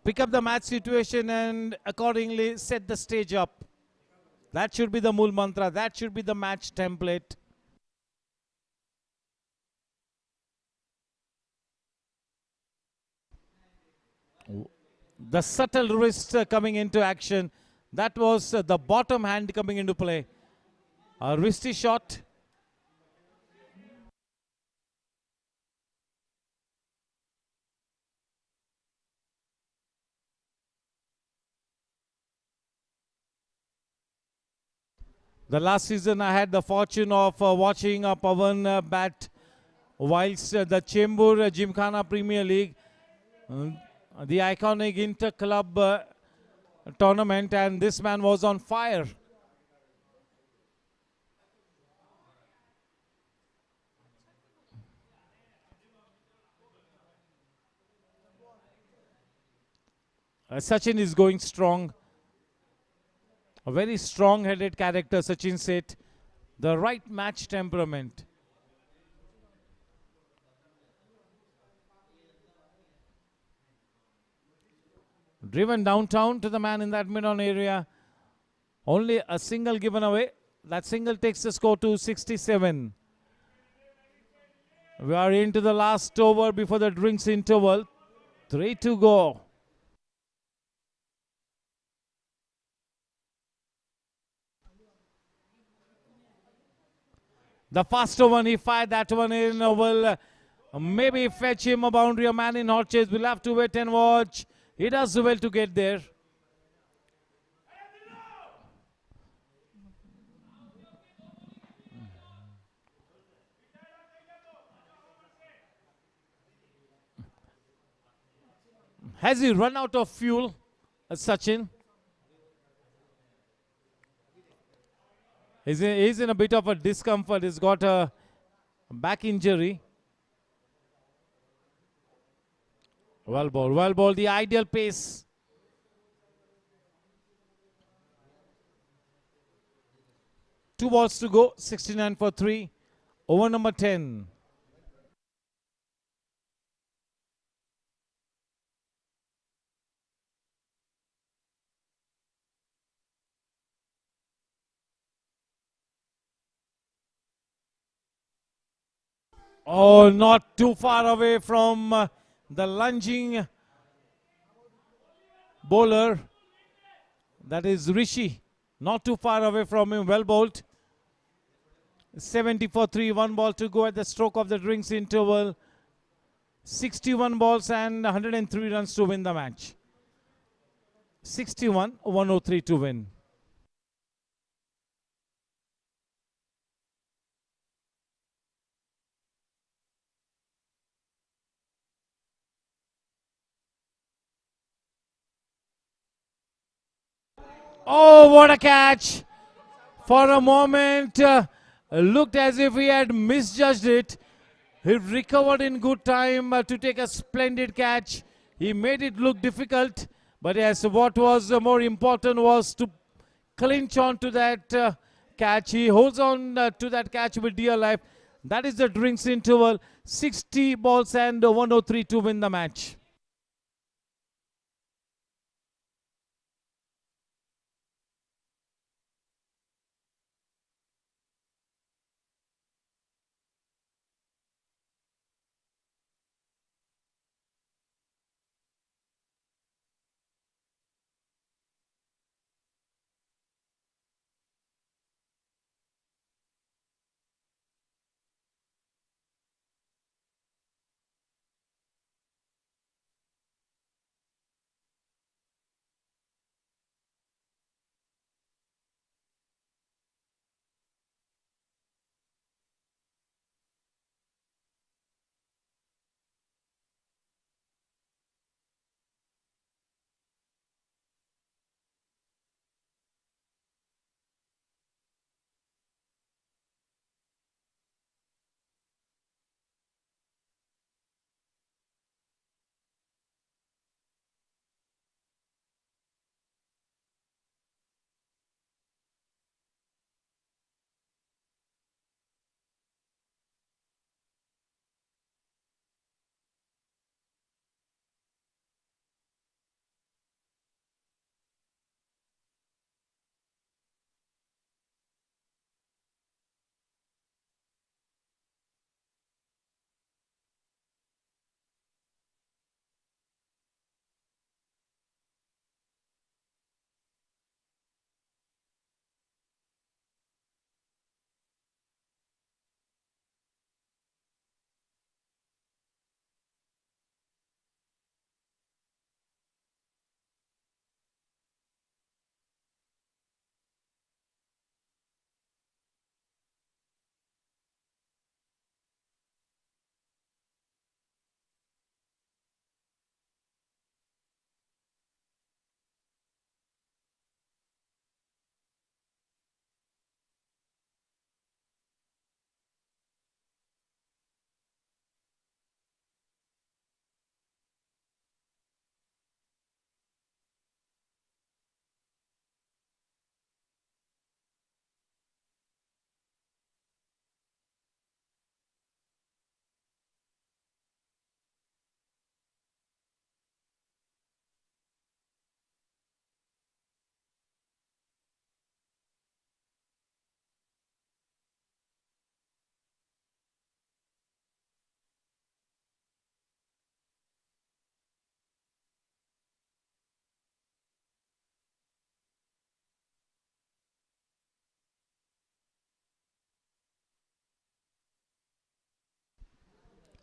Pick up the match situation and accordingly set the stage up. That should be the Mool Mantra. That should be the match template. The subtle wrist coming into action. That was the bottom hand coming into play. A wristy shot. The last season I had the fortune of watching Pawan bat whilst the Chembur Gymkhana Premier League, the iconic inter-club tournament, and this man was on fire. Sachin is going strong. A very strong-headed character, Sachin said. The right match temperament. Driven downtown to the man in that mid-on area. Only a single given away. That single takes the score to 67. We are into the last over before the drinks interval. 3 to go. The faster one, he fired that one in, will maybe fetch him a boundary. A man in hot chase. We'll have to wait and watch. He does well to get there. Has he run out of fuel, Sachin? He's in a bit of a discomfort. He's got a back injury. Well ball. The ideal pace. Two balls to go. 69 for 3. Over number 10. Oh, not too far away from the lunging bowler. That is Rishi. Not too far away from him. Well bowled. 70 for 3. 1 ball to go at the stroke of the drinks interval. 61 balls and 103 runs to win the match. 61, 103 to win. Oh, what a catch! For a moment, looked as if he had misjudged it. He recovered in good time to take a splendid catch. He made it look difficult, but yes, what was more important was to clinch on to that catch. He holds on to that catch with dear life. That is the drinks interval. 60 balls and 103 to win the match.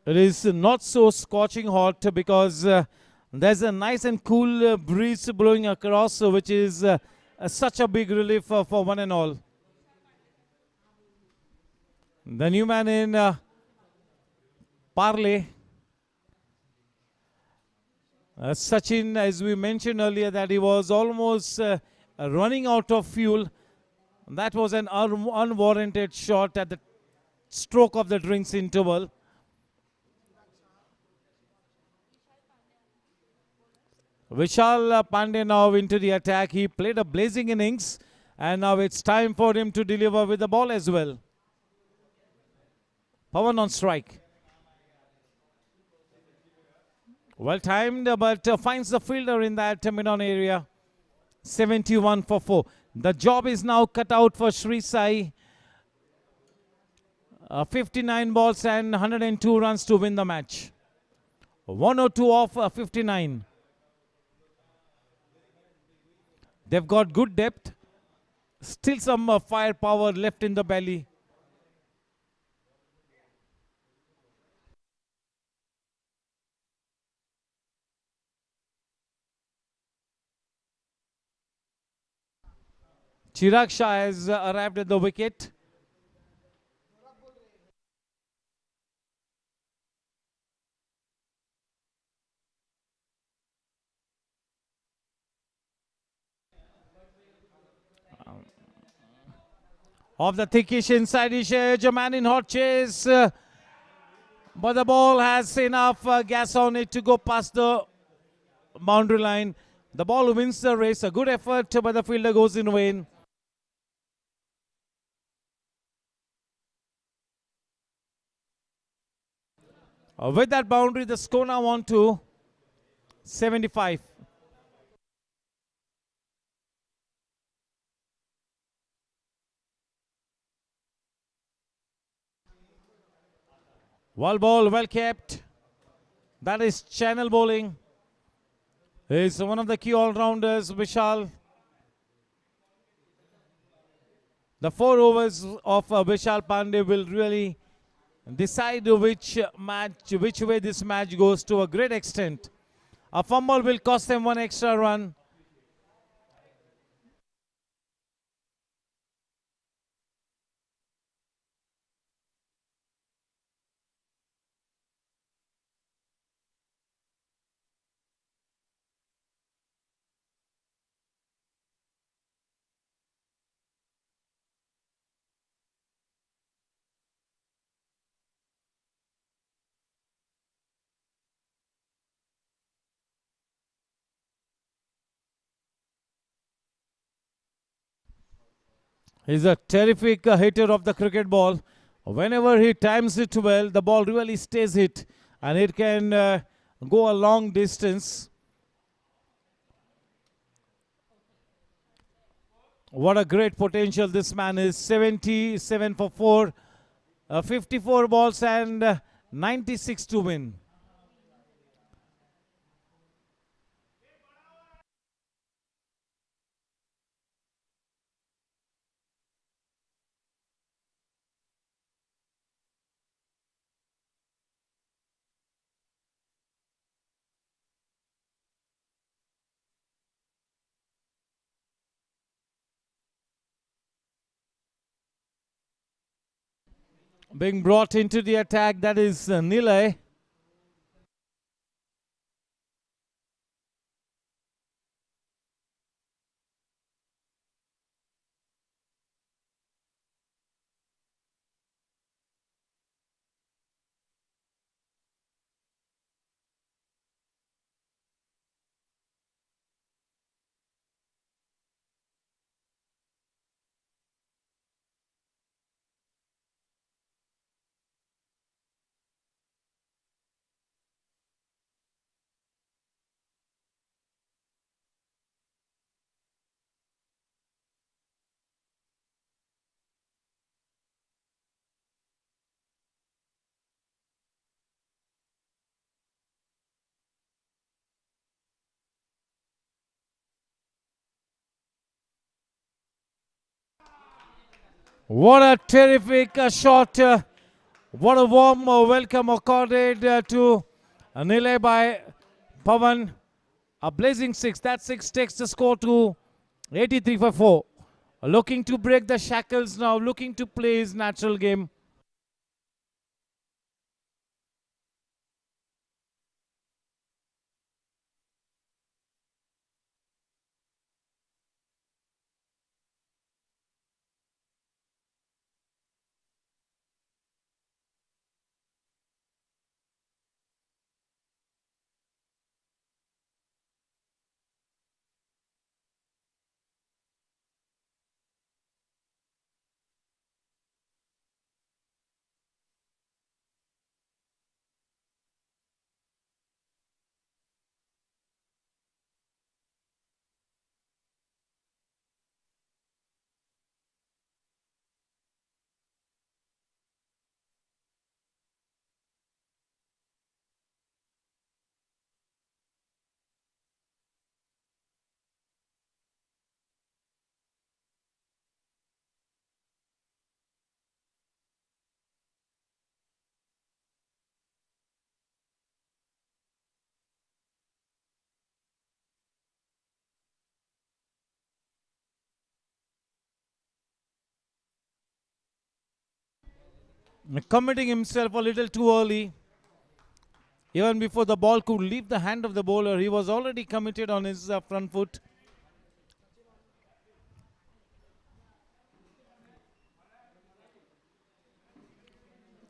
It is not so scorching hot because there's a nice and cool breeze blowing across, which is such a big relief for one and all. The new man in Parley, Sachin, as we mentioned earlier, that he was almost running out of fuel. That was an unwarranted shot at the stroke of the drinks interval. Vishal Pandey now into the attack. He played a blazing innings, and now it's time for him to deliver with the ball as well. Pawan on strike. Well timed, but finds the fielder in that mid-on area. 71 for 4. The job is now cut out for Sri Sai. 59 balls and 102 runs to win the match. 102 off 59. They've got good depth. Still some firepower left in the belly. Chirag Shah has arrived at the wicket. Off the thickish inside edge, a man in hot chase. But the ball has enough gas on it to go past the boundary line. The ball wins the race. A good effort, but the fielder goes in vain. With that boundary, the score now on to 75. Wall ball, well kept. That is channel bowling. He's one of the key all-rounders, Vishal. The 4 overs of Vishal Pandey will really decide which way this match goes to a great extent. A fumble will cost them 1 extra run. He's a terrific hitter of the cricket ball. Whenever he times it well, the ball really stays hit and it can go a long distance. What a great potential this man is. 77 for 4, 54 balls and 96 to win. Being brought into the attack, that is Nilay. What a terrific shot. What a warm welcome accorded to Nile by Pavan. A blazing six. That six takes the score to 83 for 4. Looking to break the shackles now, looking to play his natural game. Committing himself a little too early. Even before the ball could leave the hand of the bowler, he was already committed on his front foot.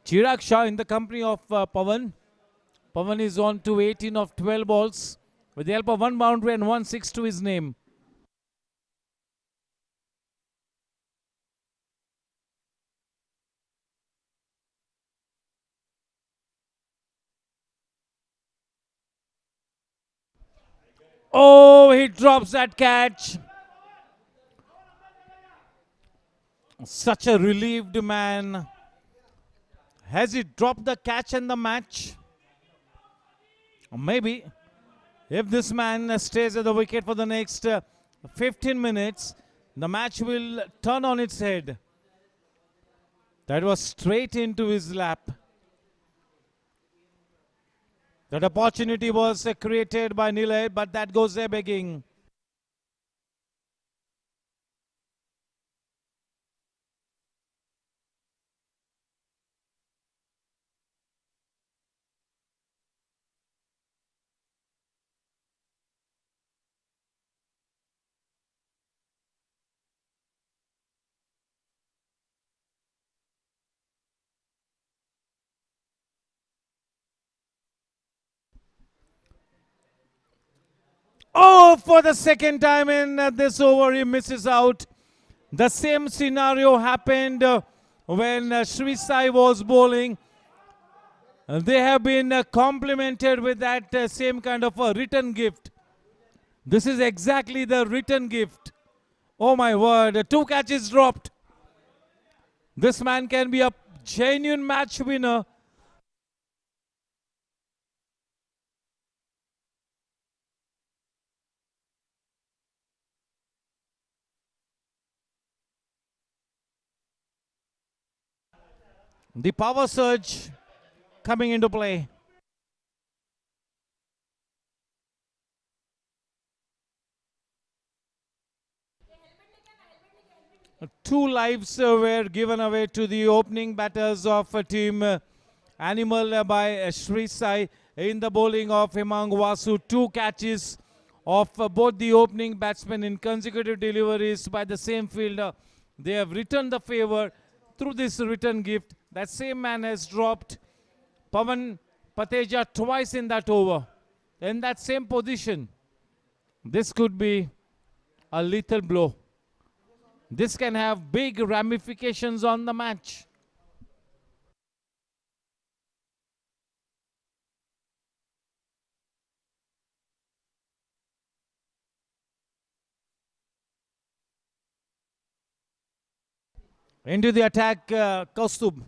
Chirag Shah in the company of Pavan. Pavan is on to 18 of 12 balls with the help of one boundary and 1 6 to his name. Oh, he drops that catch. Such a relieved man. Has he dropped the catch in the match? Maybe. If this man stays at the wicket for the next 15 minutes, the match will turn on its head. That was straight into his lap. That opportunity was created by Nilay, but that goes there begging. Oh, for the second time in this over, he misses out. The same scenario happened when Sri Sai was bowling. They have been complimented with that same kind of a written gift. This is exactly the written gift. Oh my word, 2 catches dropped. This man can be a genuine match winner. The power surge coming into play. Two lives were given away to the opening batters of team Animal by Sri Sai in the bowling of Hemang Vasu. 2 catches of both the opening batsmen in consecutive deliveries by the same fielder. They have returned the favor through this return gift. That same man has dropped Pavan Pateja twice in that over. In that same position, this could be a lethal blow. This can have big ramifications on the match. Into the attack, Kaustub.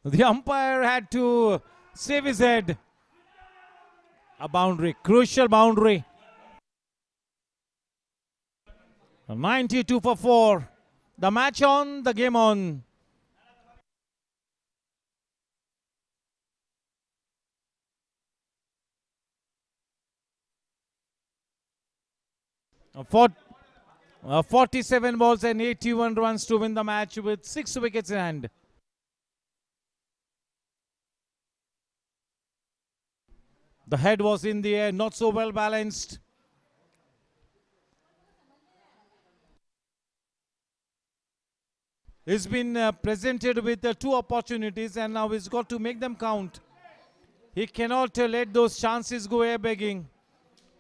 The umpire had to save his head. A boundary, crucial boundary. 92 for 4. The match on, the game on. For 47 balls and 81 runs to win the match with 6 wickets in hand. The head was in the air, not so well balanced. He's been presented with 2 opportunities and now he's got to make them count. He cannot let those chances go air begging.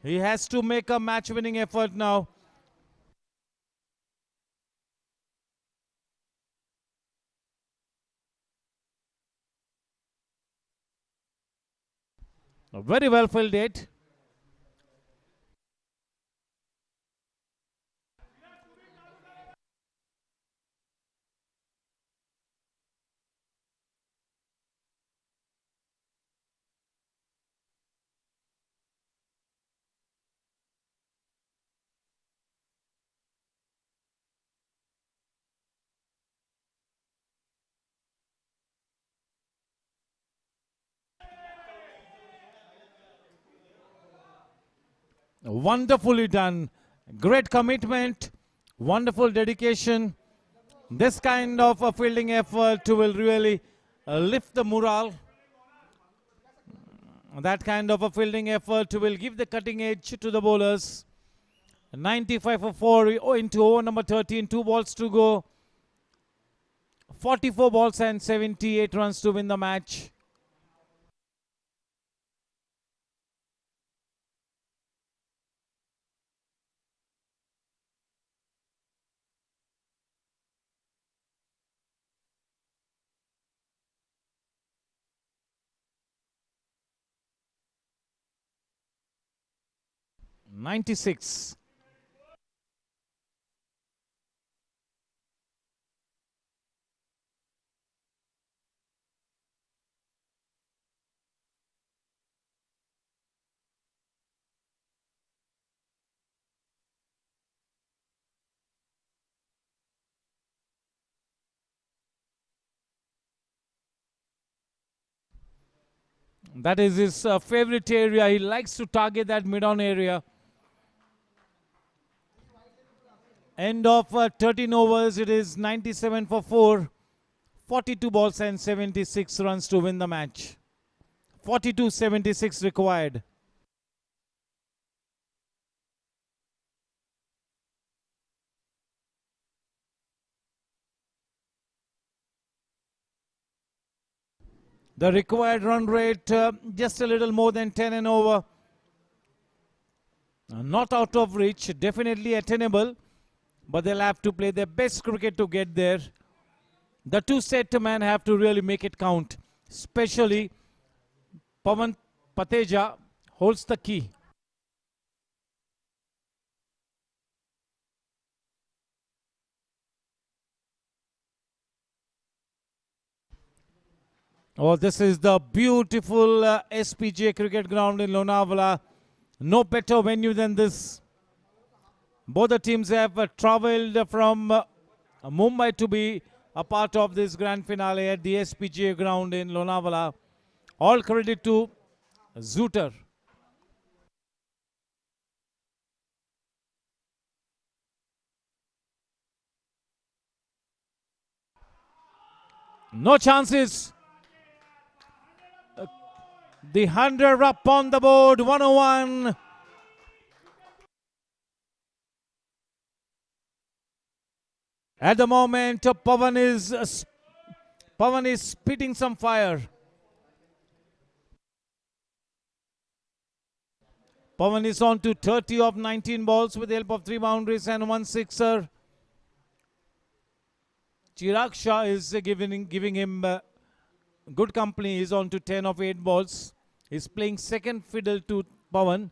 He has to make a match-winning effort now. A very well fielded. Wonderfully done. Great commitment. Wonderful dedication. This kind of a fielding effort will really lift the morale. That kind of a fielding effort will give the cutting edge to the bowlers. 95 for 4 into over number 13. 2 balls to go. 44 balls and 78 runs to win the match. .96. That is his favorite area. He likes to target that mid-on area. End of 13 overs. It is 97 for 4. 42 balls and 76 runs to win the match. 42-76 required. The required run rate just a little more than 10 and over. Not out of reach, definitely attainable, but they'll have to play their best cricket to get there. The 2 set men have to really make it count, especially Pawan Pateja holds the key. Oh, this is the beautiful SPJ cricket ground in Lonavala. No better venue than this. Both the teams have travelled from Mumbai to be a part of this grand finale at the SPGA ground in Lonavala. All credit to Zooter. No chances. The 100 up on the board, 101. At the moment, Pawan is spitting some fire. Pawan is on to 30 of 19 balls with the help of 3 boundaries and 1 sixer. Chirag Shah is giving him good company. He's on to 10 of 8 balls. He's playing second fiddle to Pawan.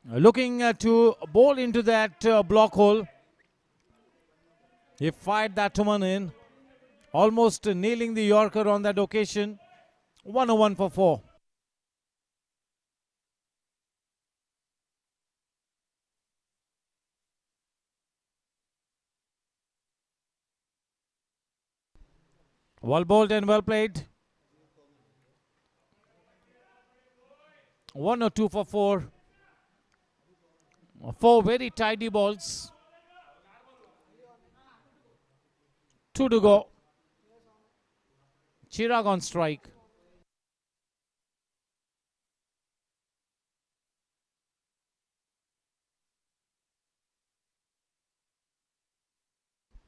looking to bowl into that block hole. He fired that one in, almost nailing the Yorker on that occasion. 101 for 4. Well bowled and well played. 102 for 4. 4 very tidy balls. 2 to go. Chirag on strike.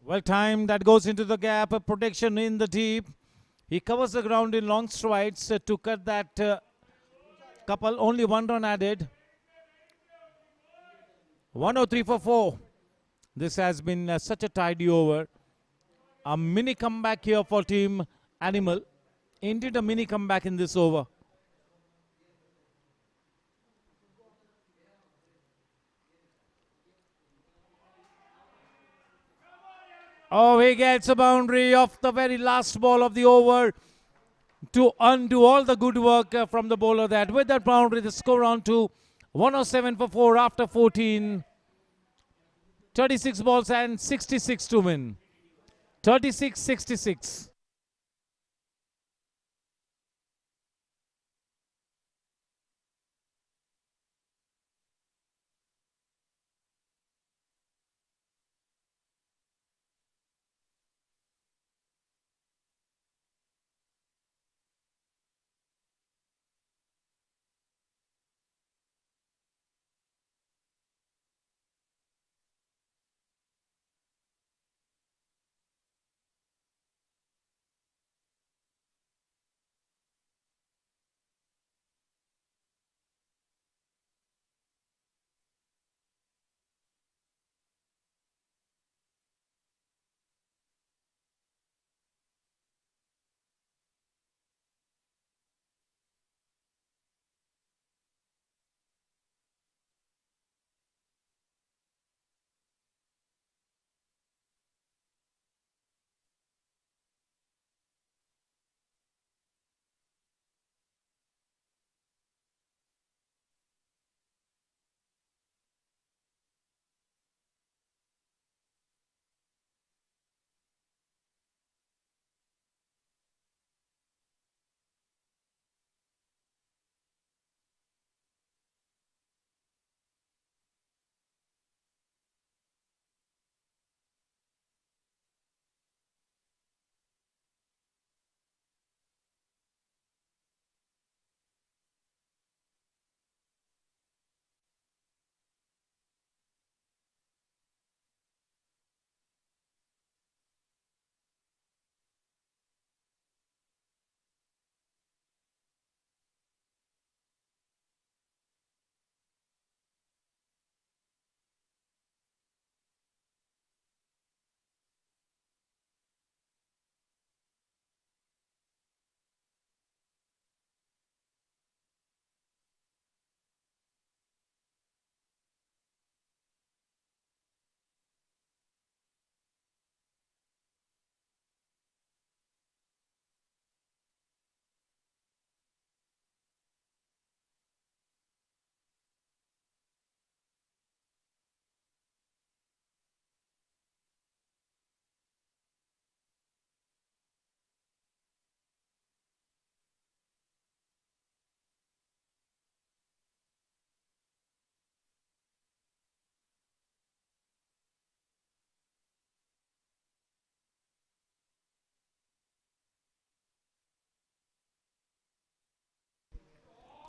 Well timed, that goes into the gap, a protection in the deep. He covers the ground in long strides to cut that couple, only 1 run added. 103 for 4. This has been such a tidy over. A mini comeback here for Team Animal. Indeed a mini comeback in this over. Oh, he gets a boundary off the very last ball of the over to undo all the good work from the bowler. That with that boundary, the score on to 107 for 4 after 14. 36 balls and 66 to win. 36-66.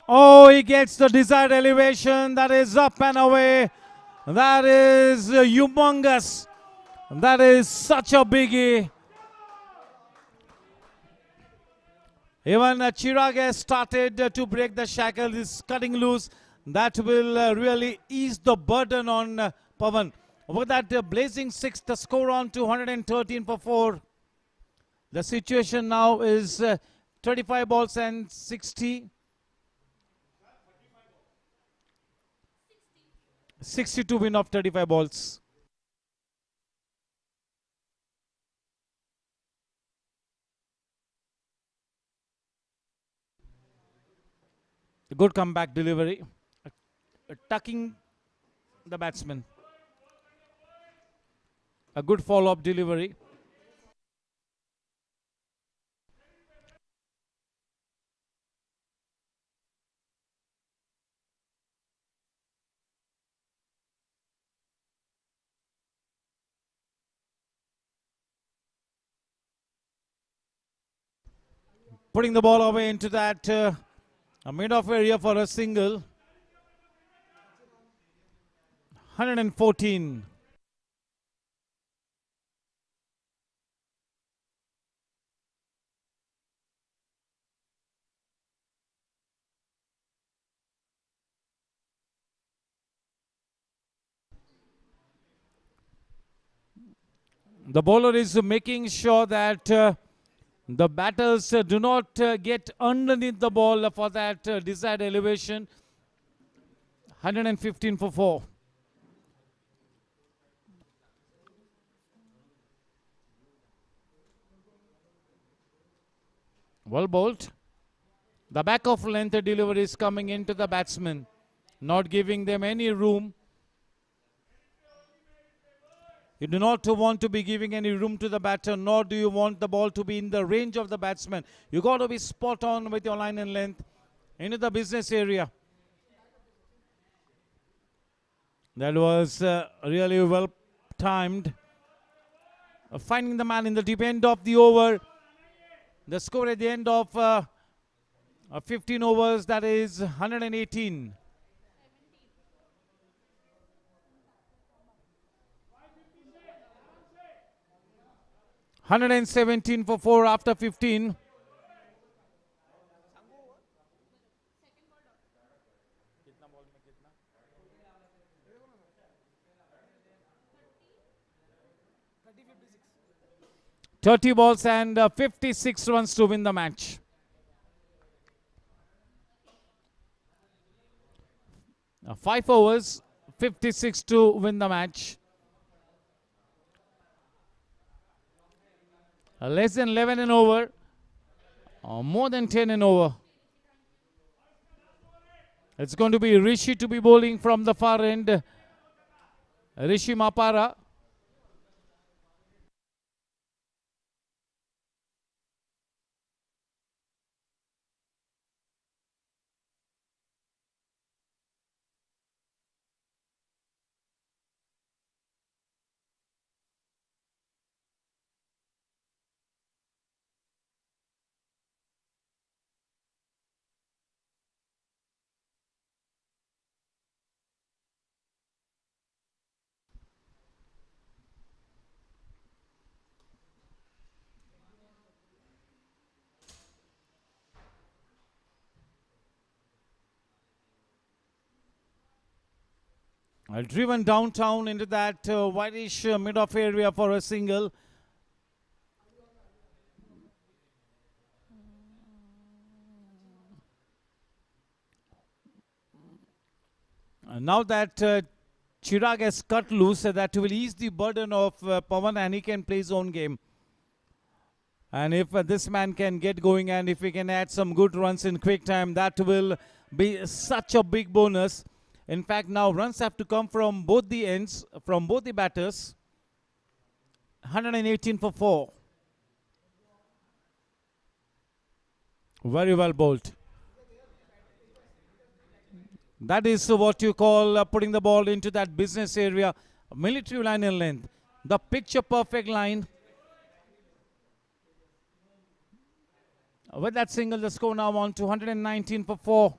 Oh, he gets the desired elevation. That is up and away. That is humongous. That is such a biggie. Even Chirag has started to break the shackle. Is cutting loose. That will really ease the burden on Pawan. With that blazing 6, the score on to 113 for 4. The situation now is 35 balls and 60. 62 win of 35 balls. A good comeback delivery, tucking the batsman. A good follow-up delivery. Putting the ball away into that mid-off area for a single. 114. The bowler is making sure that the batters do not get underneath the ball for that desired elevation. 115 for 4. Well bowled. The back of length delivery is coming into the batsman, not giving them any room. You do not want to be giving any room to the batter, nor do you want the ball to be in the range of the batsman. You got to be spot on with your line and length into the business area. That was really well timed. Finding the man in the deep end of the over. The score at the end of 15 overs, that is 118. $117 for 4 after 15. $30 balls and 56 runs to win the match. 5 overs, 56 to win the match. Less than 11 and over, more than 10 and over. It's going to be Rishi to be bowling from the far end. Rishi Mapara. Driven downtown into that whitish mid-off area for a single. Now that Chirag has cut loose, that will ease the burden of Pawan and he can play his own game. And if this man can get going and if he can add some good runs in quick time, that will be such a big bonus. In fact, now runs have to come from both the ends, from both the batters. 118 for 4. Very well bowled. That is what you call putting the ball into that business area. Military line and length. The picture perfect line. With that single, the score now on to 119 for 4.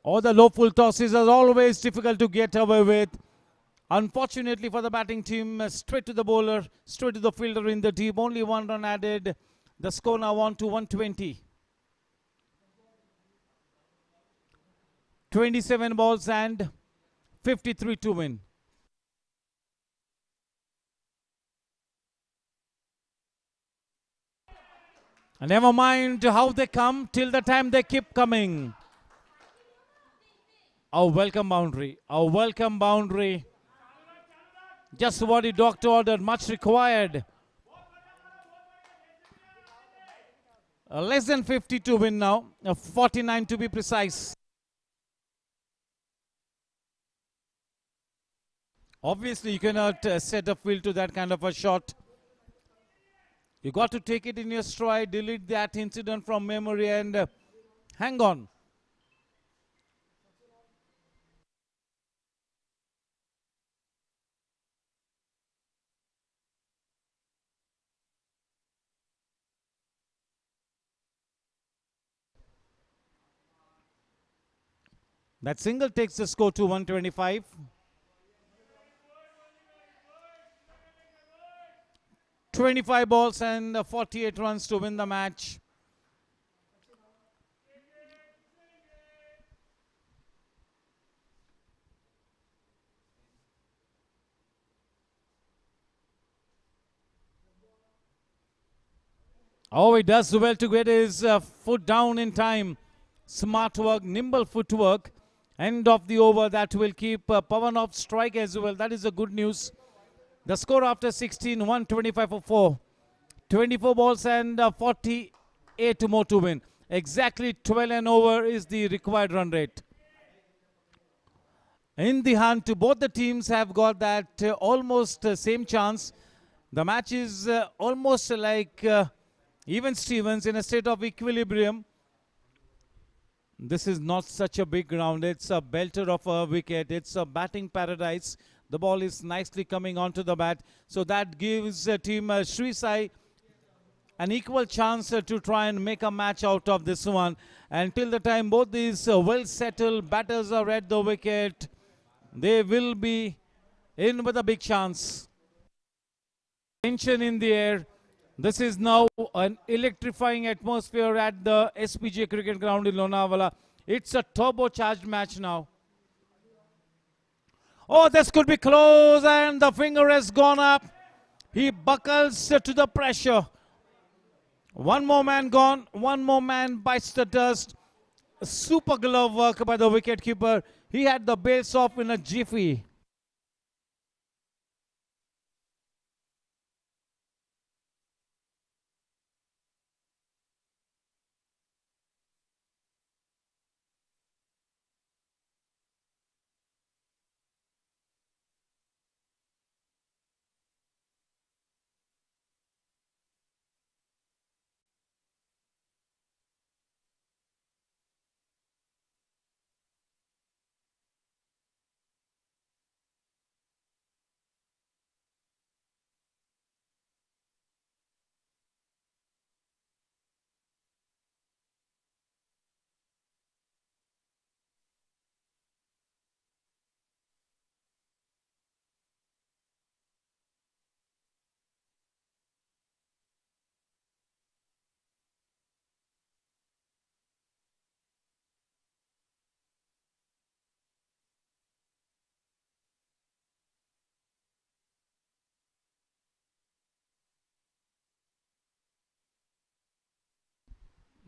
All the low full tosses are always difficult to get away with. Unfortunately for the batting team, straight to the bowler, straight to the fielder in the deep. Only 1 run added. The score now on to 120. 27 balls and 53 to win. And never mind how they come, till the time they keep coming. A welcome boundary. A welcome boundary. Just what the doctor ordered, much required. Less than 50 to win now, 49 to be precise. Obviously, you cannot set a field to that kind of a shot. You got to take it in your stride, delete that incident from memory and hang on. That single takes the score to 125. "25 balls and 48 runs to win the match. Oh, he does well to get his foot down in time. Smart work, nimble footwork. End of the over, that will keep Pavan off strike as well. That is the good news. The score after 16, 125 for 4. 24 balls and 48 more to win. Exactly 12 and over is the required run rate. In the hunt, both the teams have got that almost same chance. The match is almost like even Stevens in a state of equilibrium. This is not such a big ground. It's a belter of a wicket. It's a batting paradise. The ball is nicely coming onto the bat. So that gives team Sri Sai an equal chance to try and make a match out of this one. Until the time both these well-settled batters are at the wicket, they will be in with a big chance. Tension in the air. This is now an electrifying atmosphere at the SPGA cricket ground in Lonavala. It's a turbocharged match now. Oh, this could be close and the finger has gone up. He buckles to the pressure. One more man gone. One more man bites the dust. Super glove work by the wicketkeeper. He had the base off in a jiffy.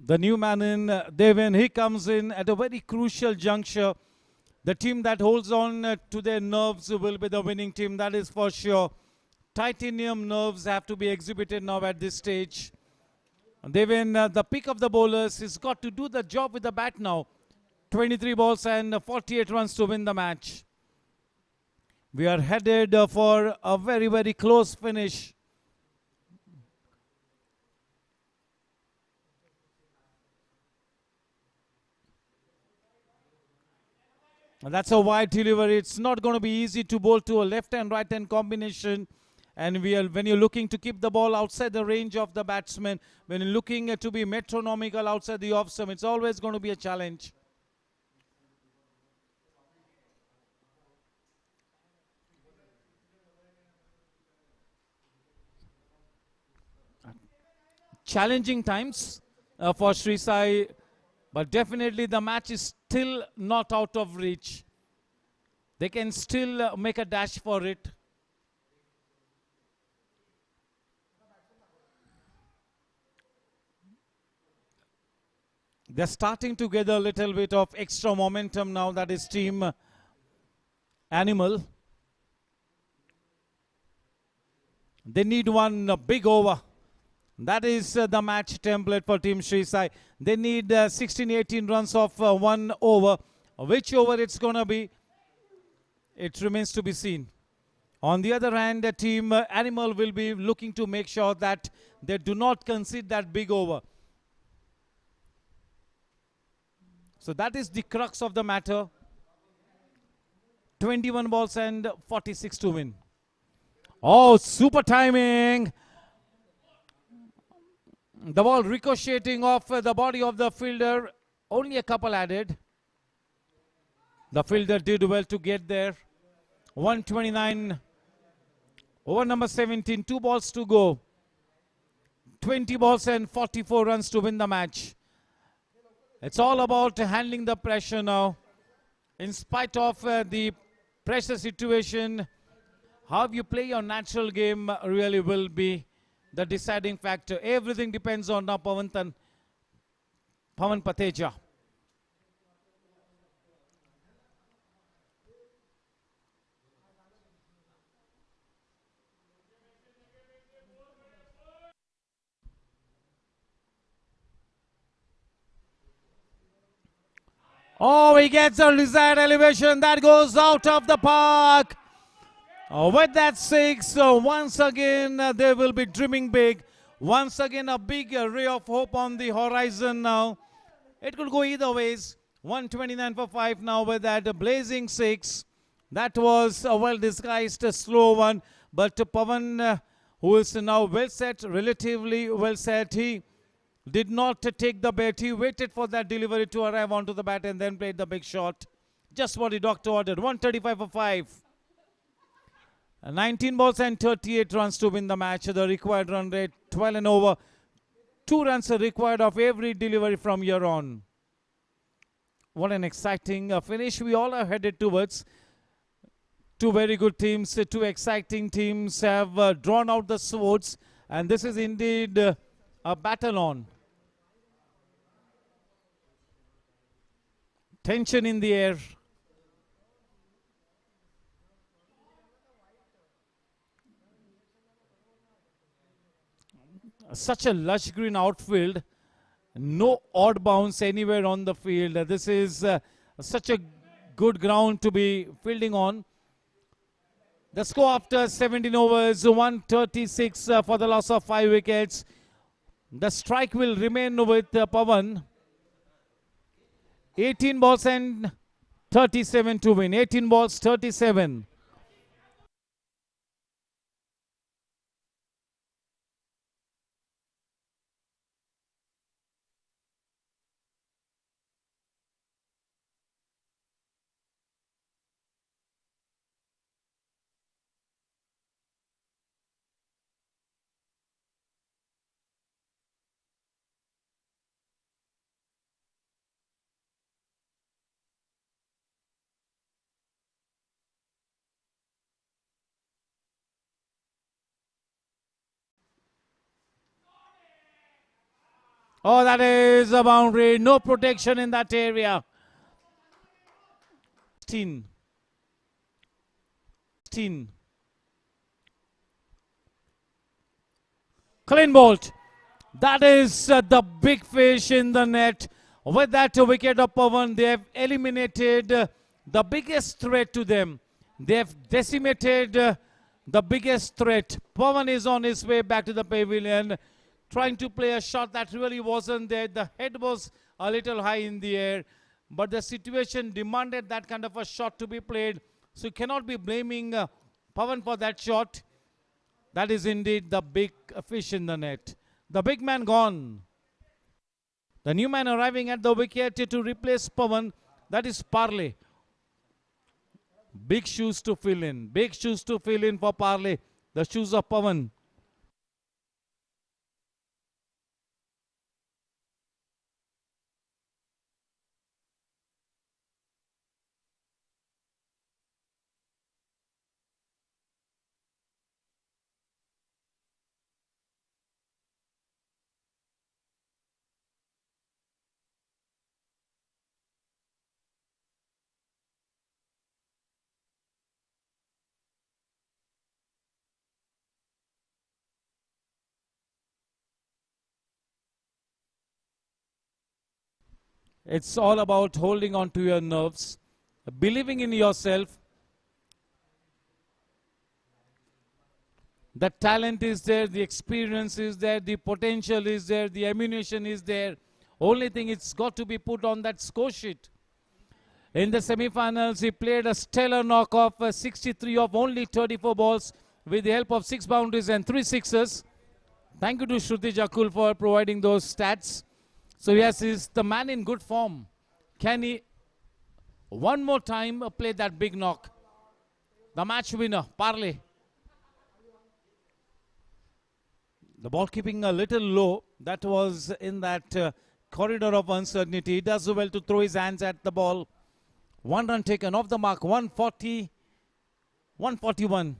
The new man in Devin, he comes in at a very crucial juncture. The team that holds on to their nerves will be the winning team, that is for sure. Titanium nerves have to be exhibited now at this stage. Devin, the pick of the bowlers, has got to do the job with the bat now. 23 balls and 48 runs to win the match. We are headed for a very, very close finish. And that's a wide delivery. It's not going to be easy to bowl to a left and right hand combination. And when you're looking to keep the ball outside the range of the batsman, when you're looking to be metronomical outside the off stump, it's always going to be a challenge. Challenging times for Sri Sai. But definitely the match is still not out of reach. They can still make a dash for it. They're starting to get a little bit of extra momentum now. That is team Animal. They need one big over. That is the match template for Team Sri Sai. They need 16-18 runs of one over. Which over it's going to be, it remains to be seen. On the other hand, Team Animal will be looking to make sure that they do not concede that big over. So that is the crux of the matter. 21 balls and 46 to win. Oh, super timing. The ball ricocheting off the body of the fielder. Only a couple added. The fielder did well to get there. 129. Over number 17. 2 balls to go. 20 balls and 44 runs to win the match. It's all about handling the pressure now. In spite of the pressure situation, how you play your natural game really will be the deciding factor. Everything depends on Pavan Pateja. Oh, he gets a desired elevation. That goes out of the park. With that 6, once again, they will be dreaming big. Once again, a big ray of hope on the horizon now. It could go either ways. 129 for 5 now with that blazing 6. That was a well-disguised slow one. But Pavan, who is now well set, relatively well set, he did not take the bat. He waited for that delivery to arrive onto the bat and then played the big shot. Just what the doctor ordered. 135 for 5. 19 balls and 38 runs to win the match. The required run rate 12 and over. 2 runs are required of every delivery from here on. What an exciting finish we all are headed towards. 2 very good teams, 2 exciting teams have drawn out the swords, and this is indeed a battle on. Tension in the air. Such a lush green outfield. No odd bounce anywhere on the field. This is such a good ground to be fielding on. The score after 17 overs, 136 for the loss of 5 wickets. The strike will remain with Pavan. 18 balls and 37 to win. 18 balls, 37. Oh, that is a boundary. No protection in that area. 16. Clean bolt. That is the big fish in the net. With that wicket of Pavan, they have eliminated the biggest threat to them. They have decimated the biggest threat. Pavan is on his way back to the pavilion, trying to play a shot that really wasn't there. The head was a little high in the air, but the situation demanded that kind of a shot to be played. So you cannot be blaming Pavan for that shot. That is indeed the big fish in the net. The big man gone. The new man arriving at the wicket to replace Pavan, that is Parley. Big shoes to fill in. Big shoes to fill in for Parley. The shoes of Pavan. It's all about holding on to your nerves, believing in yourself. The talent is there, the experience is there, the potential is there, the ammunition is there. Only thing, it's got to be put on that score sheet. In the semi-finals, he played a stellar knock-off, 63 of only 34 balls with the help of 6 boundaries and 3 sixes. Thank you to Shruti Jakul for providing those stats. So yes, he's the man in good form. Can he one more time play that big knock? The match winner, Parley. The ball keeping a little low. That was in that corridor of uncertainty. He does well to throw his hands at the ball. 1 run taken off the mark. 140, 141.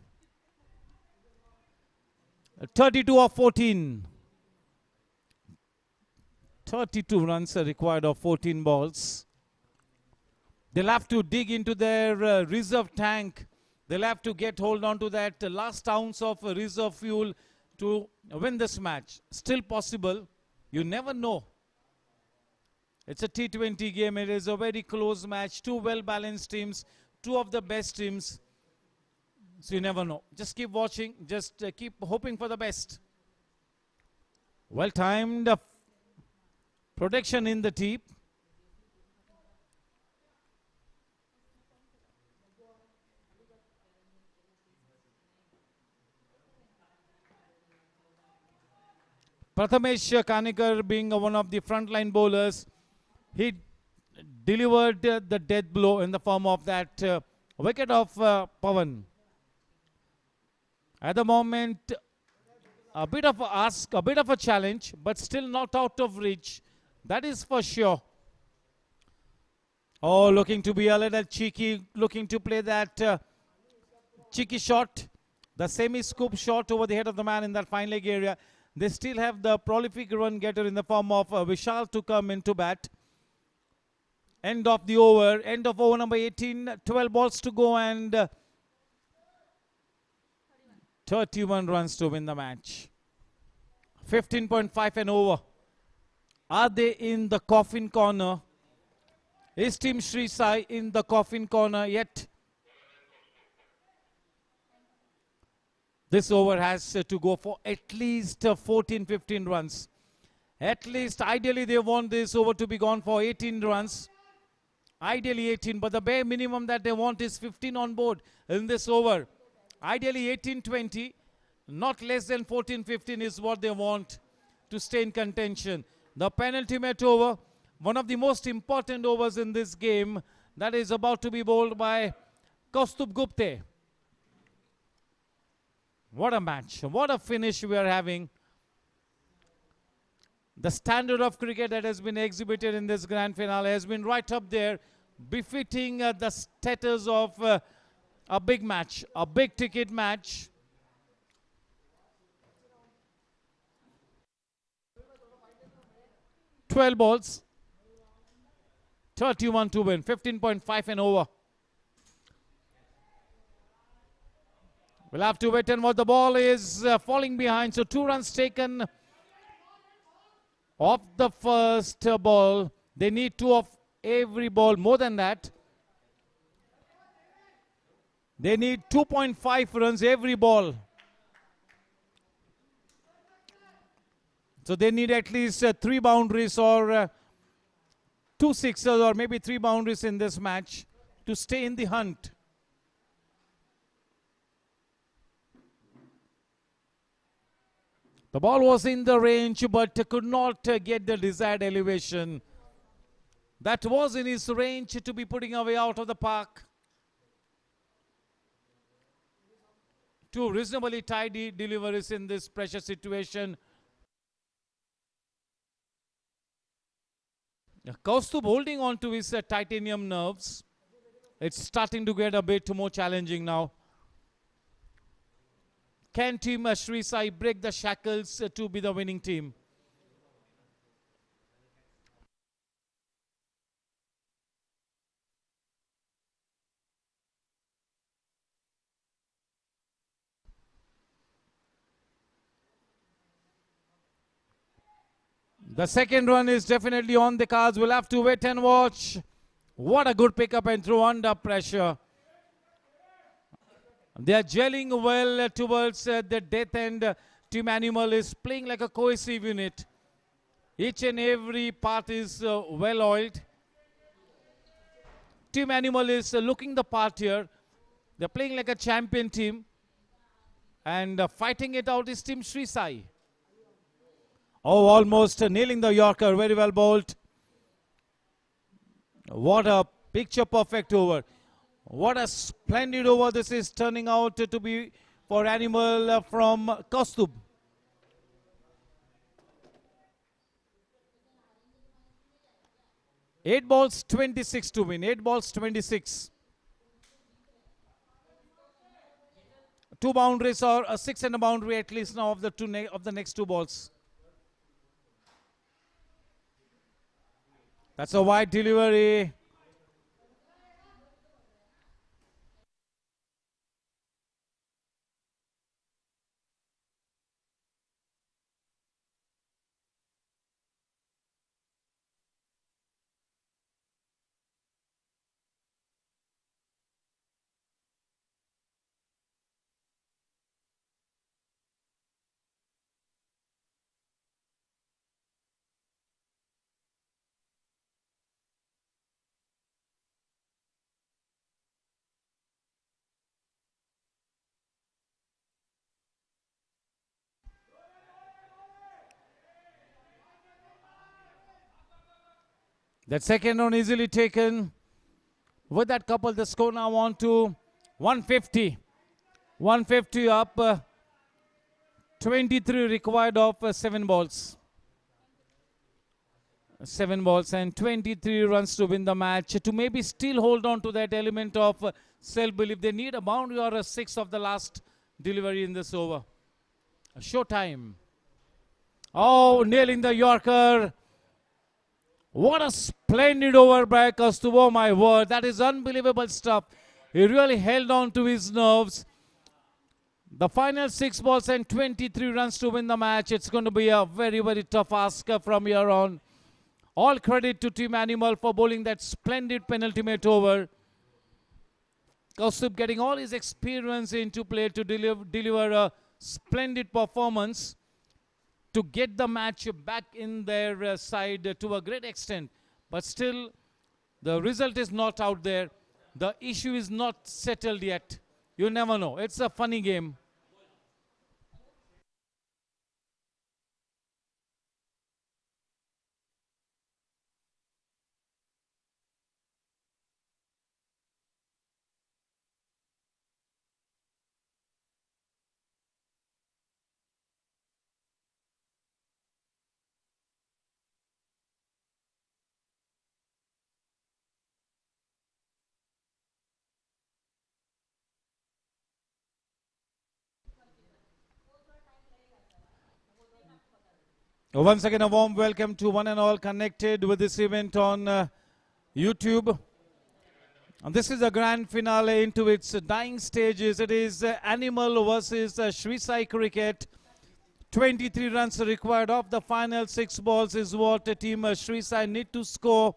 32 of 14. 32 runs are required of 14 balls. They'll have to dig into their reserve tank. They'll have to get hold on to that last ounce of reserve fuel to win this match. Still possible. You never know. It's a T20 game. It is a very close match. 2 well-balanced teams. 2 of the best teams. So you never know. Just keep watching. Just keep hoping for the best. Well-timed protection in the tee. Prathamesh Kanikar being one of the frontline bowlers, he delivered the death blow in the form of that wicket of Pawan. At the moment, a bit of a ask, a bit of a challenge, but still not out of reach. That is for sure. Oh, looking to be a little cheeky, looking to play that cheeky shot, the semi-scoop shot over the head of the man in that fine leg area. They still have the prolific run getter in the form of Vishal to come into bat. End of the over, end of over number 18, 12 balls to go and 31 runs to win the match. 15.5 and over. Are they in the coffin corner? Is Team Sri Sai in the coffin corner yet? This over has to go for at least 14-15 runs. At least, ideally, they want this over to be gone for 18 runs. Ideally 18, but the bare minimum that they want is 15 on board in this over. Ideally 18-20, not less than 14-15 is what they want to stay in contention. The penultimate over, one of the most important overs in this game, that is about to be bowled by Kaustubh Gupte. What a match, what a finish we are having. The standard of cricket that has been exhibited in this grand finale has been right up there, befitting the status of a big match, a big ticket match. Twelve balls, 31 to win, 15.5 and over. We'll have to wait and watch. The ball is falling behind, so 2 runs taken off the first ball. They need 2 of every ball, more than that. They need 2.5 runs every ball. So they need at least 3 boundaries or 2 sixes or maybe 3 boundaries in this match to stay in the hunt. The ball was in the range but could not get the desired elevation. That was in his range to be putting away out of the park. 2 reasonably tidy deliveries in this pressure situation. Kaustubh holding on to his titanium nerves. It's starting to get a bit more challenging now. Can Team Sri Sai break the shackles to be the winning team? The second run is definitely on the cards. We'll have to wait and watch. What a good pickup and throw under pressure. They are gelling well towards the death end. Team Animal is playing like a cohesive unit. Each and every part is well oiled. Team Animal is looking the part here. They're playing like a champion team. And fighting it out is Team Sri Sai. Oh, almost nailing the Yorker. Very well bowled. What a picture perfect over. What a splendid over this is turning out to be for Animal from Kaustubh. Eight balls, 26 to win. 8 balls, 26. 2 boundaries or a 6 and a boundary at least now of the next 2 balls. That's a wide delivery. That second run easily taken. With that couple, the score now on to 150. 150 up. 23 required of 7 balls. 7 balls and 23 runs to win the match. To maybe still hold on to that element of self-belief. They need a boundary or a 6 of the last delivery in this over. Showtime. Oh, nailing the Yorker. What a splendid over by Kaustubh. Oh my word, that is unbelievable stuff. He really held on to his nerves. The final 6 balls and 23 runs to win the match. It's going to be a very, very tough ask from here on. All credit to Team Animal for bowling that splendid penultimate over. Kaustubh getting all his experience into play to deliver a splendid performance, to get the match back in their side to a great extent. But still, the result is not out there. The issue is not settled yet. You never know. It's a funny game. Once again, a warm welcome to one and all connected with this event on YouTube. And this is a grand finale into its dying stages. It is Animal versus Sri Sai Cricket. 23 runs required of the final 6 balls is what team Sri Sai need to score.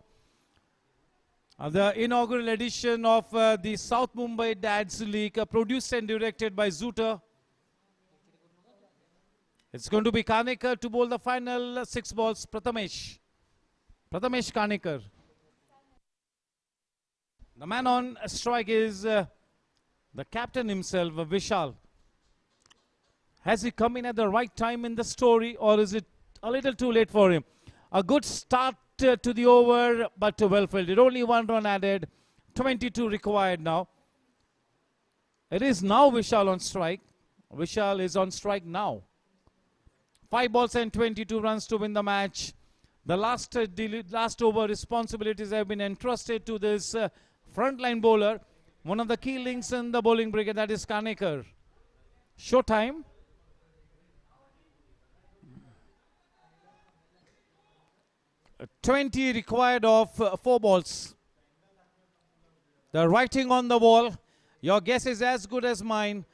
The inaugural edition of the South Mumbai Dads League, produced and directed by Zuter. It's going to be Kanekar to bowl the final 6 balls. Prathamesh Kanekar. The man on strike is the captain himself, Vishal. Has he come in at the right time in the story, or is it a little too late for him? A good start to the over, but well fielded. Only 1 run added. 22 required now. It is now Vishal on strike. Vishal is on strike now. 5 balls and 22 runs to win the match. The last over responsibilities have been entrusted to this frontline bowler, one of the key links in the bowling brigade, that is Kanekar. Showtime. Uh, 20 required of 4 balls. The writing on the wall. Your guess is as good as mine.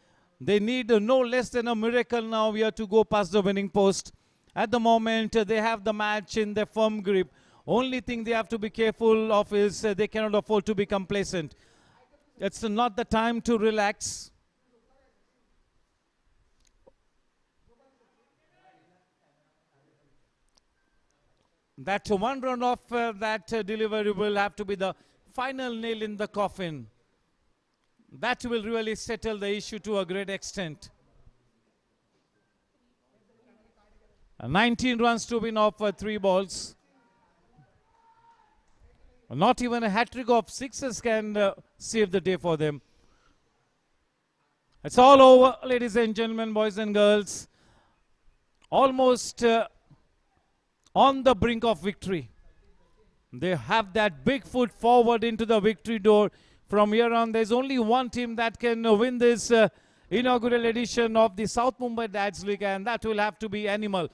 They need no less than a miracle now here to go past the winning post. At the moment, they have the match in their firm grip. Only thing they have to be careful of is they cannot afford to be complacent. It's not the time to relax. That one run of that delivery will have to be the final nail in the coffin. That will really settle the issue to a great extent. 19 runs to win off 3 balls. Not even a hat-trick of 6s can save the day for them. It's all over, ladies and gentlemen, boys and girls. Almost on the brink of victory. They have that big foot forward into the victory door. From here on, there's only one team that can win this inaugural edition of the South Mumbai Dads League, and that will have to be Animal.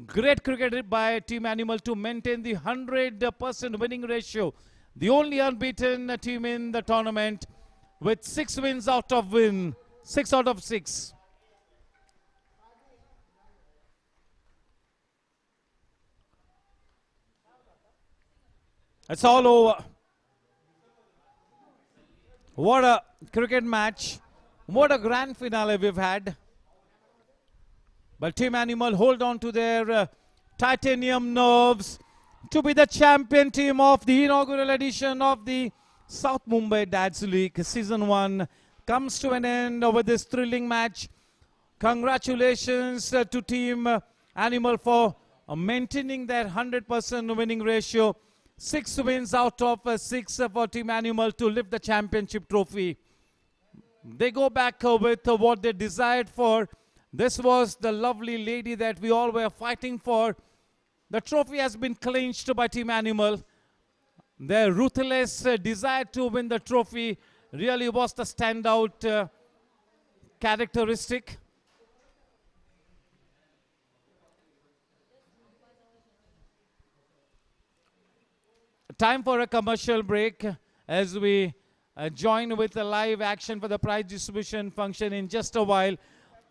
Great cricket by Team Animal to maintain the 100% winning ratio. The only unbeaten team in the tournament with 6 wins out of 6 out of 6. It's all over. What a cricket match. What a grand finale we've had. But Team Animal hold on to their titanium nerves to be the champion team of the inaugural edition of the South Mumbai Dads League. Season 1 comes to an end with this thrilling match. Congratulations to Team Animal for maintaining their 100% winning ratio. 6 wins out of 6 for Team Animal to lift the championship trophy. They go back with what they desired for. This was the lovely lady that we all were fighting for. The trophy has been clinched by Team Animal. Their ruthless desire to win the trophy really was the standout characteristic. Time for a commercial break as we join with the live action for the prize distribution function in just a while.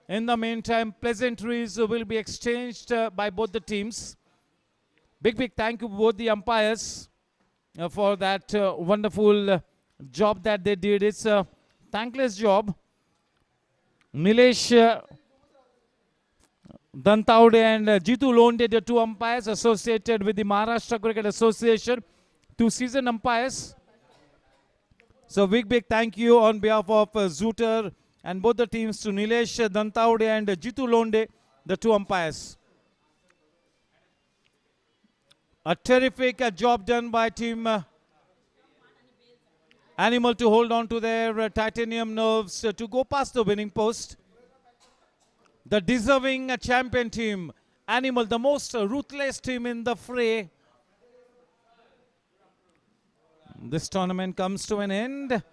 In the meantime, pleasantries will be exchanged by both the teams. Big thank you to both the umpires for that wonderful job that they did. It's a thankless job. Nilesh Dantaude and Jitu Londe, the 2 umpires associated with the Maharashtra Cricket Association, 2 seasoned umpires. So big thank you on behalf of Zooter and both the teams to Nilesh Dantaude and Jitu Londe, the 2 umpires. A terrific job done by Team Animal to hold on to their titanium nerves to go past the winning post. The deserving champion team, Animal, the most ruthless team in the fray. This tournament comes to an end.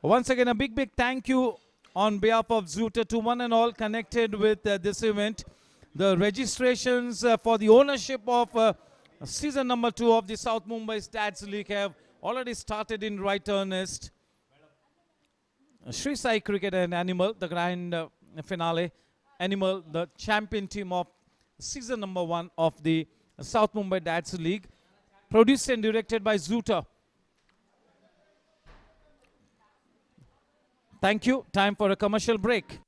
Once again, a big thank you on behalf of Zooter to one and all connected with this event. The registrations for the ownership of season number 2 of the South Mumbai Dads League have already started in right earnest. Sri Sai Cricket and Animal, the grand finale. Animal, the champion team of season number 1 of the South Mumbai Dads League. Produced and directed by Zooter. Thank you. Time for a commercial break.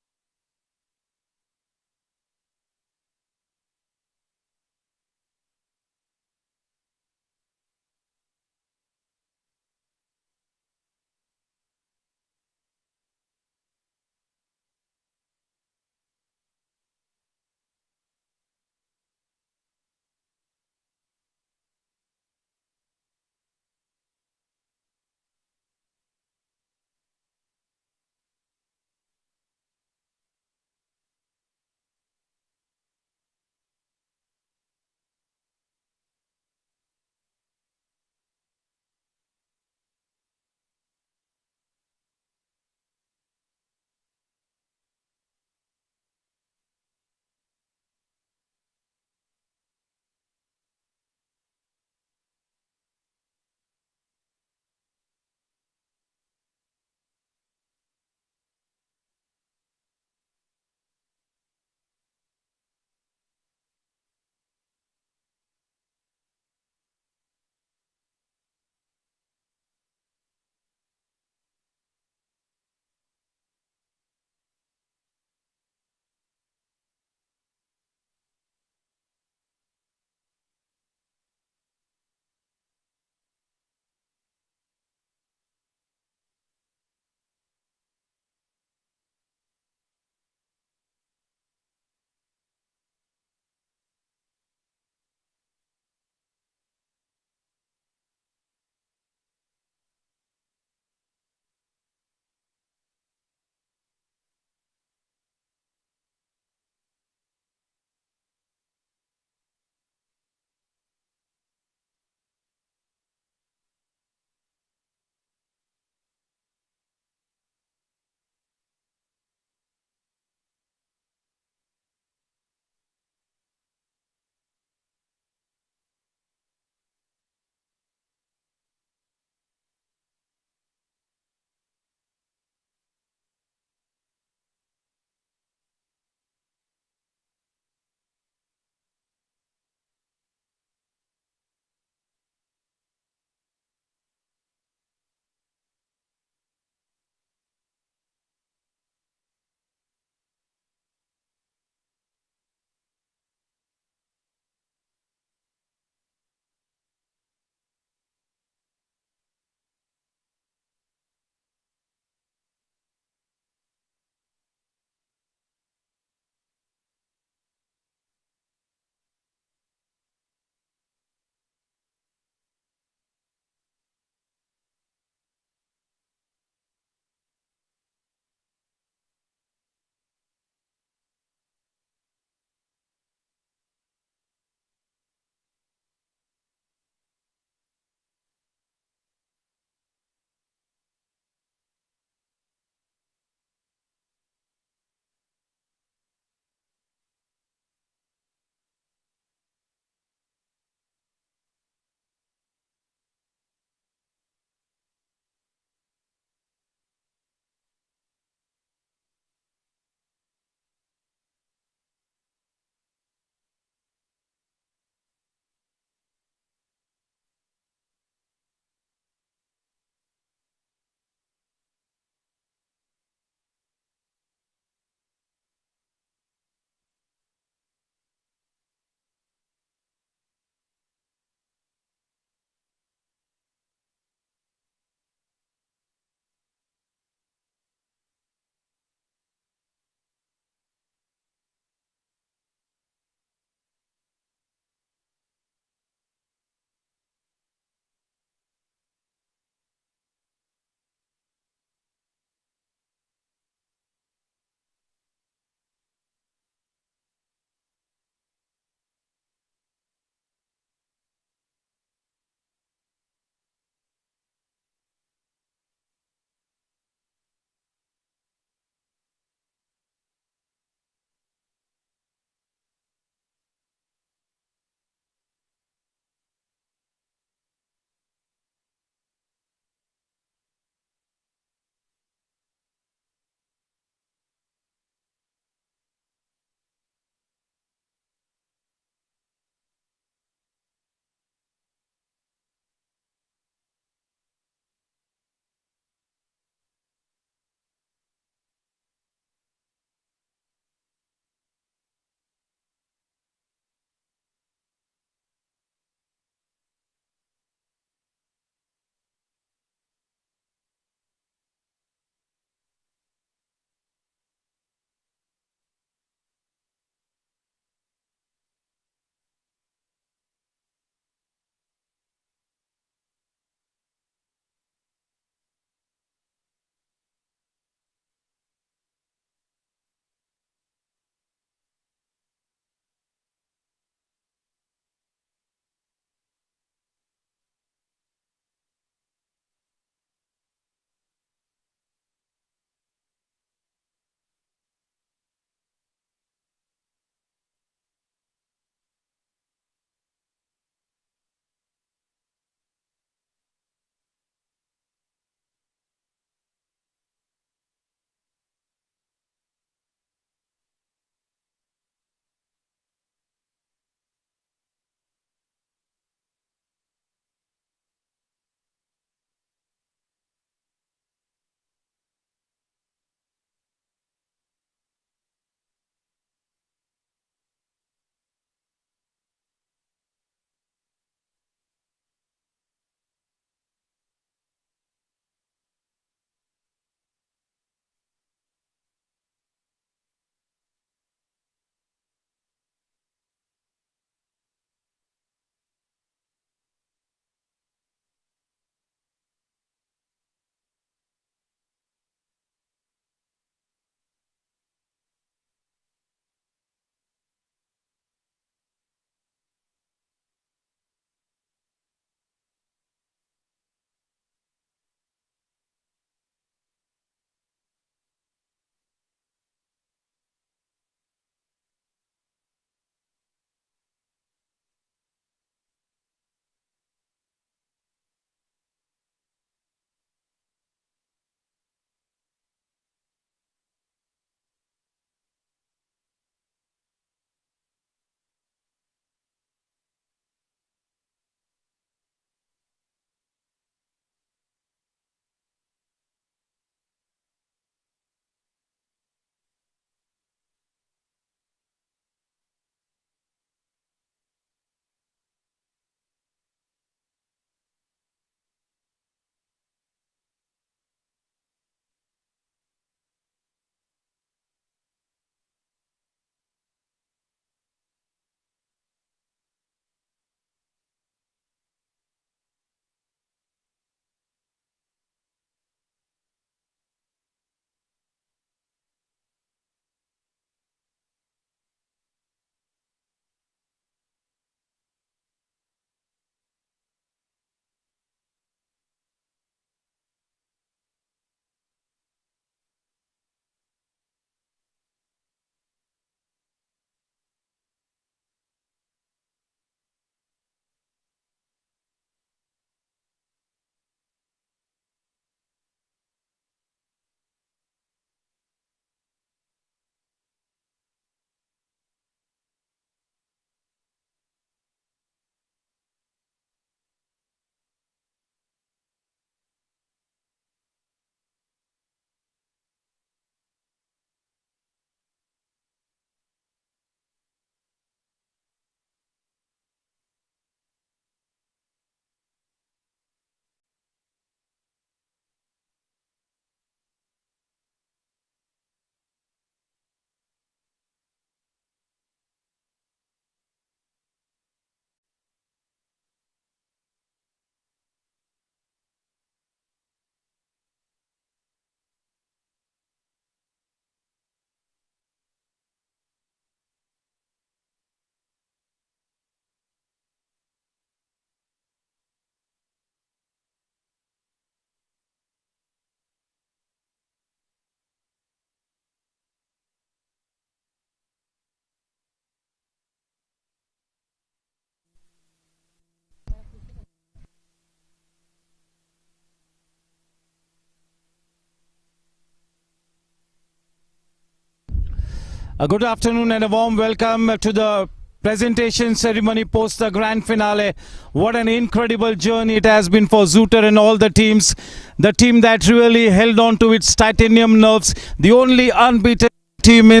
A good afternoon and a warm welcome to the presentation ceremony post the grand finale. What an incredible journey it has been for Zooter and all the teams. The team that really held on to its titanium nerves. The only unbeaten team in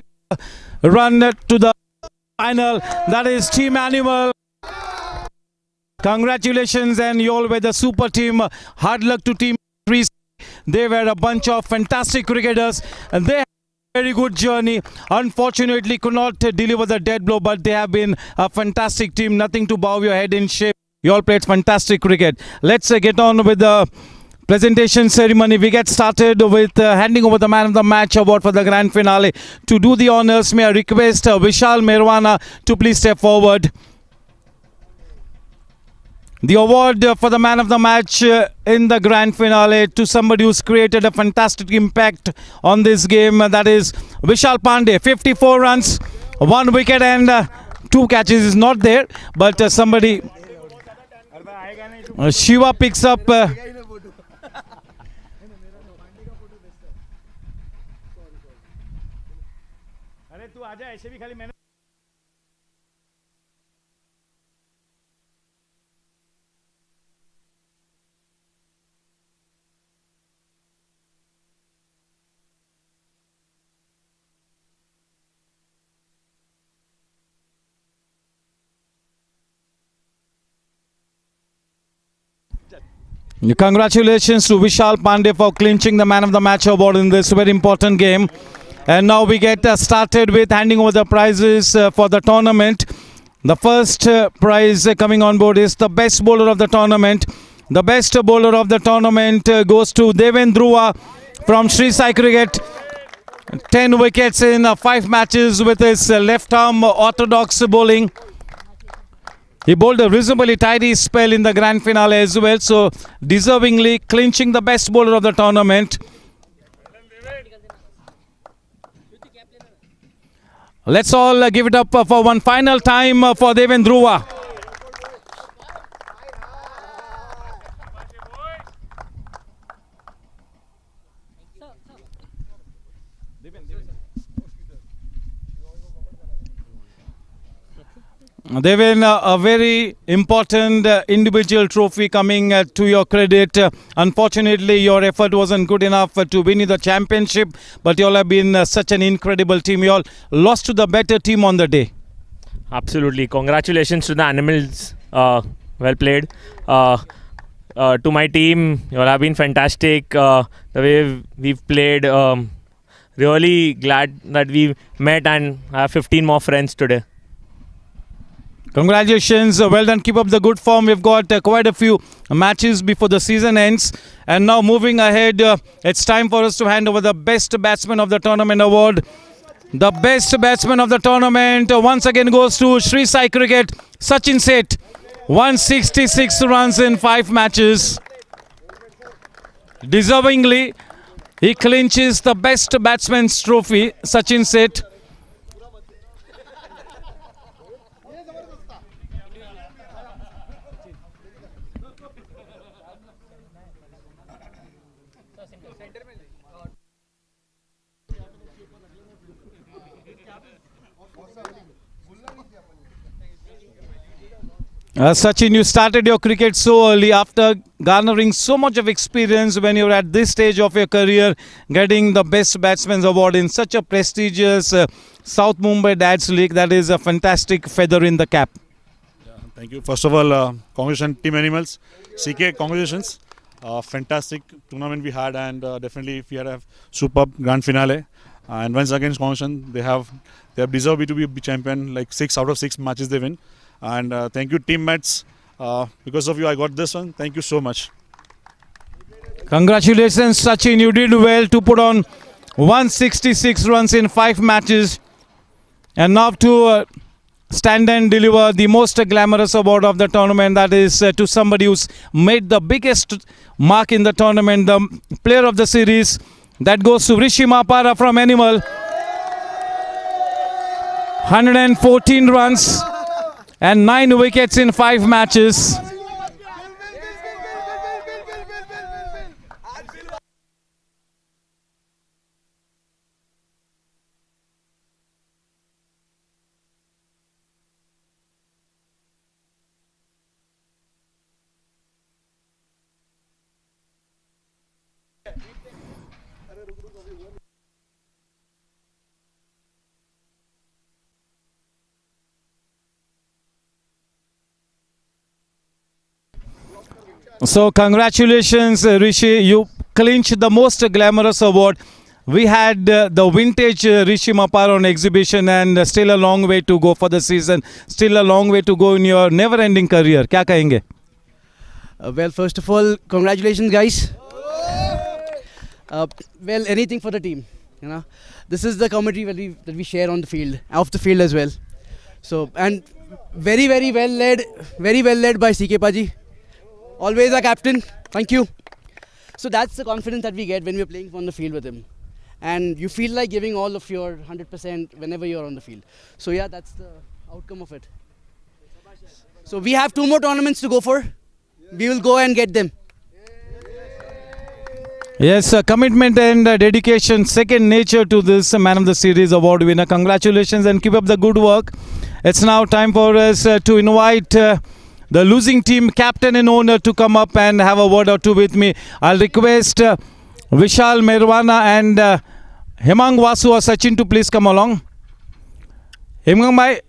the run to the final. That is Team Animal. Congratulations, and you all were the super team. Hard luck to Team 3. They were a bunch of fantastic cricketers and they very good journey. Unfortunately could not deliver the dead blow, but they have been a fantastic team. Nothing to bow your head in shame. You all played fantastic cricket. Let's get on with the presentation ceremony. We get started with handing over the man of the match award for the grand finale. To do the honors, may I request Vishal Merwana to please step forward. The award for the man of the match in the grand finale to somebody who's created a fantastic impact on this game. That is Vishal Pandey. 54 runs, 1 wicket and 2 catches is not there. But somebody, Shiva picks up. Congratulations to Vishal Pandey for clinching the man of the match award in this very important game. And now we get started with handing over the prizes for the tournament. The first prize coming on board is the best bowler of the tournament. The best bowler of the tournament goes to Devendruva from Sri Sai Cricket. 10 wickets in 5 matches with his left arm orthodox bowling. He bowled a reasonably tidy spell in the grand finale as well, so deservingly clinching the best bowler of the tournament. Let's all give it up for one final time for Devendruva. Devin, a very important individual trophy coming to your credit. Unfortunately, your effort wasn't good enough to win the championship, but you all have been such an incredible team. You all lost to the better team on the day. Absolutely. Congratulations to the Animals. Well played. To my team, you all have been fantastic. The way we've played, really glad that we met and have 15 more friends today. Congratulations, well done, keep up the good form. We've got quite a few matches before the season ends. And now moving ahead, it's time for us to hand over the best batsman of the tournament award. The best batsman of the tournament once again goes to Sri Sai Cricket, Sachin Seth. 166 runs in 5 matches. Deservingly, he clinches the best batsman's trophy, Sachin Seth. Sachin, you started your cricket so early after garnering so much of experience when you're at this stage of your career, getting the best batsman's award in such a prestigious South Mumbai Dads League. That is a fantastic feather in the cap. Yeah, thank you. First of all, congratulations Team Animals. CK, congratulations. Fantastic tournament we had, and definitely we had a superb grand finale. And once again, congratulations. They have deserved to be champion. Like 6 out of 6 matches they win. And thank you, teammates. Because of you, I got this one. Thank you so much. Congratulations, Sachin. You did well to put on 166 runs in 5 matches. And now to stand and deliver the most glamorous award of the tournament. That is to somebody who's made the biggest mark in the tournament, the player of the series. That goes to Rishi Mapara from Animal. 114 runs and 9 wickets in 5 matches. So congratulations, Rishi. You clinched the most glamorous award. We had the vintage Rishi Mapar on exhibition, and still a long way to go for the season. Still a long way to go in your never-ending career. क्या कहेंगे? Well, first of all, congratulations, guys. Well, anything for the team. You know, this is the commentary that we share on the field, off the field as well. So, and very well led by CK Paji. Always our captain. Thank you. So that's the confidence that we get when we're playing on the field with him. And you feel like giving all of your 100% whenever you're on the field. So yeah, that's the outcome of it. So we have 2 more tournaments to go for. We will go and get them. Yes, commitment and dedication, second nature to this Man of the Series award winner. Congratulations and keep up the good work. It's now time for us to invite the losing team captain and owner to come up and have a word or two with me. I'll request Vishal Merwana and Hemang Vasu or Sachin to please come along. Hemang bhai.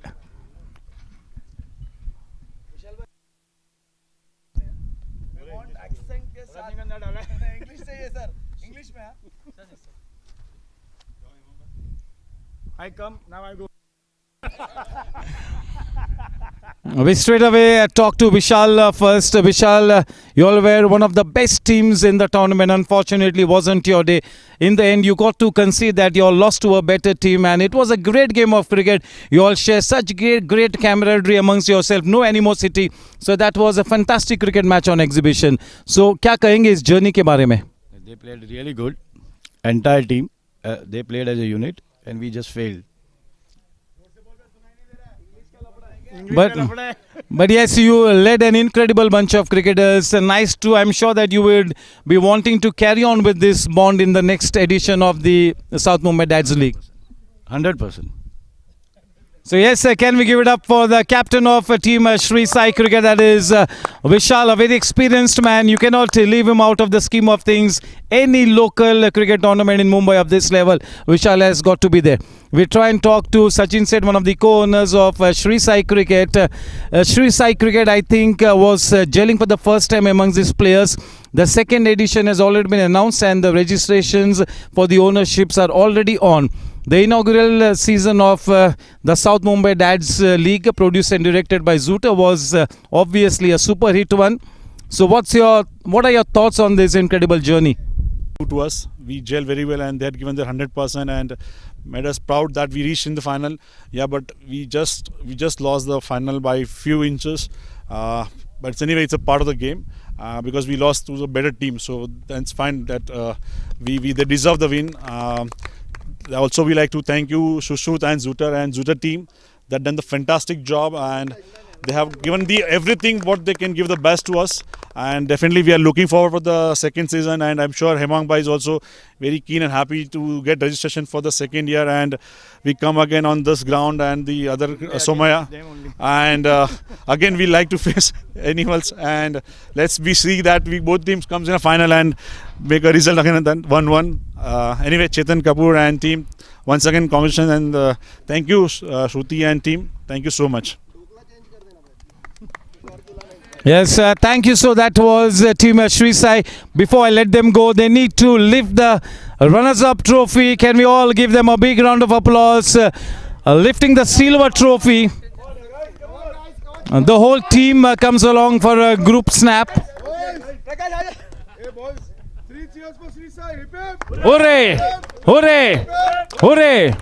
I come, now I go. We straight away talk to Vishal first. Vishal, you all were one of the best teams in the tournament. Unfortunately, wasn't your day. In the end, you got to concede that you all lost to a better team, and it was a great game of cricket. You all share such great camaraderie amongst yourself, no animosity. So that was a fantastic cricket match on exhibition. So, क्या कहेंगे इस journey के बारे में? They played really good. Entire team, they played as a unit, and we just failed. But yes, you led an incredible bunch of cricketers. Nice too. I'm sure that you would be wanting to carry on with this bond in the next edition of the South Mumbai Dads League. 100%. So yes, can we give it up for the captain of team Sri Sai Cricket, that is Vishal, a very experienced man. You cannot leave him out of the scheme of things. Any local cricket tournament in Mumbai of this level, Vishal has got to be there. We try and talk to Sachin Seth, one of the co-owners of Sri Sai Cricket. Sri Sai Cricket, I think, was gelling for the first time amongst these players. The second edition has already been announced and the registrations for the ownerships are already on. The inaugural season of the South Mumbai Dads League, produced and directed by Zoota, was obviously a super hit one. So what are your thoughts on this incredible journey? To us, we gel very well, and they had given their 100% and made us proud that we reached in the final. Yeah, but we just lost the final by few inches. But anyway, it's a part of the game because we lost to a better team. So that's fine. That they deserve the win. Also, we like to thank you, Shushut and Zoota team, that done the fantastic job, and they have given everything what they can give the best to us. And definitely we are looking forward for the second season, and I'm sure Hemang Bhai is also very keen and happy to get registration for the second year, and we come again on this ground and the other Somaya, and again we like to face animals, and let's see that both teams comes in a final and make a result again, and then 1-1. Anyway, Chetan Kapoor and team, once again congratulations, and thank you Shruti and team, thank you so much. Yes, thank you. So that was Team Sri Sai. Before I let them go, they need to lift the runners-up trophy. Can we all give them a big round of applause? Lifting the silver trophy. The whole team comes along for a group snap. Hooray! Hooray! Hooray!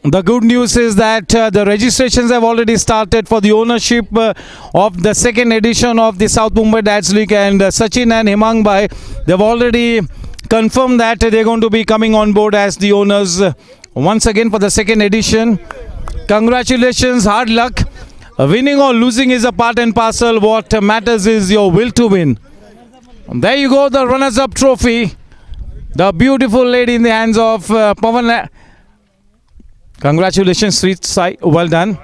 The good news is that the registrations have already started for the ownership of the second edition of the South Mumbai Dads League, and Sachin and Hemang Bhai, they've already confirmed that they're going to be coming on board as the owners once again for the second edition. Congratulations, hard luck. Winning or losing is a part and parcel. What matters is your will to win. There you go, the runners-up trophy. The beautiful lady in the hands of Pavan. Congratulations, Sweet Sai. Well done.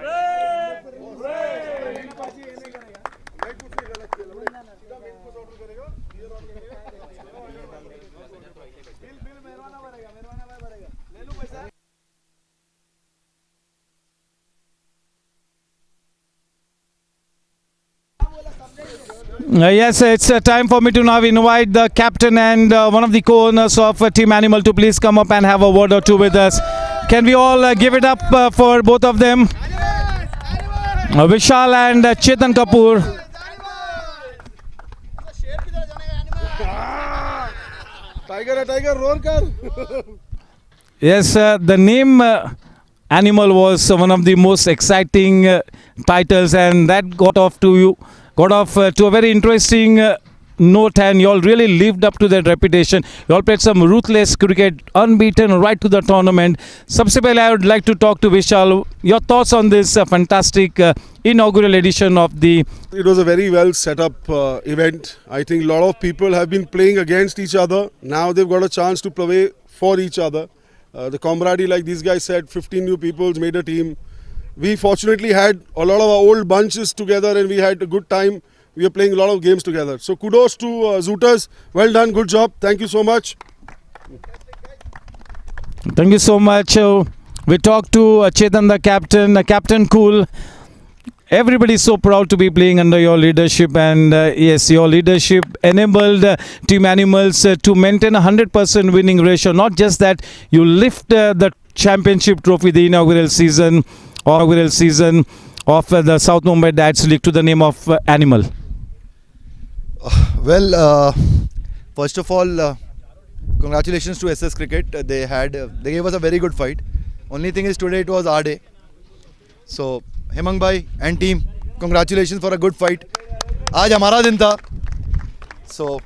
Yes, it's time for me to now invite the captain and one of the co-owners of Team Animal to please come up and have a word or two with us. Can we all give it up for both of them? Vishal and Chetan Kapoor. Tiger, roar kar. Yes, the name Animal was one of the most exciting titles, and that got off to a very interesting note, and you all really lived up to that reputation. You all played some ruthless cricket, unbeaten right to the tournament. Sabse pehle, I would like to talk to Vishal. Your thoughts on this fantastic inaugural edition of the... It was a very well set up event. I think a lot of people have been playing against each other. Now they've got a chance to play for each other. The camaraderie, like these guys said, 15 new people made a team. We fortunately had a lot of our old bunches together and we had a good time. We are playing a lot of games together. So kudos to Zooters. Well done, good job. Thank you so much. Thank you so much. We talked to Chetan, the captain, Captain Cool. Everybody is so proud to be playing under your leadership, and yes, your leadership enabled Team Animals to maintain a 100% winning ratio. Not just that, you lift the championship trophy, the inaugural season of the South Mumbai Dads League to the name of Animal. Well, first of all, congratulations to SS Cricket. They gave us a very good fight. Only thing is today it was our day. So Hemang bhai and team, congratulations for a good fight. आज हमारा दिन था. So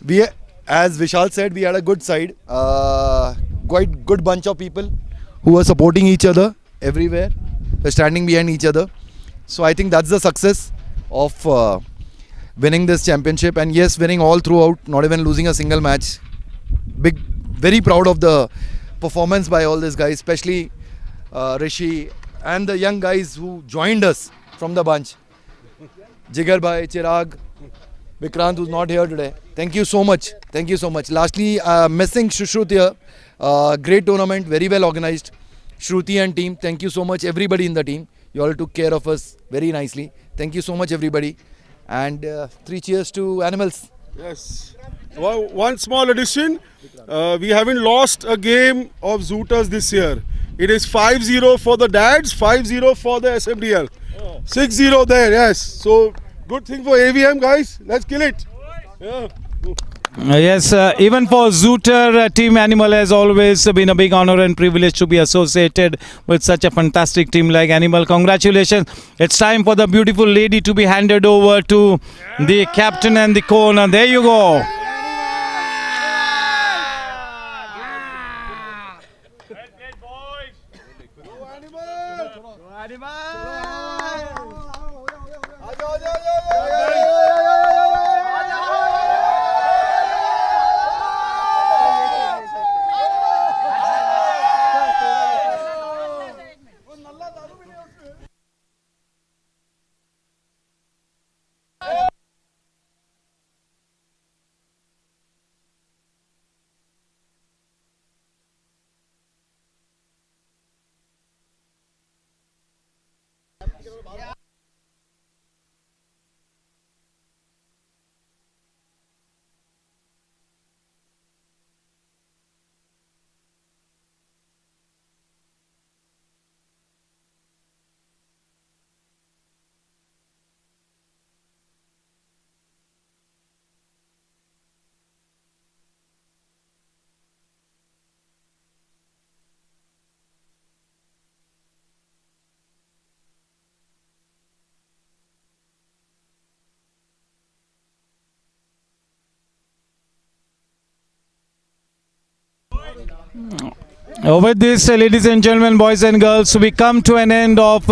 we, as Vishal said, we had a good side. Quite good bunch of people who were supporting each other everywhere, standing behind each other. So I think that's the success of winning this championship, and yes, winning all throughout, not even losing a single match. Very proud of the performance by all these guys, especially Rishi and the young guys who joined us from the bunch. Jigar bhai, Chirag, Vikrant, who's not here today. Thank you so much. Thank you so much. Lastly, missing Shushrut here. Great tournament, very well organized. Shruti and team, thank you so much. Everybody in the team, you all took care of us very nicely. Thank you so much, everybody. And 3 cheers to Animals. Yes. Well, one small addition. We haven't lost a game of Zooters this year. It is 5-0 for the Dads, 5-0 for the SMDL. 6-0 there, yes. So, good thing for AVM, guys. Let's kill it. Yeah. Yes, even for Zooter, Team Animal has always been a big honor and privilege to be associated with such a fantastic team like Animal. Congratulations. It's time for the beautiful lady to be handed over to the captain and the co-owner. There you go. With this, ladies and gentlemen, boys and girls, we come to an end of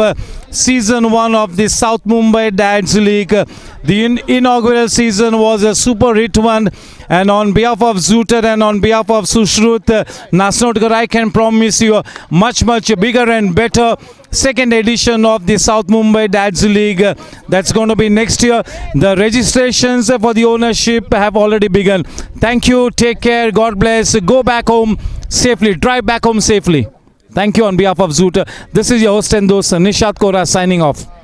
season 1 of the South Mumbai Dads League. The inaugural season was a super hit one, and on behalf of Zooter and on behalf of Sushrut Nasnotkar, I can promise you a much bigger and better second edition of the South Mumbai Dads League. That's going to be next year. The registrations for the ownership have already begun. Thank you, take care, God bless, go back home safely, drive back home safely. Thank you on behalf of Zooter. This is your host and host Nishat Kora signing off.